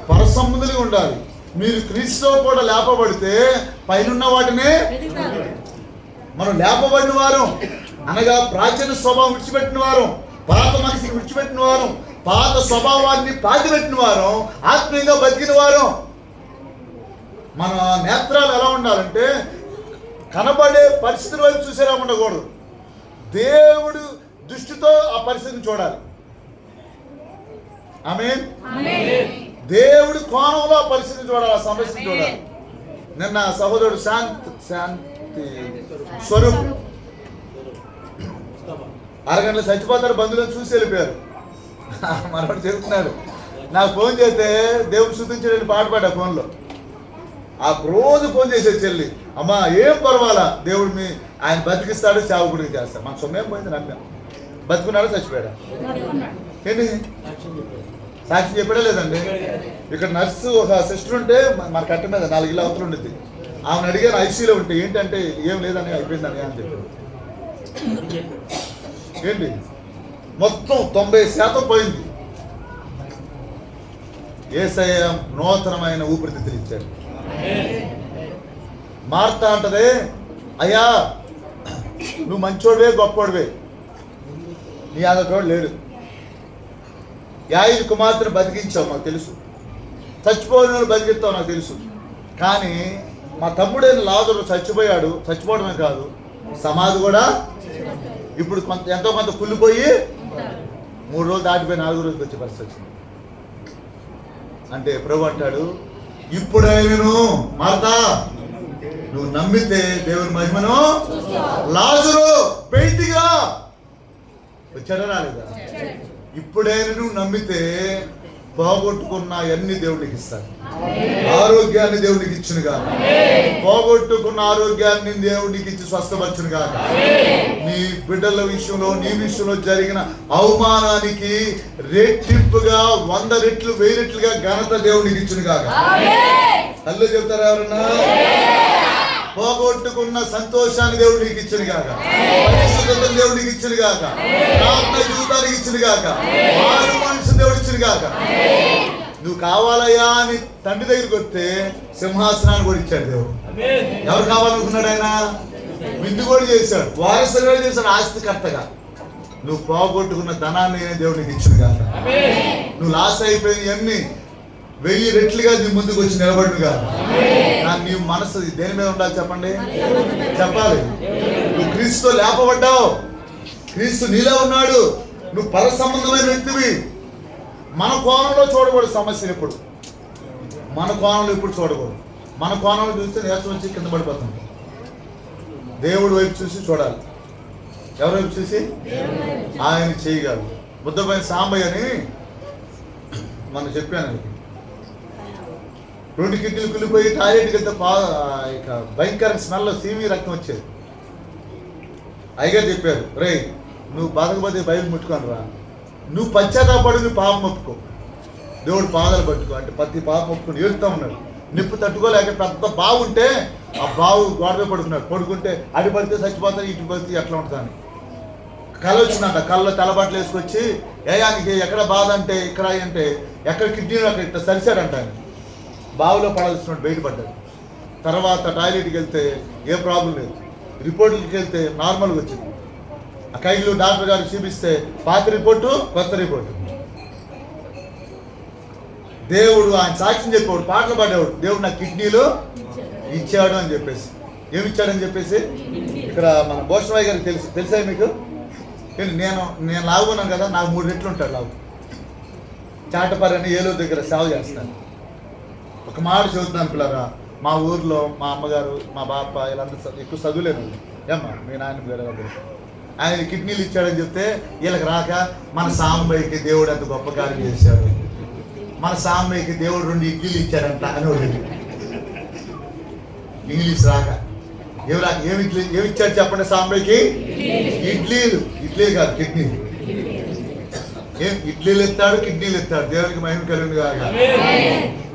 పరసంబంధులుగా ఉండాలి. మీరు క్రీస్తుతో కూడా లేపబడితే పైనున్న వాటినే మనం లేపబడిన వారం, అనగా ప్రాచీన స్వభావం విడిచిపెట్టిన వారం, పాత మనిషికి విడిచిపెట్టిన వారం, పాత స్వభావాన్ని పాతిపెట్టిన వారం, ఆత్మీయంగా బతికిన వారం. మన నేత్రాలు ఎలా ఉండాలంటే కనబడే పరిస్థితుల వైపు చూసేలా ఉండకూడదు. దేవుడు దృష్టితో ఆ పరిస్థితిని చూడాలి. ఆమేన్. దేవుడి కోణంలో ఆ పరిస్థితిని చూడాలి, ఆ సమస్యను చూడాలి. నిన్న సహోదరుడు శాంతి స్వరూప్ అరగంటలో చచ్చిపోతారు, బంధువులను చూసి వెళ్ళిపోయారు. మనవాడు చెబుతున్నారు, నాకు ఫోన్ చేస్తే దేవుడు శుద్ధించడానికి పాట పాడా ఫోన్లో. ఆ రోజు ఫోన్ చేసే చెల్లి, అమ్మా ఏం పర్వాలా, దేవుడు ఆయన బతికిస్తాడు, సేవకుడికి చేస్తాడు. మన సొమ్మేం పోయింది, నమ్మాం. బతుకున్నాడు, చచ్చిపోయాడా? ఏంటి సాక్షి చెప్పాడా లేదండి? ఇక్కడ నర్సు ఒక సిస్టర్ ఉంటే మన కట్ట మీద 4 ఇళ్ళ అవతలు ఉండేది. ఆమెను అడిగాను ఐసీలో ఉంటే, ఏంటంటే ఏం లేదని అయిపోయిందని అని చెప్పారు. ఏంటి మొత్తం 90% పోయింది. యేసయ్య నూతనమైన ఊపిరితిత్తులు ఇచ్చాడు. మార్తా అంటదే, అయ్యా నువ్వు మంచోడివే, గొప్పోడివే, నీ అదొకడు లేడు. యాయిలు కుమార్తెను బతికించావు నాకు తెలుసు, చచ్చిపోయిన బతికిస్తావు నాకు తెలుసు. కానీ మా తమ్ముడైన లాజరు చచ్చిపోయాడు, చచ్చిపోవడమే కాదు సమాధి కూడా ఇప్పుడు ఎంతో కొంత కుళ్ళిపోయి 3 రోజులు దాటిపోయి 4వ రోజుకి వచ్చే పరిస్థితి వచ్చింది. అంటే ప్రభు అంటాడు, ఇప్పుడైనను మార్తా నువ్వు నమ్మితే దేవుని మహిమను, లాజరు బయటిగా వచ్చాడా రాలేదా? ఇప్పుడైనా నువ్వు నమ్మితే పోగొట్టుకున్న అన్ని దేవుడికి ఇస్తాడు. ఆరోగ్యాన్ని దేవుడికి ఇచ్చును కాక, పోగొట్టుకున్న ఆరోగ్యాన్ని దేవుడికి ఇచ్చి స్వస్థపరచును కాక, నీ బిడ్డల విషయంలో నీ విషయంలో జరిగిన అవమానానికి రెట్టింపుగా 100 రెట్లు 1000 రెట్లుగా ఘనత దేవుడికి ఇచ్చును కాక. అల్లు చెప్తారా ఎవరన్నా? పోగొట్టుకున్న సంతోషాన్ని దేవుడికి ఇచ్చును గాక, పరిశుద్ధతను దేవుడికి ఇచ్చును గాక, ప్రార్థన జీవితానికి ఇచ్చును గాక, మారు మనసు దేవుడు ఇచ్చును గాక. నువ్వు కావాలయ్యా అని తండ్రి దగ్గరికి వస్తే సింహాసనాన్ని కూడా ఇచ్చాడు దేవుడు. ఎవరు కావాలనుకున్నాడు? ఆయన విందు కూడా చేశాడు, వారసులు కూడా చేశాడు, ఆస్తికర్తగా. నువ్వు పోగొట్టుకున్న ధనాన్ని దేవుడికి ఇచ్చును గాక. నువ్వు లాస్ అయిపోయినవన్నీ 1000 రెట్లుగా నీ ముందుకు వచ్చి నిలబడుగా. నీ మనసు దేని మీద ఉండాలి చెప్పండి? చెప్పాలి. నువ్వు క్రీస్తుతో లేపబడ్డావు, క్రీస్తు నీలో ఉన్నాడు, నువ్వు పర సంబంధమైన వ్యక్తివి. మన కోణంలో చూడకూడదు సమస్యలు. ఎప్పుడు మన కోణంలో ఇప్పుడు చూడకూడదు. మన కోణంలో చూస్తే నేర్చు వచ్చి కింద పడిపోతుంది. దేవుడి వైపు చూసి చూడాలి. ఎవరి వైపు చూసి? ఆయన చేయగలరు. ముద్దపైన సాంబయ్య అని మనం చెప్పాను. 2 కిడ్నీలు కులిపోయి టాయిలెట్కి వెళ్తే ఇక భయంకర స్మెల్ సీమీ రక్తం వచ్చేది. అయ్యగారు చెప్పారు, రేయ్ నువ్వు బతకపోతే బైబిల్ ముట్టుకొని రా, నువ్వు పశ్చాత్తాపడి నువ్వు పాపం ఒప్పుకో, దేవుడు పాదాలు పట్టుకో అంటే ప్రతి పాపం ఒప్పుకొని ఏడుతూ ఉన్నాడు. నిప్పు తట్టుకోలేక పెద్ద బావు ఉంటే ఆ బావు గోడపై పడుకున్నాడు. పడుకుంటే అడి పడితే చచ్చిపోతాను, ఇటు పడితే ఎట్లా ఉంటుందని కళ వచ్చిందంట. కళ్ళలో తెల్లబట్టలు వేసుకొచ్చి ఏయానికి ఎక్కడ బాధ అంటే ఇక్కడ అంటే ఎక్కడ కిడ్నీలో అక్కడ ఇట్లా సరిశాడంట. ఆయన బావులో పడాల్సినట్టు బయటపడ్డాడు. తర్వాత టాయిలెట్కి వెళ్తే ఏ ప్రాబ్లం లేదు, రిపోర్ట్లకి వెళ్తే నార్మల్గా వచ్చింది. ఆ కైలు డాక్టర్ గారికి చూపిస్తే పాత రిపోర్టు కొత్త రిపోర్టు. దేవుడు ఆయన సాక్ష్యం చెప్పేవాడు, పాటలు పాడేవాడు, దేవుడు నా కిడ్నీలు ఇచ్చాడు అని చెప్పేసి. ఏమి ఇచ్చాడని చెప్పేసి ఇక్కడ మన భూషణరాయ్ గారికి తెలుసా మీకు? నేను లాగున్నాను కదా, నాకు 3 రెట్లు ఉంటాడు లాగు. చాటపర్రి అని ఏలూరు దగ్గర సేవ చేస్తాను. ఒక మాట చెబుతున్నాను పిల్లరా, మా ఊర్లో మా అమ్మగారు మా బాప వీళ్ళందరూ ఎక్కువ చదువులేను. ఏమ్మా మీ నాయన వేరే దగ్గర ఆయన కిడ్నీలు ఇచ్చాడని చెప్తే వీళ్ళకి రాక మన సాంబయ్యకి దేవుడు అంత గొప్ప కార్యం చేశాడు, మన సాంబయ్యకి దేవుడు 2 ఇడ్లీలు ఇచ్చాడంట అని ఒకటి. ఇంగ్లీష్ రాక ఏమి ఇచ్చాడు చెప్పండి సాంబయ్యకి? ఇడ్లీలు కాదు కిడ్నీలు. ఇడ్లీలు ఎత్తాడు, కిడ్నీలు ఎత్తాడు. దేవునికి మహిమ కలిగింది కాక.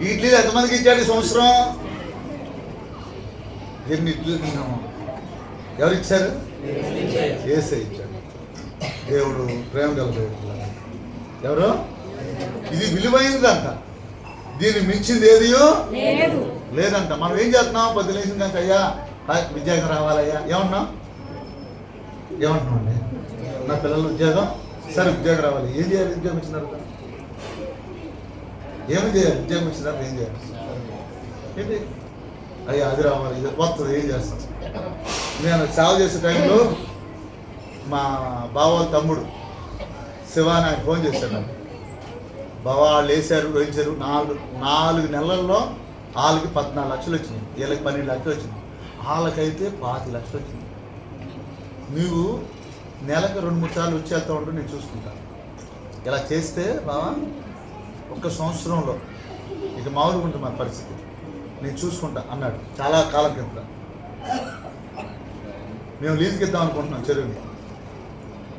ఇడ్లీలు ఎంతమందికి ఇచ్చాడు ఈ సంవత్సరం? ఎన్ని ఇడ్లీలు తిన్నాము? ఎవరు ఇచ్చారు? యేసే ఇచ్చాడు. దేవుడు ప్రేమ గల దేవుడు. ఎవరు? ఇది విలువైనదంట, దీన్ని మించింది ఏదియో లేదంట. మనం ఏం చేస్తున్నాం? పొద్దు లేచిన కనుక అయ్యా ఉద్యోగం రావాలయ్యా ఏమన్నాం? ఏమంటున్నామండి? నా పిల్లలు ఉద్యోగం, సరే ఉద్యోగం రావాలి. ఏం చేయాలి? ఉద్యోగం ఇచ్చిన తర్వాత ఏమి చేయాలి? ఉద్యోగం ఇచ్చిన తర్వాత ఏం చేయాలి? ఏంటి అయ్యా అది రావాలి, ఇది వస్తుంది, ఏం చేస్తాం? నేను సేవ చేసే టైంలో మా బావాళ్ళ తమ్ముడు శివ నాకు ఫోన్ చేశాడు. నాకు బావా వాళ్ళు వేసారు, వేయించారు. 4 నెలల్లో వాళ్ళకి 14 లక్షలు వచ్చినాయి, వీళ్ళకి 12 లక్షలు వచ్చినాయి, వాళ్ళకైతే 25 లక్షలు వచ్చింది. నువ్వు నెలకు 2-3 సార్లు వచ్చి వెళ్తూ ఉంటూ నేను చూసుకుంటాను. ఇలా చేస్తే బావా 1 సంవత్సరంలో ఇక మామూలుగా ఉంటుంది మన పరిస్థితి, నేను చూసుకుంటా అన్నాడు. చాలా కాలం కింద మేము లీజుకి ఇద్దాం అనుకుంటున్నాం చెరువుని.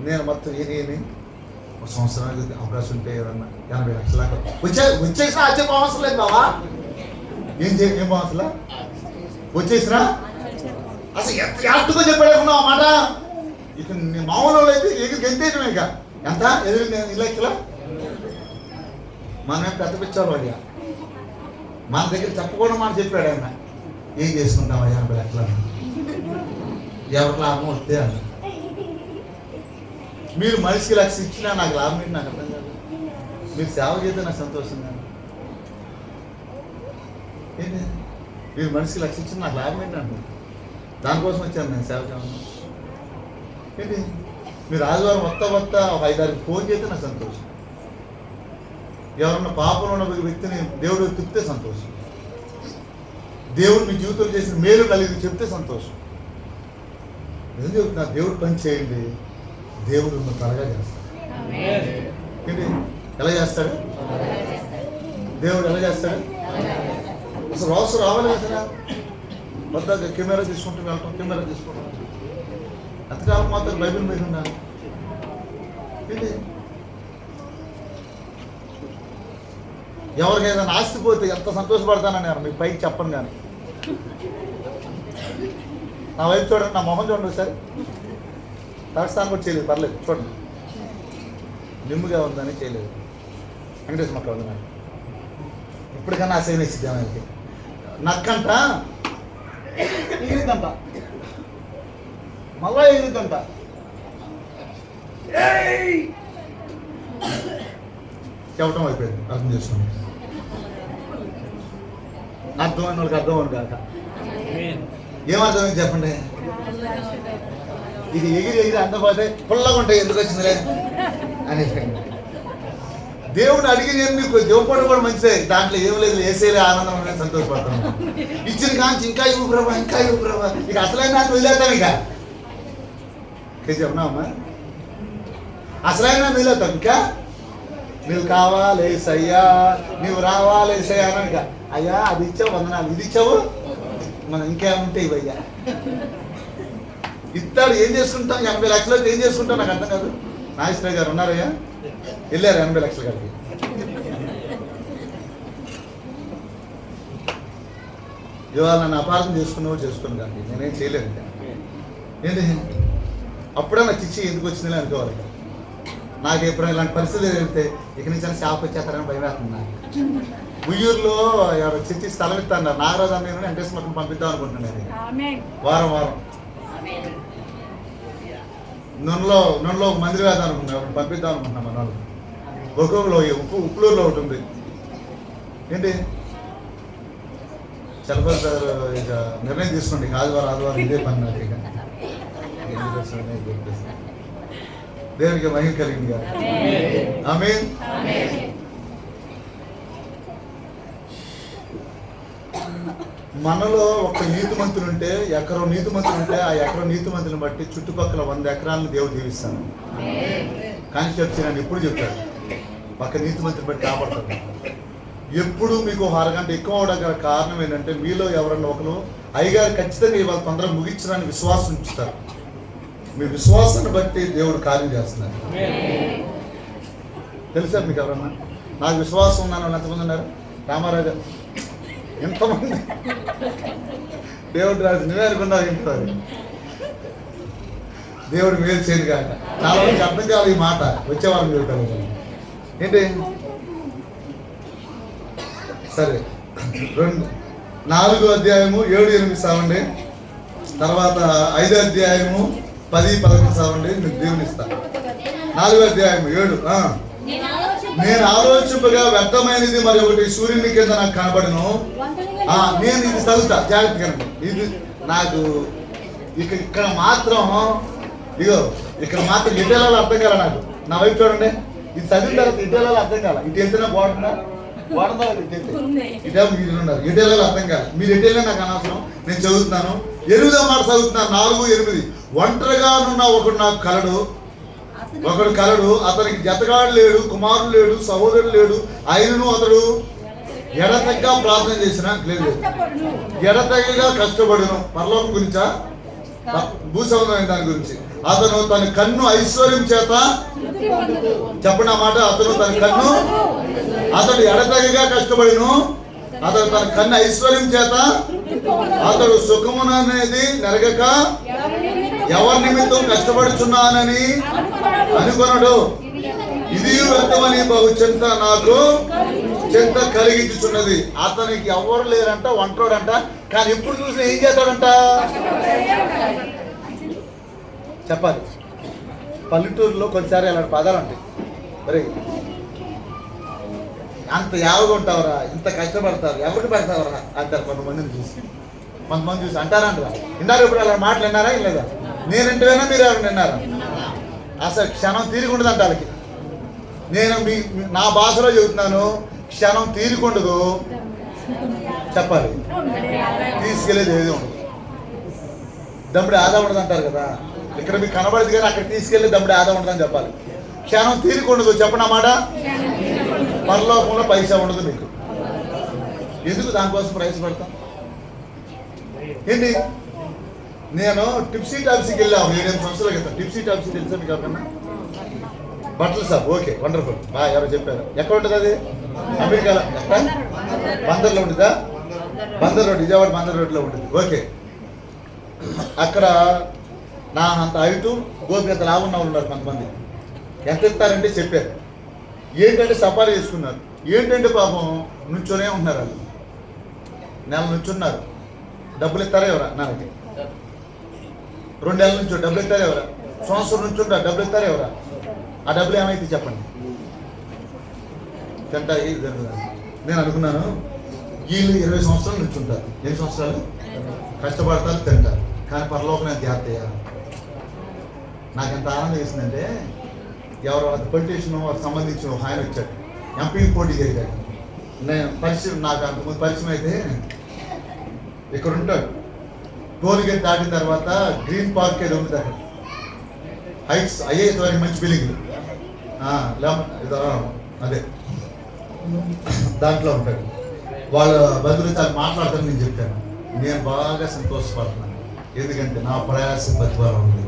నేను మొత్తం ఏని 1 సంవత్సరానికి అవకాశం ఉంటే ఏదన్నా 80 లక్షల దాకా వచ్చేసినా ఆశ్చర్యం అవసరం లేదు బావా. ఏం అవసరం వచ్చేసినా అసలు ఎంత యాక్టుగా చెప్పాడుకున్నావు ఆ మాట. ఇక మామూలు అయితే ఎగిరికి ఎంతేయటమే. ఇక ఎంత ఎదురు 2 లక్షల మనమే పెద్ద పిచ్చారు అయ్యా. మన దగ్గర చెప్పకుండా మాట చెప్పాడు ఆయన. ఏం చేసుకుంటాం 80 లక్షల ఎవరికి లాభం వస్తే అన్న. మీరు మనిషికి 1 లక్ష ఇచ్చినా నాకు లాభం ఏంటి నాకు అర్థం కాదు. మీరు సేవ చేస్తే నాకు సంతోషంగా. ఏంటి మీరు మనిషికి 1 లక్ష ఇచ్చినా నాకు లాభం ఏంటి అంటున్నాను. దానికోసం వచ్చాను నేను సేవ చేయమన్నా. ఏంటి మీరు ఆదివారం వస్తా ఒక 5-6 ఫోన్ చేస్తే నాకు సంతోషం. ఎవరన్నా పాపంలో ఉన్న వ్యక్తిని దేవుడు తిప్పితే సంతోషం. దేవుడు మీ జీవితంలో చేసిన మేలు కలిగి చెప్తే సంతోషం. నిజం చెప్తున్నా, దేవుడు పని చేయండి, దేవుడు మిమ్మల్ని త్వరగా చేస్తాడు. ఏంటి ఎలా చేస్తాడు? దేవుడు ఎలా చేస్తాడు? అసలు రోజు రావాలి కదా, వద్ద కెమెరా తీసుకుంటూ వెళ్తాం, కెమెరా తీసుకుంటాం. అంతకాలం మాత్రం బైబిల్ మీద ఉన్నాను. ఏంటి ఎవరికైనా ఆస్తి పోతే ఎంత సంతోషపడతానని మీకు పైకి చెప్పను. కానీ నా వైపు చూడండి, నా మొహం చూడండి ఒకసారి. తలస్థానం కూడా చేయలేదు, పర్లేదు చూడండి, నిమ్ముగా ఉందని చేయలేదు. వెంకటేశ్వర మొక్క ఉంది నాకు. ఇప్పటికన్నా అసహ్యం వేసిద్ది ఆయనకి. నక్కంట ఎగిరిద్దంట, మళ్ళా ఎగిరిద్దంట. చెప్పటం అయిపోయింది, అర్థం చేసుకోండి. అర్థమైన వాళ్ళకి అర్థం అవ్వను కాక ఏమర్థమైంది చెప్పండి. ఇది ఎగిరి అందపోతే పుల్లగా ఉంటాయి, ఎందుకు వచ్చిందిలే అని. దేవుడు అడిగిన మీకు దేవుడు కూడా మంచిదే, దాంట్లో ఏం లేదు, వేసేలే ఆనందం అనేది సంతోషపడతాను. ఇచ్చిన కాంచి ఇంకా ఇవ్వు ప్రభా, ఇంకా ఇవ్వు ప్రభా. ఇక అసలైన దాన్ని వదిలేస్తాం. ఇక చెప్పినామా అసలైన వదిలేస్తాం. ఇంకా నువ్వు కావాలేసయ్యా, నువ్వు రావాలేసయ్యా అనక అయ్యా అది ఇచ్చావు వందనాలు, ఇది ఇచ్చావు మనం ఇంకేముంటే ఇవయ్యా ఇస్తాడు. ఏం చేసుకుంటాం? 80 లక్షలు అయితే ఏం చేసుకుంటాం నాకు అర్థం కాదు. నాగేశ్వర గారు ఉన్నారయ్యా, వెళ్ళారు 80 లక్షల గారికి. ఇవాళ నన్ను అపార్థం చేసుకున్నావు చేసుకుని కానీ నేనేం చేయలేదు. ఏంటి అప్పుడే నాకు చిచ్చి ఎందుకు వచ్చిందని అనుకోవాలి. నాకు ఎప్పుడైనా ఇలాంటి పరిస్థితి వెళ్తే ఇక నుంచి షాప్ వచ్చేస్తారని భయం వేస్తుంది నాకు. ఉయ్యూరులో చిచ్చి స్థలం ఇస్తాను నాగరాజు అన్నయ్య వెంకటేశ్వర మొత్తం పంపిద్దాం అనుకుంటున్నాను. వారం వారం నూనెలో ఒక మందిరం వేద్దాం అనుకుంటున్నాను, పంపిద్దాం అనుకుంటున్నాం. మన వాళ్ళు ఒక్కొక్కలో ఉప్పులూరులో ఒకటి ఉంది. ఏంటి చలపతి గారు ఇక నిర్ణయం తీసుకోండి, ఆదివారం ఇదే పని నాకు. ఇక దేవునికి మహిమ కలిగింది. ఆమేన్. మనలో ఒక నీతిమంతులు ఉంటే, ఎకరం నీతిమంతులు ఉంటే ఆ ఎకరం నీతిమంతులను బట్టి చుట్టుపక్కల 100 ఎకరాలను దేవుడు దీవిస్తాను. కానీ చెప్తే నన్ను ఎప్పుడు చెప్తాడు ఒక నీతిమంతుని బట్టి కాపాడతాడు. ఎప్పుడు మీకు 1 అరగంట ఎక్కువ అవడం గల కారణం ఏంటంటే మీలో ఎవరన్నా ఒకరు అయ్యగారు ఖచ్చితంగా ఇవాళ తొందరగా ముగించడానికి విశ్వాసం ఉంచుతారు. మీ విశ్వాసాన్ని బట్టి దేవుడు కార్యం చేస్తున్నారు. తెలుసా మీకు ఎవరన్నా? నాకు విశ్వాసం ఉన్నాను వాళ్ళు ఎంతమంది ఉన్నారు? రామారాజు ఎంతమంది? దేవుడు రాజు నువ్వే అనుకున్నావు ఇంటారు. దేవుడు మేలు చేయను కాక. చాలా మందికి అర్థం కావాలి ఈ మాట. వచ్చేవాళ్ళని చెబుతారు ఏంటి. సరే 4వ అధ్యాయము 7-8 చదవండి. తర్వాత 5వ అధ్యాయము 10-11 చదవండి. మీకు దేవుని ఇస్తాను. 4వ అధ్యాయము 7. నేను ఆలోచింపగా వ్యర్థమైనది మరి ఒకటి సూర్యుని కింద నాకు కనబడను. నేను ఇది చదువుతా జాగ్రత్తగా. ఇది నాకు ఇక్కడ మాత్రం ఇక్కడ మాత్రం ఇటేలాలో అర్థం కాల. నాకు నా వైపు చూడండి. ఇది చదివిన తర్వాత ఇటేలాలో అర్థం కాల. ఇటు వెళ్తేనే బాగుంటుందా ఇటే మీరు ఉన్నారు. ఇటేలాలో అర్థం కాదు. మీరు ఎటేలే నాకు అనవసరం. నేను చదువుతున్నాను. 8వ మాట చదువుతున్నాను. 4-8. ఒంటరిగా ఉన్న ఒకడు నాకు కలడు. అతనికి జతగాడు లేడు, కుమారుడు లేడు, సహోదరుడు లేడు. అయినను అతడు ఎడతెగగా ప్రార్థన చేసిన లేదు, ఎడతెగగా కష్టపడును. పరలోకం గురించా? భూసంబంధమైన దాని గురించి. అతను తన కన్ను ఐశ్వర్యం చేత చెప్పిన మాట. అతడు ఎడతెగగా కష్టపడును. అతడు తన కన్ను ఐశ్వర్యం చేత అతడు సుఖముననేది నెరగక ఎవరి నిమిత్తం కష్టపడుచున్నానని అనుకొనడు. ఇది వ్యర్థమని బహు చింత నాకు చింత కలిగించుచున్నది. అతనికి ఎవరు లేరంట, ఒంటరోడంట. కానీ ఎప్పుడు చూసినా ఏం చేస్తాడంట చెప్పాలి. పల్లెటూరులో కొన్నిసారి అలాంటి పదాలు ఉంటాయి. మరి అంత యావగా ఉంటావరా, ఇంత కష్టపడతారు, ఎవరికి పెడతావరా అంటారు కొంతమందిని చూసి. అంటారా? విన్నారు ఇప్పుడు అలా మాటలు విన్నారా? లేదా? నేనంటేనా మీరు ఎవరు విన్నారా? అసలు క్షణం తీరికుండదు అంట వాళ్ళకి. నేను నా భాషలో చెబుతున్నాను. క్షణం తీరికుండదు చెప్పాలి. తీసుకెళ్ళేది ఏది ఉండదు. దమ్ముడి ఆదా ఉండదు అంటారు కదా. ఇక్కడ మీకు కనబడదు కానీ అక్కడ తీసుకెళ్ళి దమ్ముడి ఆదా ఉండదని చెప్పాలి. క్షణం తీరికుండదు చెప్పనమాట. పరలోకంలో పైసా ఉండదు మీకు. ఎందుకు దానికోసం ప్రయాసపడతాం ఏంటి? నేను టిప్సీ టాప్సీకి వెళ్ళాము 7 సంవత్సరాల క్రితం. టిప్సీ టాప్సీ తెలుసా మీకు ఎవరికన్నా? బట్టల షాప్. Okay, wonderful. ఎవరో చెప్పారు. ఎక్కడ ఉంటుంది అది? అమెరికాలో బందర్లో ఉంటుందా? బందర్ రోడ్, విజయవాడ బందర్ రోడ్లో ఉంటుంది. ఓకే, అక్కడ నా అంత హైటు గోపి అంత లాభం ఉన్న వాళ్ళు ఉన్నారు కొంతమంది. ఎంత ఇస్తారంటే చెప్పారు. ఏంటంటే సఫారీ చేసుకున్నారు. ఏంటంటే పాపం నుంచోనే ఉంటున్నారు. వాళ్ళు నెల నుంచున్నారు. డబ్బులు ఇస్తారా ఎవరా? నాకు 2 నెలల నుంచి డబ్బులు ఇస్తారా ఎవరా? సంవత్సరం నుంచి ఉంటారు. డబ్బులు ఇస్తారా ఎవరా? ఆ డబ్బులు ఏమైతే చెప్పండి. తింటా నేను అనుకున్నాను వీళ్ళు 20 సంవత్సరాలు నుంచి ఉంటారు. 8 సంవత్సరాలు కష్టపడతారు, తింటారు. కానీ పరలోకం నేను జాగ్రత్తయ్యా. నాకు ఎంత ఆనందం వేసిందంటే ఎవరో పొలిటీషియన్ వారికి సంబంధించిన ఒక ఆయన వచ్చాడు. ఎంపీ పోటీ చేయడానికి. నేను పరిచయం, నాకు అంతకుముందు పరిచయం అయితే ఇక్కడ ఉంటాడు. టోల్గేట్ దాటిన తర్వాత గ్రీన్ పార్క్ ఏదో ఉంది అక్కడ. హైట్స్ ఐఐఎస్ వారికి మంచి బిల్డింగ్లు అదే దాంట్లో ఉంటాడు. వాళ్ళ బంధువులు చాలా మాట్లాడతాను. నేను చెప్పాను, నేను బాగా సంతోషపడుతున్నాను, ఎందుకంటే నా ప్రయాసం ప్రతిఫలం ఉంది.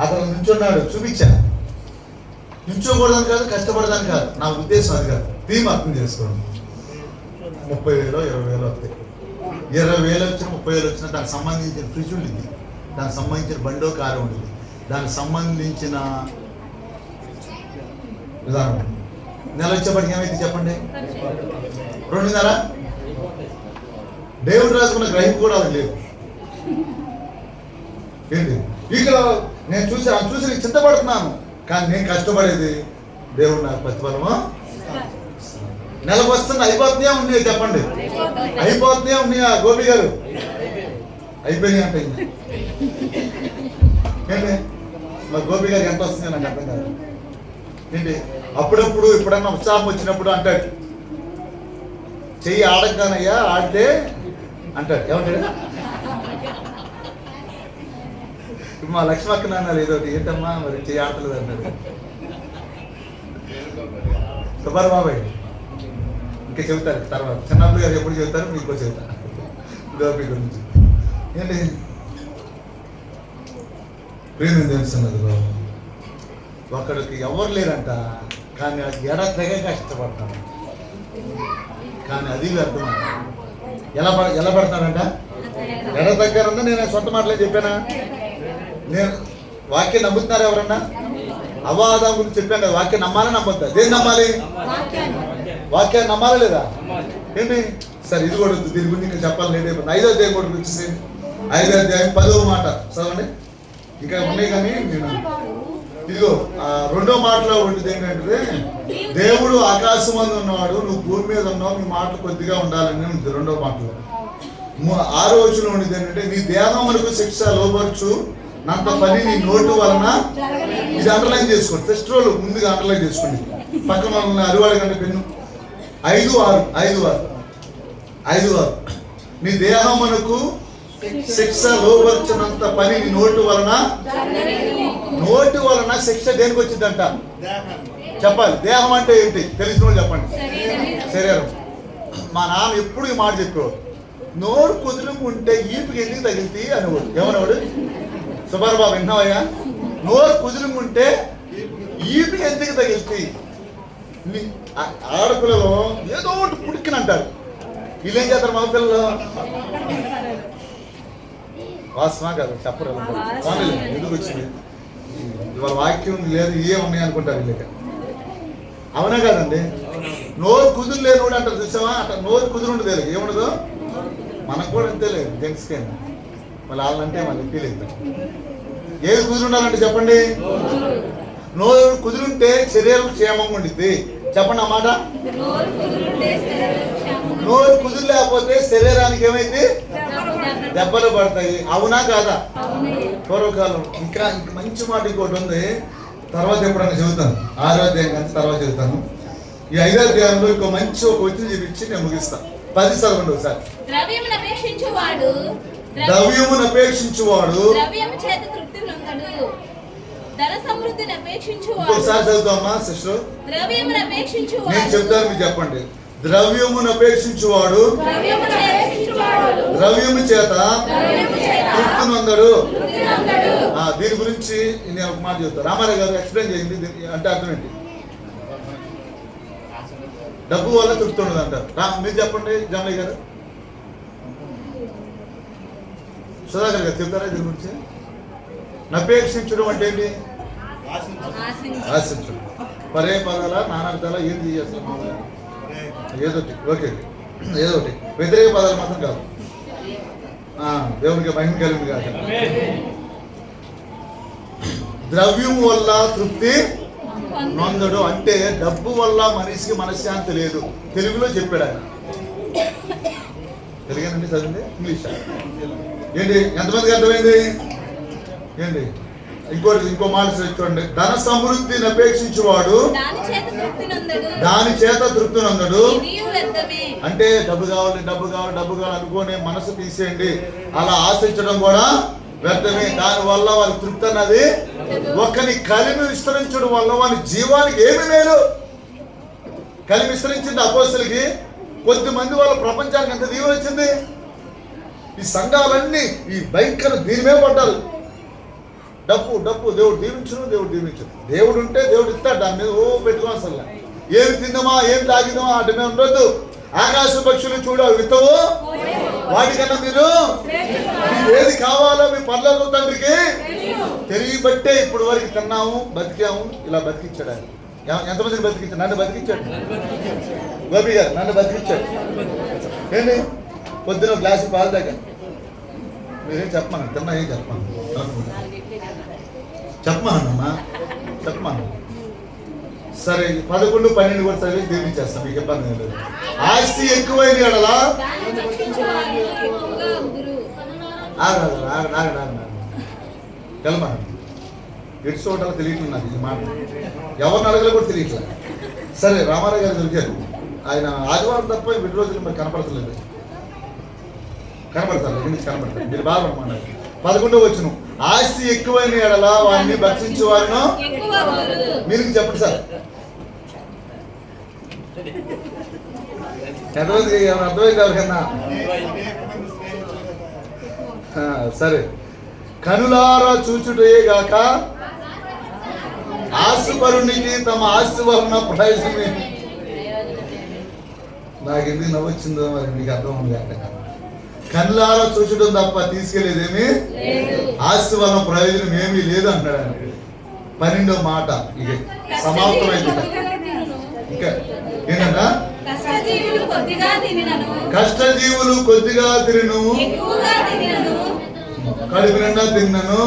అతను నుంచున్నాడు, చూపించాను. నుంచోకూడదని కాదు, కష్టపడదని కాదు, నా ఉద్దేశం అది కాదు. థీమ్ అర్థం చేసుకోండి. 30,000 20,000 వస్తాయి. 20,000 వచ్చిన 30,000 వచ్చినా దానికి సంబంధించిన ఫ్రిడ్జ్ ఉండింది, దానికి సంబంధించిన బండో కారు ఉండింది, దానికి సంబంధించిన విధానం. నెల వచ్చేప్పటికి ఏమైతే చెప్పండి? 2.5. దేవుడు రాసుకున్న గ్రహింపు కూడా అది లేదు. ఏంటి ఇక్కడ నేను చూసి చింతపడుతున్నాను, కానీ నేను కష్టపడేది దేవుడు నాకు ప్రతిఫలము. నెలకు వస్తున్న అయిపోతున్నాయా ఉన్నాయి చెప్పండి? అయిపోతున్నాయా ఉన్నాయా గోపి గారు? అయిపోయినాయి అంటే ఏంటి మరి గోపి గారు ఎంత వస్తుంది నాకు అర్థం కాదు. ఏంటి అప్పుడప్పుడు ఎప్పుడన్నా ఉత్సాహం వచ్చినప్పుడు అంటాడు, చెయ్యి ఆడగానయ్యా, ఆడితే అంటాడు. ఏమంటాడు? ఇప్పుడు మా లక్ష్మక్క నాన్న ఏదో ఏంటమ్మా మరి చెయ్యి ఆడతలేదు అంటాడు. సుబ్బారు బాబాయ్ ఇంకా చెబుతారు తర్వాత. చిన్నప్పుడు గారు ఎప్పుడు చెబుతారు, మీకు చెబుతారు గోపి గురించి. ఏంటి ప్రేమ తెలుస్తున్నదిలో ఒకడికి ఎవరు లేరంట, కానీ అది తెగ కష్టపడతాడు, కానీ అది వ్యర్థమంట. ఎలా పడతాడంట? తగ్గారన్నా నేను సొంత మాటలే చెప్పానా? నేను వాక్యం నమ్ముతున్నారు ఎవరన్నా? అవాదం గురించి చెప్పాను కదా, వాక్యం నమ్మాలా నమ్మొద్దా? దేన్ని నమ్మాలి? వాక్యాన్ని నమ్మాలా లేదా? ఏంటి సరే ఇది కూడా దీని గురించి ఇంకా చెప్పాలి. లేదే 5వ అధ్యాయం కూడా వచ్చేసి 5వ అధ్యాయం 10వ మాట చదవండి. ఇంకా ఉన్నాయి కానీ నేను ఇదిగో 2వ మాటలో ఉండేది ఏంటంటే, దేవుడు ఆకాశం మందు ఉన్నవాడు, నువ్వు భూమి మీద ఉన్నావు, నీ మాటలు కొద్దిగా ఉండాలని ఉంది 2వ మాటలో. 6వ వచనంలో ఉండేది ఏంటంటే, నీ దేహమునకు శిక్ష లోబర్చు నంత పని నీ నోటు వలన. ఇది అండర్లైన్ చేసుకోండి, ఫస్ట్ రోల్ ముందుగా అండర్లైన్ చేసుకోండి. పక్కన అరివాడు కంటే పెన్ను 5:6 నీ దేహమునకు శిక్ష లోబర్చినంత పని నీ నోటు వలన. నోటి వలన శిక్ష దేనికి వచ్చిందంట చెప్పాలి. దేహం అంటే ఏంటి తెలిసిన వాళ్ళు చెప్పండి. శరీరం. మా నాన్న ఎప్పుడు ఈ మాట చెప్పేవాడు, నోరు కుదురుకుంటే ఈపుకి ఎందుకు తగిలితే అనేవాడు. ఏమనేవాడు? సుబ్బారు బాబు విన్నావయ్యా? నోరు కుదురుకుంటే ఈపుకి ఎందుకు తగిలితే. ఆడపిల్లలో ఏదో ఒకటి పుడికినంటారు, వీళ్ళేం చేస్తారు మగ పిల్లలు? వాస్తవా కాదు చెప్పరు, ఎందుకు వచ్చింది ఇవాళ వాక్యం లేదు ఏమున్నాయి అనుకుంటారు వీళ్ళకి. అవునా కాదండి? నోరు కుదురు లేనివాడు అంటారు చూసావా? అట్లా నోరు కుదురు ఉండదు, ఏముండదు. మనకు కూడా అంతే లేదు జెంట్స్కి. మళ్ళీ వాళ్ళంటే మళ్ళీ ఫీల్ అవుతారు. ఏది కుదురు ఉండాలంటే చెప్పండి? నోరు కుదురుంటే శరీరం క్షేమంగా ఉండిద్ది. చెప్పండి అన్నమాట. నోరు కుదురు లేకపోతే శరీరానికి ఏమైంది? దెబ్బలు పడతాయి. అవునా కాదా? పూర్వకాలం ఇంకా మంచి మాట ఇంకోటి ఉంది, తర్వాత ఎప్పుడన్నా చెబుతాను. 6వ అధ్యాయం కంటే తర్వాత చెబుతాను. ఈ 5వ అధ్యాయంలో ఇంకో మంచి ఒక వ్యక్తిని చూపించి నేను ముగిస్తాను. 10 చదవండి ఒకసారి. ద్రవ్యమును అపేక్షించువాడు ద్రవ్యము చేత తృప్తి నొందడు. ధన సమృద్ధిని అపేక్షించువాడు. ఒకసారి చదువుతామా సిస్టర్? ద్రవ్యమును అపేక్షించువాడు. నేను చెప్తాను, మీరు చెప్పండి. ద్రవ్యమును అపేక్షించువాడు ద్రవ్యము చేత తృప్తి నొందడు. దీని గురించి నేను ఒక మాట చెప్తాను. రామారావు గారు ఎక్స్ప్లెయిన్ చేయండి. అంటే అర్థం ఏంటి? డబ్బు వల్ల తృప్తి ఉండదు అంటారు. మీరు చెప్పండి జమలయ్య గారు. సుధాకర్ గారు చెప్తారా దీని గురించి? నపేక్షించడం అంటే ఏంటి? ఆశించడం. పరే పదాల నానార్థాల ఏంది అసలు? ఏదోటి ఓకే, ఏదోటి వ్యతిరేక పదాలు మాత్రం కాదు. దేవునికి మహిమ కలిగింది కాదు. ద్రవ్యం వల్ల తృప్తి నొందడు అంటే డబ్బు వల్ల మనిషికి మనశ్శాంతి లేదు. తెలుగులో చెప్పాడు ఆయన. తెలుగేనండి చదివింది? ఇంగ్లీష్ ఏంటి? ఎంతమందికి అర్థమైంది? ఏంటి ఇంకో మాట చూడండి. ధన సమృద్ధిని అపేక్షించువాడు దాని చేత తృప్తి నొందడు. అంటే డబ్బు కావాలి అనుకోని మనసు తీసేయండి. అలా ఆశించడం కూడా వ్యర్థమే. దాని వల్ల వారి తృప్తి అన్నది ఒకని కలిమి విస్తరించడం వల్ల వారి జీవానికి ఏమి మేలు? కలి విస్తరించింది అపోస్తులకి. కొద్దిమంది వాళ్ళ ప్రపంచానికి ఎంత దీవెన వచ్చింది. ఈ సంఘాలన్నీ ఈ భయంకర దీనిమే పడ్డారు. డబ్బు డబ్బు, దేవుడు దీవించును, దేవుడు దీవించును. దేవుడు ఉంటే దేవుడు ఇస్తాడు, దాని మీద పెట్టుకోవాలి. అసలు ఏమి తిందామా ఏం తాగిదామా అంటే మేము ఉండొద్దు. ఆకాశ పక్షులు చూడ విత్తవు, వాటికన్నా మీరు ఏది కావాలో మీ పర్లేదు తండ్రికి తెలియబట్టే ఇప్పుడు వరకు తిన్నాము, బతికాము. ఇలా బతికించాడు ఆయన. ఎంతమందిని బతికించాడు? నన్ను బతికించాడు. గోపి గారు నన్ను బతికించాడు. ఏంటి పొద్దున గ్లాసు పాలు దగ్గర మీరేం చెప్పమను, తిన్నా ఏం చెప్పమను, చెప్పమానమ్మా చెప్పమాను. సరే 11, 12 కూడా చదివి దీవించేస్తాం, మీకు ఇబ్బంది ఏం లేదు. ఆస్తి ఎక్కువైన ఎడలా గెలమా ఎటు చోటాలో తెలియట్లేదు నాకు ఈ మాట. ఎవరిని అడగలో కూడా తెలియట్లేదు. సరే రామారావు గారు దొరికారు. ఆయన ఆదివారం తప్ప 2 రోజులు మరి కనపడతలేదు. కనపడతారు మీరు బాగా అనమాట. 11వ వచనం, ఆస్తి ఎక్కువైన ఎడలా వారిని భక్షించే వారిను మీరు చెప్పండి సార్. అర్థమైంది ఎవరికన్నా? సరే, కనులారా చూచుటే గాక ఆస్తిపరునికి తమ ఆస్తి వలన ప్రయోజనమే. నాకు ఎందుకు నవ్వొచ్చిందో మరి మీకు అర్థం ఉంది. కనులారా చూచడం తప్ప తీసుకెళ్లేదేమి, ఆస్తి వలన ప్రయోజనం ఏమీ లేదు అంటాడు ఆయన. 12వ మాట ఇక సమాప్తమైంది. ఇంకా ఏంటన్నా, కష్టజీవులు కొద్దిగా తినను, కడుపు నిండా తిన్నను,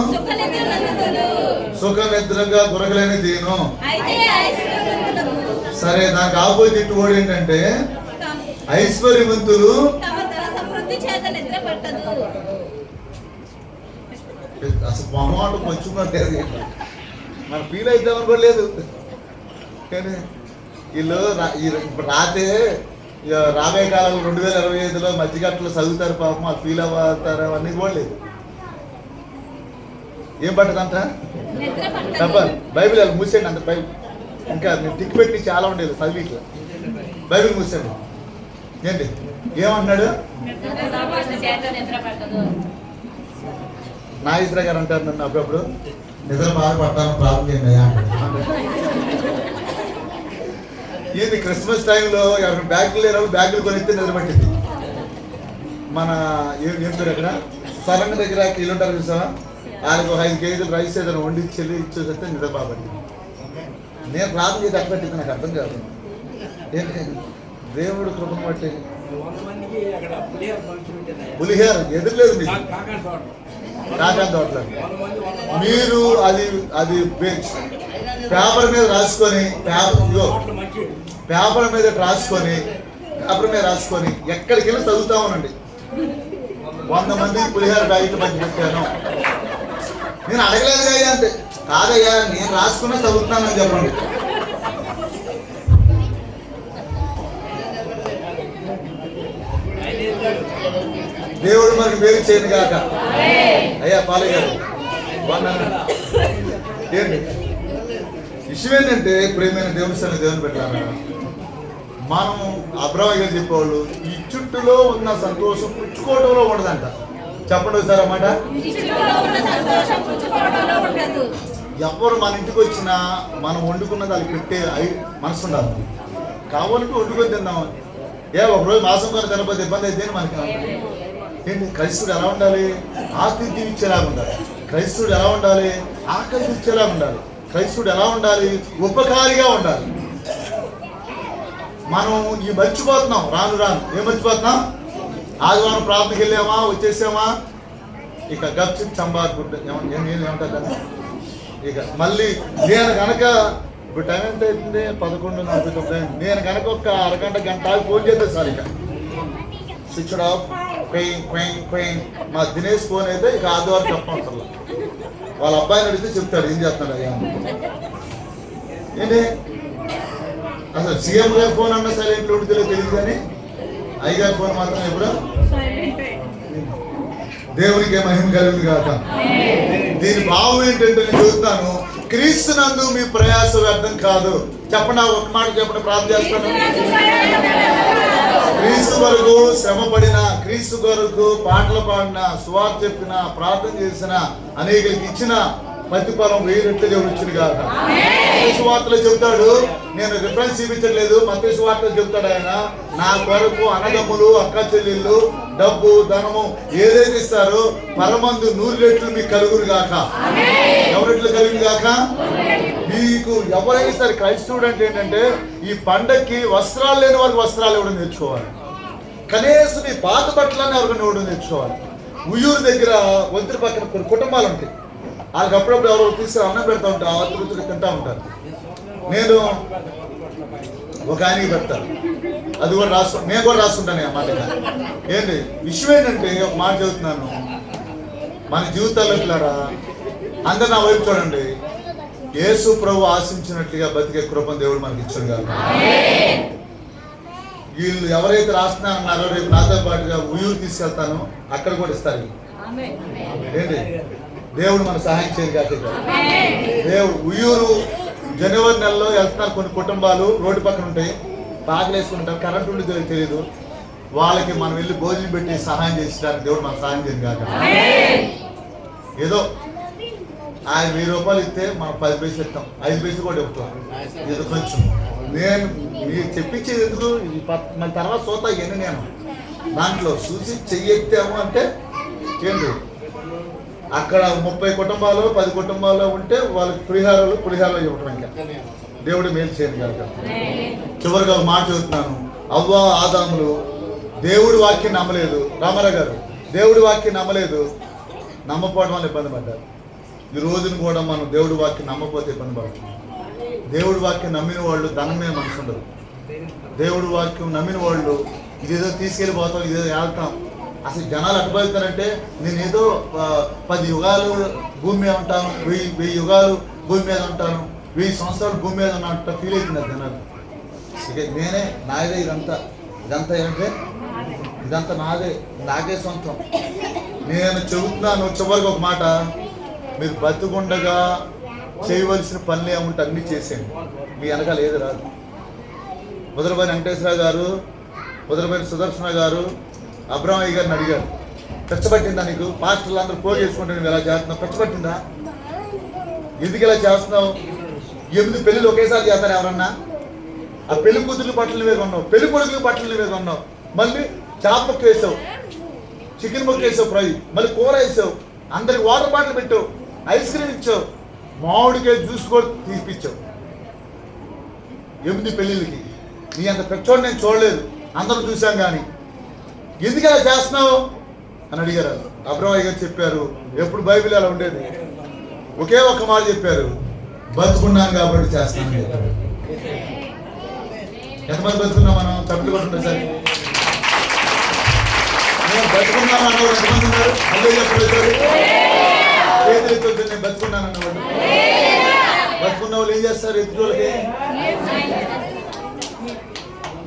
సుఖ నిద్రగా గురకలేని తిను. సరే, దానికి ఆపోజిట్ వర్డ్ ఏంటంటే ఐశ్వర్యవంతులు అసలు మొహమాట కొంచెం మన ఫీల్ అవుతామని కూడా లేదు. కానీ వీళ్ళు ఇప్పుడు రాతే రాబోయే కాలంలో 2025లో మధ్యగట్టలు చదువుతారు పాపం, వాళ్ళు ఫీల్ అవుతారు అవన్నీ కూడా లేదు. ఏం పట్టదంట చెప్పాలి. బైబిల్ వాళ్ళు మూసేయండి అంత. బైబిల్ ఇంకా నేను టిక్ పెట్టి చాలా ఉండేది చదివి ఇట్లా. బైబిల్ మూసేయండి. ఏంటి ఏమంటున్నాడు? నాగేశ్వర గారు అంటారు నన్ను అప్పుడప్పుడు, నిద్ర బాగా పట్టాను ప్రాబ్లం ఏంటయ్యా. ఇది క్రిస్మస్ టైంలో ఎవరికి బ్యాగులు లేరు, బ్యాగులు కొనిస్తే నిద్ర పట్టింది. మన ఏం పేరు అక్కడ సరంగ దగ్గర వీళ్ళు ఉంటారు చూసావా, వాళ్ళకి 5 కేజీలు రైస్ ఏదైనా వండించి ఇచ్చేస్తే నిద్ర బాగా పట్టింది. నేను ప్రార్థన చేసి అట్లా పట్టింది, నాకు అర్థం కాదు. ఏంటి దేవుడు కృపను బట్టి పులిహేర ఎదురులేదు మీకు కాకా తోటలో. మీరు అది పేపర్ మీద రాసుకొని పేపర్ మీద రాసుకొని ఎక్కడికి వెళ్ళి చదువుతామనండి. 100 మంది పులిహోర ప్యాకెట్లు పంచి పెట్టాను. నేను అడగలేదు కదా అంటే, కాదయ్యా నేను రాసుకున్నా చదువుతున్నానని చెప్పండి. దేవుడు మనకి మేలు చేయను కాక. అయ్యా పాలయ్య గారు ఏంటి విషయం ఏంటంటే, ప్రేమైన దేవుని సన్ని దేవుని పెట్టారా, మనం అబ్రహ్మ గారు చెప్పేవాళ్ళు ఈ చుట్టూలో ఉన్న సంతోషం పుచ్చుకోవడంలో ఉండదంట. చెప్పండి ఒకసారి అన్నమాట. ఎవరు మన ఇంటికి వచ్చినా మనం వండుకున్నది వాళ్ళకి పెట్టే మనసు ఉండాలి. కావాలంటే వండుకొని తిందామని. ఒకరోజు మాసం కొని తినకపోతే ఇబ్బంది అయితే మనకి ఏంటి. క్రైస్తవుడు ఎలా ఉండాలి? ఆతిథ్యం ఇచ్చేలాగా ఉండాలి. క్రైస్తవుడు ఎలా ఉండాలి? ఆకలి ఇచ్చేలాగా ఉండాలి. క్రైస్తవుడు ఎలా ఉండాలి? ఉపకారిగా ఉండాలి. మనం ఈ మర్చిపోతున్నాం. రాను ఏం మర్చిపోతున్నాం? ఆదివారం ప్రార్థనకి వెళ్ళామా, వచ్చేసామా, ఇక గప్చిప్ చంబార్కుంటే ఏమంటారు. ఇక మళ్ళీ నేను కనుక ఇప్పుడు టైం ఎంత అవుతుంది? 11:49. నేను కనుక ఒక అరగంట గంట ఫోన్ చేస్తే సార్ ఇక స్విచ్ ఆఫ్ క్వైన్. మా దినేష్ ఫోన్ అయితే ఇక ఆదివారం చెప్పడం వాళ్ళ అబ్బాయిని అడిగితే చెప్తాడు ఏం చేస్తున్నాడు అయ్యా. ఏంటి అసలు సీఎం గారి ఫోన్ అన్న సైలెంట్లో ఉంటుందో తెలియదు, కానీ అయ్యగారి ఫోన్ మాత్రం ఎప్పుడు దేవునికి మహిమ కలిగింది కాక. దీని భావం ఏంటంటే నేను చెబుతాను, క్రీస్తునందు మీ ప్రయాస వ్యర్థం కాదు. చెప్పండి, ఒక మాట చెప్పండి, ప్రార్థన చేస్తాను. క్రీస్తు కొరకు శ్రమ పడిన, క్రీస్తు కొరకు పాటలు పాడిన, సువార్త చెప్పిన, ప్రార్థన చేసిన, అనేకులకి ఇచ్చిన ప్రతిఫలం 1000 రెట్లు దేవుడు ఇచ్చింది కాక. సువార్తలో చెబుతాడు, నేను రిఫరెన్స్ చూపించట్లేదు, మత్తయి సువార్తలో చెబుతాడు ఆయన, నా కొరకు అన్నదమ్ములు అక్క చెల్లెళ్ళు డబ్బు ధనము ఏదైతే ఇస్తారో పరమందు 100 రెట్లు మీకు కలుగురు గాక. ఎవరు రెట్లు కలిగి గాక? మీకు ఎవరైనా సరే క్రైస్తవుడు అంటే ఏంటంటే ఈ పండక్కి వస్త్రాలు లేని వారికి వస్త్రాలు ఇవ్వడం నేర్చుకోవాలి. కనీసం ఈ పాత బట్టలన్నీ ఎవరికైనా ఇవ్వడం నేర్చుకోవాలి. ఉయ్యూరు దగ్గర వంతుల పక్కన కొన్ని కుటుంబాలు ఉంటాయి, వాళ్ళకి అప్పుడప్పుడు ఎవరో తీసుకుని అన్నం పెడతా ఉంటారు, ఆతురుతులు తింటా ఉంటారు. నేను ఒక ఆయనకి పెడతాను, అది కూడా నేను కూడా రాసుకుంటాను. ఆ మాట ఏంటి విషయం ఏంటంటే, ఒక మాట చెబుతున్నాను, మన జీవితాల్లో ఇట్లారా అందరు నా వైపు చూడండి, యేసు ప్రభు ఆశించినట్లుగా బతికే కృపను దేవుడు మనకి ఇచ్చాడు కాదు. వీళ్ళు ఎవరైతే రాస్తున్నారన్నారో రేపు నాతో పాటుగా ఉయ్యూరు తీసుకెళ్తాను, అక్కడ కూడా ఇస్తారు. ఏంటి దేవుడు మన సహాయం చేయదు కాక. దేవుడు ఉయ్యూరు జనవరి నెలలో వెళ్తున్నారు కొన్ని కుటుంబాలు, రోడ్డు పక్కన ఉంటాయి, బాగా వేసుకుంటారు, కరెంటు ఉండి తెలియదు, వాళ్ళకి మనం వెళ్ళి భోజనం పెట్టి సహాయం చేసడానికి దేవుడు మన సహాయం చేయదు కాక. ఏదో ఆయన 1000 రూపాయలు ఇస్తే మనం 10 పైసలు ఇస్తాం, 5 పైసలు కూడా ఇస్తాం. ఏదో కొంచెం నేను మీరు చెప్పించేది ఎందుకు, మన తర్వాత సోతా ఇవన్నీ నేను దాంట్లో చూసి చెయ్యెత్తాము అంటే ఏంటి, అక్కడ 30 కుటుంబాలు 10 కుటుంబాలు ఉంటే వాళ్ళకి పులిహారాలు ఇవ్వటం. ఇంకా దేవుడు మేలు చేయను కనుక. చివరిగా ఒక మాట చెబుతున్నాను, అవ్వ ఆదాములు దేవుడి వాక్యం నమ్మలేదు. రామారావు గారు దేవుడి వాక్యం నమ్మలేదు, నమ్మపోవడం వల్ల ఇబ్బంది పడ్డారు. ఈ రోజున కూడా మనం దేవుడి వాక్యం నమ్మకపోతే ఇబ్బంది పడుతుంది. దేవుడి వాక్యం నమ్మిన వాళ్ళు ధనం మీద మనసు ఉండదు. దేవుడి వాక్యం నమ్మిన వాళ్ళు ఇదేదో తీసుకెళ్ళిపోతాం, ఇదేదో వెళ్తాం. అసలు జనాలు అటుపోతారంటే నేను ఏదో 10 యుగాలు భూమి మీద ఉంటాను, 1000 యుగాలు భూమి మీద ఉంటాను, 1000 సంవత్సరాలు భూమి మీద ఉన్నట్టు ఫీల్ అవుతున్నారు జనాలు. ఇక నేనే నాదే ఇదంతా ఏంటంటే ఇదంతా నాకే సొంతం. నేను చెబుతున్నాను చివరికి ఒక మాట, మీరు బతుకుండగా చేయవలసిన పనులు ఏముంటే అన్నీ చేసేయండి, మీ వెనకాల ఏది రాదు. ముదరబోయిన వెంకటేశ్వరరావు గారు, ముదరబోయిన సుదర్శన గారు అబ్రామయ్య గారిని అడిగారు, పెచ్చబట్టిందా నీకు? పాస్టర్లు అందరూ పోగు చేసుకుంటే నువ్వు ఎలా చేస్తున్నావు, పెచ్చబట్టిందా? ఎందుకు ఇలా చేస్తున్నావు? 8 పెళ్ళిళ్ళు ఒకేసారి చేస్తారు ఎవరన్నా? ఆ పెళ్లి కూతుర్ల బట్టలు నువ్వే కొన్నావు, పెళ్లి కొడుకుల బట్టలు నువ్వే కొన్నావు, మళ్ళీ చేప ముక్క వేసావు, చికెన్ ముక్క వేసావు ఫ్రై, మళ్ళీ కూర వేసావు, అందరికి వాటర్ బాటిల్ పెట్టావు, ఐస్ క్రీమ్ ఇచ్చావు, మామిడికాయ జ్యూస్ కూడా తీపిచ్చావు. 8 పెళ్ళిళ్ళకి నీ అంత పెచ్చోడు నేను చూడలేదు, అందరూ చూసాం. కానీ ఎందుకు అలా చేస్తున్నావు అని అడిగారు. అబ్రామయ్య గారు చెప్పారు, ఎప్పుడు బైబిల్ అలా ఉండేది, ఒకే ఒక్క మాట చెప్పారు, బతుకున్నాను కాబట్టి చేస్తున్నాను చెప్పారు. ఎంతమంది బతుకున్నాం మనం? తప్పులు కొట్టుండే సరే నేను బతుకున్నాను అన్నవాడు ఎంతమంది ఉన్నారు? అల్లే చెప్పలేదు. నేను బతుకున్నాను అన్నవాడు. బతుకున్న వాళ్ళు ఏం చేస్తారు? ఎదుటి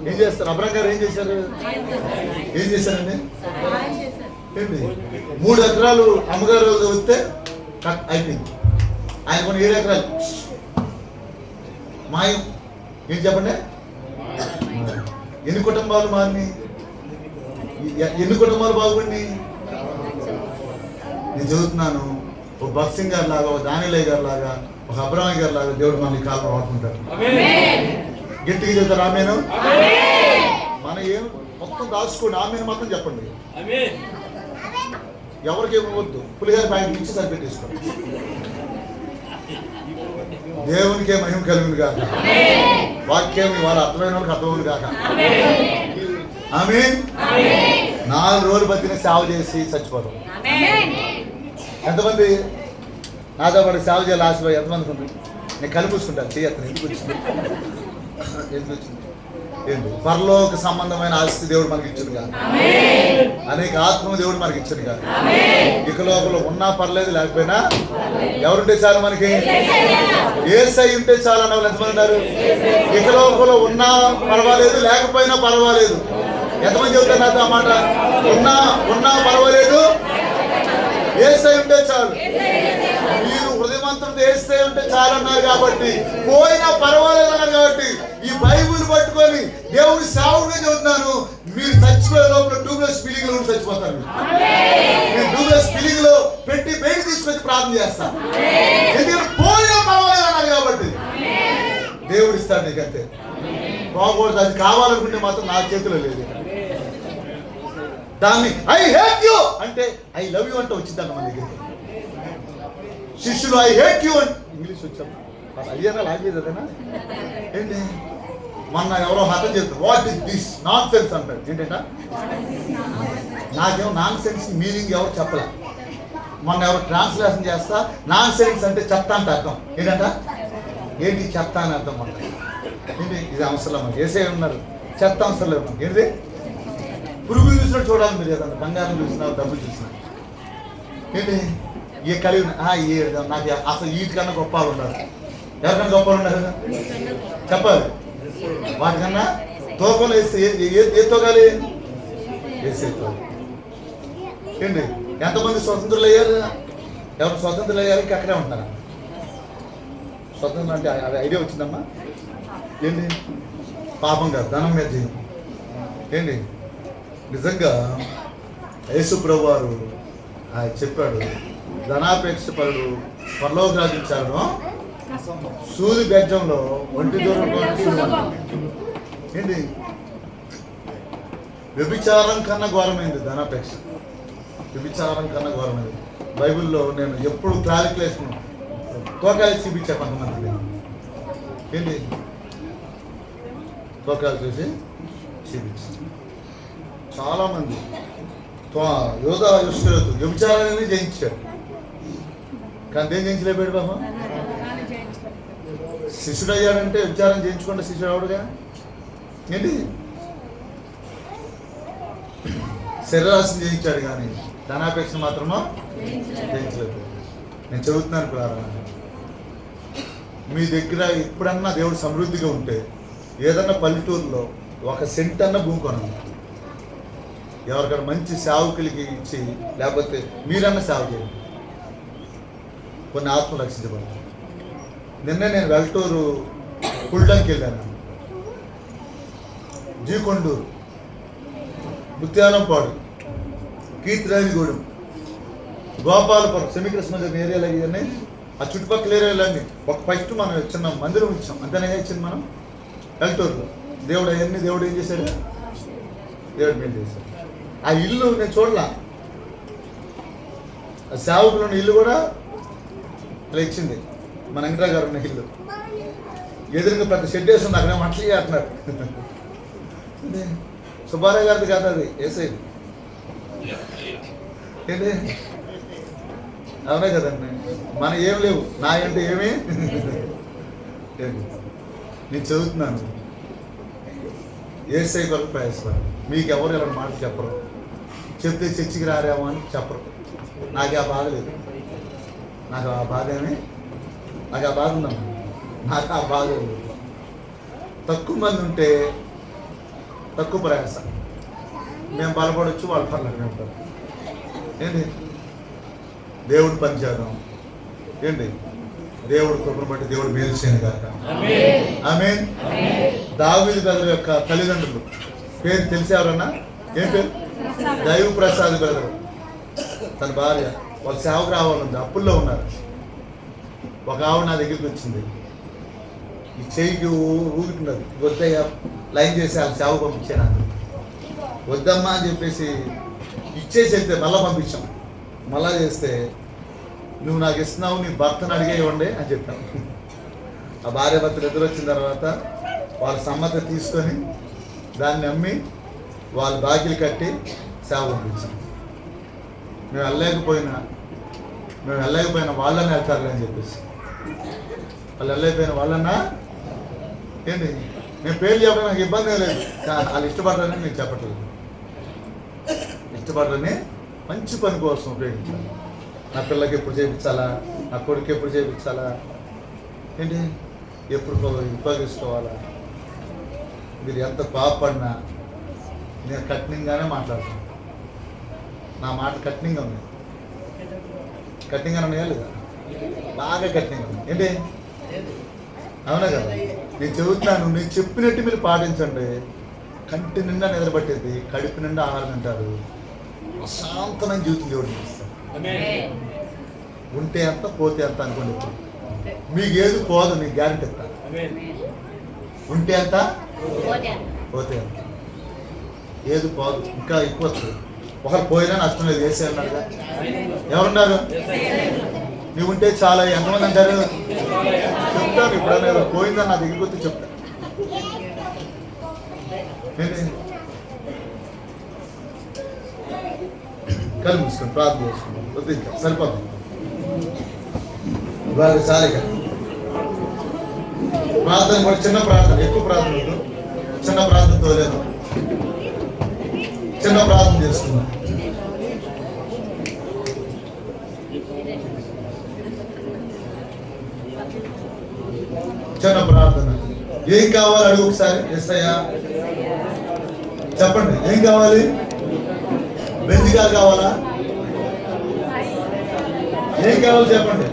ఏం చేస్తారు? అబ్రాం గారు ఏం చేశారండి? ఏంటి 3 ఎకరాలు అమ్మగారు వస్తే అయిపోయింది. ఆయన కొన్ని 7 ఎకరాలు మాయం. ఏం చెప్పండి, ఎన్ని కుటుంబాలు మారినాయి, ఎన్ని కుటుంబాలు బాగుపడినాయి? నేను చదువుతున్నాను, ఒక భక్సింగ్ గారి లాగా, ఒక దానిలయ్య గారి లాగా, ఒక అబ్రామయ్య గారి లాగా దేవుడు మన కాలంలో వాడుకుంటాడు. గట్టిగా చెబుతారు ఆమెను. మన ఏం మొత్తం దాచుకోండి, ఆమెను మాత్రం చెప్పండి. ఎవరికి ఇవ్వవద్దు, పులిహార ప్యాకెట్ ఇచ్చి సరిపెట్టేసుకోండి. దేవునికే మహిమ కలుగును కాక. వాక్యం ఇవాళ అర్థమైన వాళ్ళకి అర్థమవును కాక. ఆమేన్. 4 రోజులు బతిన సేవ చేసి చచ్చిపోతాం. ఎంతమంది నాతో పాటు సేవ చేయాలి ఆశపోయి ఎంతమందికి ఉంది? నేను కనిపిస్తుంటాను చేయత్తాను. ఎందుకు వచ్చింది? ఏంటి పరలోక సంబంధమైన ఆస్తి దేవుడు మనకి ఇచ్చింది కాదు, అనేక ఆత్మ దేవుడు మనకి ఇచ్చింది కాదు. ఇక లోపల ఉన్నా పర్లేదు, లేకపోయినా ఎవరుంటే చాలు మనకి, యేసయ్య ఉంటే చాలు అన్న వాళ్ళు ఎంతమంది ఉన్నారు? ఇక లోపల ఉన్నా పర్వాలేదు, లేకపోయినా పర్వాలేదు. ఎంతమంది చెబుతారు నాతో ఆ మాట? ఉన్నా పర్వాలేదు, యేసయ్య ఉంటే చాలు. మీరు హృదయమంతటితో యేసయ్య ఉంటే ఉంటే చాలన్నారు కాబట్టి, పోయినా పర్వాలేదు అన్నారు కాబట్టి, ఈ బైబుల్ పట్టుకొని దేవుడి సేవకుడిగా చెబుతున్నాను. మీరు చచ్చిపోయే లోపల ట్యూబ్లెస్ ఫీలింగ్ లో చచ్చిపోతారు. మీరు ట్యూబ్లెస్ ఫీలింగ్ లో పెట్టి బయట తీసుకొచ్చి ప్రార్థన చేస్తాను. ఎందుకంటే పోయినా పర్వాలేదు అన్నారు కాబట్టి దేవుడు ఇస్తాడు నీకంతే. బాగోడదు, అది కావాలనుకుంటే మాత్రం నా చేతిలో లేదు. దాన్ని ఐ హేట్ యూ అంటే ఐ లవ్ యూ అంటే వచ్చిందన్న మన దగ్గర. శిష్యులు ఐ హేట్ యూ అంటే ఇంగ్లీష్ వచ్చాము అయ్యారా లాంగ్వేజ్ అదేనా ఏంటి? మొన్న ఎవరో హతం చెప్తారు, what is this non sense అంటారు. ఏంటంట? నాకేమో నాన్ సెన్స్ మీనింగ్ ఎవరు చెప్పలే. మొన్న ఎవరు ట్రాన్స్లేషన్ చేస్తా నాన్ సెన్స్ అంటే చెత్త అంటే అర్థం. ఏంటంట? ఏంటి చెత్త అని అర్థం అంట. ఏంటి? ఇది అవసరం వేసే ఉన్నారు, చెత్త అవసరం లేదు. ఏంటిది? పురుగులు చూసినట్టు చూడాలి మీరు. ఏదన్నా బంగారం చూసినా, డబ్బులు చూసినా ఏంటి ఏ కలిగి నాకు అసలు వీటికన్నా గొప్ప వాళ్ళు ఉన్నారు. ఎవరికన్నా గొప్ప వాళ్ళు ఉన్నారు చెప్పాలి. వాటికన్నా తోకలు వేస్తే ఏ తోగాలి? వేసే తోగాలి. ఏంటి? ఎంతమంది స్వతంత్రులు అయ్యారు? ఎవరు స్వతంత్రులు అయ్యారు? ఇంకా అక్కడే ఉంటారా? స్వతంత్రం అంటే అది ఐడియా వచ్చిందమ్మా. ఏంటి? పాపం కాదు, ధనం మీద చేయం. ఏంటి? నిజంగా యేసు ప్రభువారు ఆయన చెప్పాడు, ధనాపేక్ష పరుడు పరలోక రాజించాను సూది బెజ్జంలో ఒంటి దూరం. ఏంటి? వ్యభిచారం కన్నా ఘోరమైంది ధనాపేక్ష. వ్యభిచారం కన్నా ఘోరమైంది. బైబిల్లో నేను ఎప్పుడు క్లారిఫికేషన్ తోకాలు చూపించా కొంతమందికి. ఏంటి? తోకాలు చూసి చూపించి చాలామంది యోధా యుష్కరతు వ్యభిచారాన్ని జయించాడు. కానీ ఏం జయించలేపాడు బాబా? శిష్యుడు అయ్యాడంటే వ్యభిచారం చేయించుకుంటే శిష్యుడు అవడుగా. ఏంటి? శరీరాశం జయించాడు కానీ ధనాపేక్ష మాత్రమో జయించలేదు. నేను చదువుతున్నాను ప్రారంభం. మీ దగ్గర ఎప్పుడన్నా దేవుడు సమృద్ధిగా ఉంటే ఏదన్నా పల్లెటూరులో 1 సెంట్ అన్న భూమి కొనండి. ఎవరికైనా మంచి సేవకులకి ఇచ్చి, లేకపోతే మీరన్నా సేవ చేయండి. కొన్ని ఆత్మలు రక్షించబడతాయి. నిన్నే నేను వెల్టూరు కుల్డంకి వెళ్ళాను, జీకొండూరు, ముత్యాలంపాడు, కీర్తిరాజగూడెం, గోపాలపురం, సెమీకృష్ణ ఏరియాలో ఇవన్నీ ఆ చుట్టుపక్కల ఏరియాలన్నీ ఒక ఫస్ట్ మనం చిన్న మందిరం ఇచ్చాం. అంతేనే ఇచ్చింది మనం వెల్టూరులో. దేవుడు అవన్నీ దేవుడు ఏం చేశాడు? దేవుడు మేలు చేశాడు. ఆ ఇల్లు నేను చూడలా, ఆ సేవకులు ఉన్న ఇల్లు కూడా అలా ఇచ్చింది. మన వెంకటరావు గారు ఉన్న ఇల్లు ఎదురుగా పెద్ద షెడ్ వేసి ఉంది. అక్కడే మట్లీ అంటున్నారు. సుబ్బారావు గారిది కాదు అది, ఏసై. ఏంటి? అవునే కదండి. మన ఏం లేవు, నా అంటే ఏమి నేను చదువుతున్నాను. ఏసై కొరకు ప్రయాసపడి మీకు ఎవరు ఇలా మాట చెప్పరు. చెప్తే చర్చికి రారేమో అని చెప్పరు. నాకు ఆ బాధ లేదు. నాకు ఆ బాధ ఉందమ్మా. నాకు ఆ బాధ లేదు. తక్కువ మంది ఉంటే తక్కువ ప్రయాస. మేము బలపడవచ్చు, వాళ్ళు పర్లేదు ఉంటారు. ఏంటి? దేవుడు పని చేద్దాం. ఏంటి? దేవుడు కృపను బట్టి దేవుడు మేలు చేయను కాక. ఆమేన్. దావీదు బ్రదర్ యొక్క తల్లిదండ్రులు పేరు తెలిసి ఎవరన్నా? ఏం పేరు? దైవ ప్రసాద్ బ్రదర్. తన భార్య వాళ్ళ సేవకు రావాలంది, అప్పుల్లో ఉన్నారు. ఒక ఆవిడ నా దగ్గరికి వచ్చింది, ఈ చెయ్యికి ఊగుతున్నది. వద్దయ్యా లైన్ చేసి వాళ్ళ సేవ పంపించాను. నాకు వద్దమ్మా అని చెప్పేసి ఇచ్చేసి వెళ్తే మళ్ళీ పంపించాం. మళ్ళా చేస్తే నువ్వు నాకు ఇస్తున్నావు, నీ భర్తను అడిగే ఇవ్వండి అని చెప్పాను. ఆ భార్య భర్తలు ఎదురు వచ్చిన తర్వాత వాళ్ళ సమ్మతి తీసుకొని దాన్ని అమ్మి వాళ్ళ బాకీలు కట్టి సేవ పంపించాం. మేము వెళ్ళలేకపోయినా వాళ్ళని వెళ్తారులే అని చెప్పేసి వాళ్ళు వెళ్ళలేకపోయిన వాళ్ళన్నా. ఏంటి? నేను పేర్లు చెప్పడం నాకు ఇబ్బంది లేదు. వాళ్ళు ఇష్టపడరని నేను చెప్పట్లేదు. ఇష్టపడరని మంచి పని కోసం ఉపయోగించాలి. నా పిల్లకి ఎప్పుడు చేయించాలా, నా కొడుకు ఎప్పుడు చేయించాలా, ఏంటి ఎప్పుడు ఉపయోగించుకోవాలా. మీరు ఎంత కోపడినా నేను కఠినంగానే మాట్లాడతాను. నా మాట కఠినంగా ఉంది. కఠినంగానే ఉన్నాయా లేదా? బాగా కఠినంగా ఉంది. ఏంటి అవునా కదా? నేను చెబుతున్నాను, నేను చెప్పినట్టు మీరు పాటించండి. కంటి నిండా నిద్రపట్టేది, కడుపు నిండా ఆహారం తింటారు, ప్రశాంతమైన జీవితం దేవుడు ఇస్తారు. ఉంటే ఎంత పోతే ఎంత అనుకోండి. ఇప్పుడు మీకు ఏది పోదు, మీకు గ్యారెంటీ ఇస్తాను. ఉంటే ఎంత పోతే ఎంత, ఏది పోదు, ఇంకా ఎక్కువ వస్తుంది. ఒకరు పోయినా నష్టం లేదు, వేసే అన్నారుగా. ఎవరున్నారు? నువ్వు ఉంటే చాలా, ఎంతమంది అంటారు? చెప్తాను. ఇప్పుడు పోయిందని నా దగ్గరికి వచ్చి చెప్తాను. కళ్ళు మూసుకొని ప్రార్థన చేసుకుంటాం. వద్దు, సరిపోతాం. ఇవాళ చాలు. ప్రార్థన కూడా చిన్న ప్రార్థన, ఎక్కువ ప్రార్థన వద్దు. చిన్న ప్రార్థనతో లేదు, చిన్న ప్రార్థన చేసుకుందాం. చిన్న ప్రార్థన. ఏం కావాలి అడుగు ఒకసారి. యేసయ్యా చెప్పండి, ఏం కావాలి? బెంజిగా కావాలా? ఏం కావాలి చెప్పండి.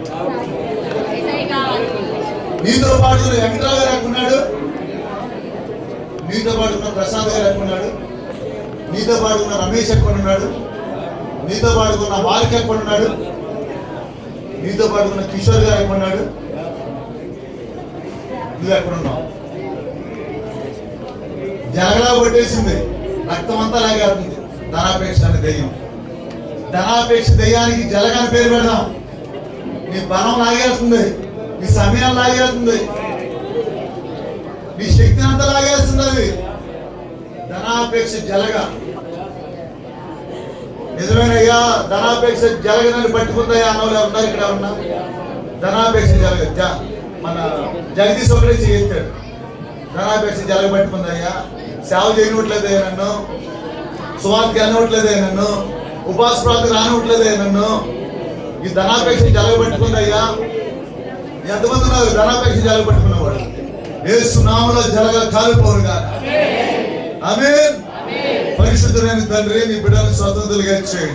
నీతో పాటు వెంకటరావు గారు ఎక్కడున్నాడు? నీతో పాటు ఉన్న ప్రశాంత్ గారు ఎక్కడున్నాడు? నీతో పాటు ఉన్న రమేష్ ఎక్కడున్నాడు? నీతో పాటు ఉన్న మార్క్ ఎక్కడున్నాడు? నీతో పాటు ఉన్న కిషోర్ గారు ఎక్కడున్నాడు? నువ్వు ఎక్కడున్నావు? జలగలా కొట్టేసింది, రక్తం అంతా లాగేస్తుంది. ధనాపేక్ష అనే దెయ్యం. ధనాపేక్ష దెయ్యానికి జలగని పేరు పెడదాం. నీ బలం లాగేస్తుంది, నీ సమయం లాగేస్తుంది, నీ శక్తిని అంతా లాగేస్తుంది. అది ధనాపేక్ష జలగ. నిజమేనయ్యా, ధనాపేక్ష జలగ నన్ను పట్టుకుందయ్యా అన్నవాళ్ళు ఉన్నారు ఇక్కడ. ఉన్నా ధనాపేక్ష జలగ. మన జగదీష్ ఒకటే చేయించాడు. ధనాపేక్ష జలగ పట్టుకుందయ్యా, సేవ చేయనివ్వట్లేదయ్యా నన్ను, సువార్తకి అనవట్లేదయ్యా నన్ను, ఉపాస ప్రాంతం రానివ్వట్లేదయ్యా నన్ను, ఈ ధనాపేక్ష జలగ పట్టుకుందయ్యా. ఎంతమంది ఉన్నారు ధనాపేక్ష జలగ పట్టుకున్నవాడు? యేసు నామములో జలగ కాలిపోరుగా. ఆమేన్. పరిశుద్ధులైన తండ్రి, నీ బిడ్డలను స్వతంత్రులుగా చేయండి.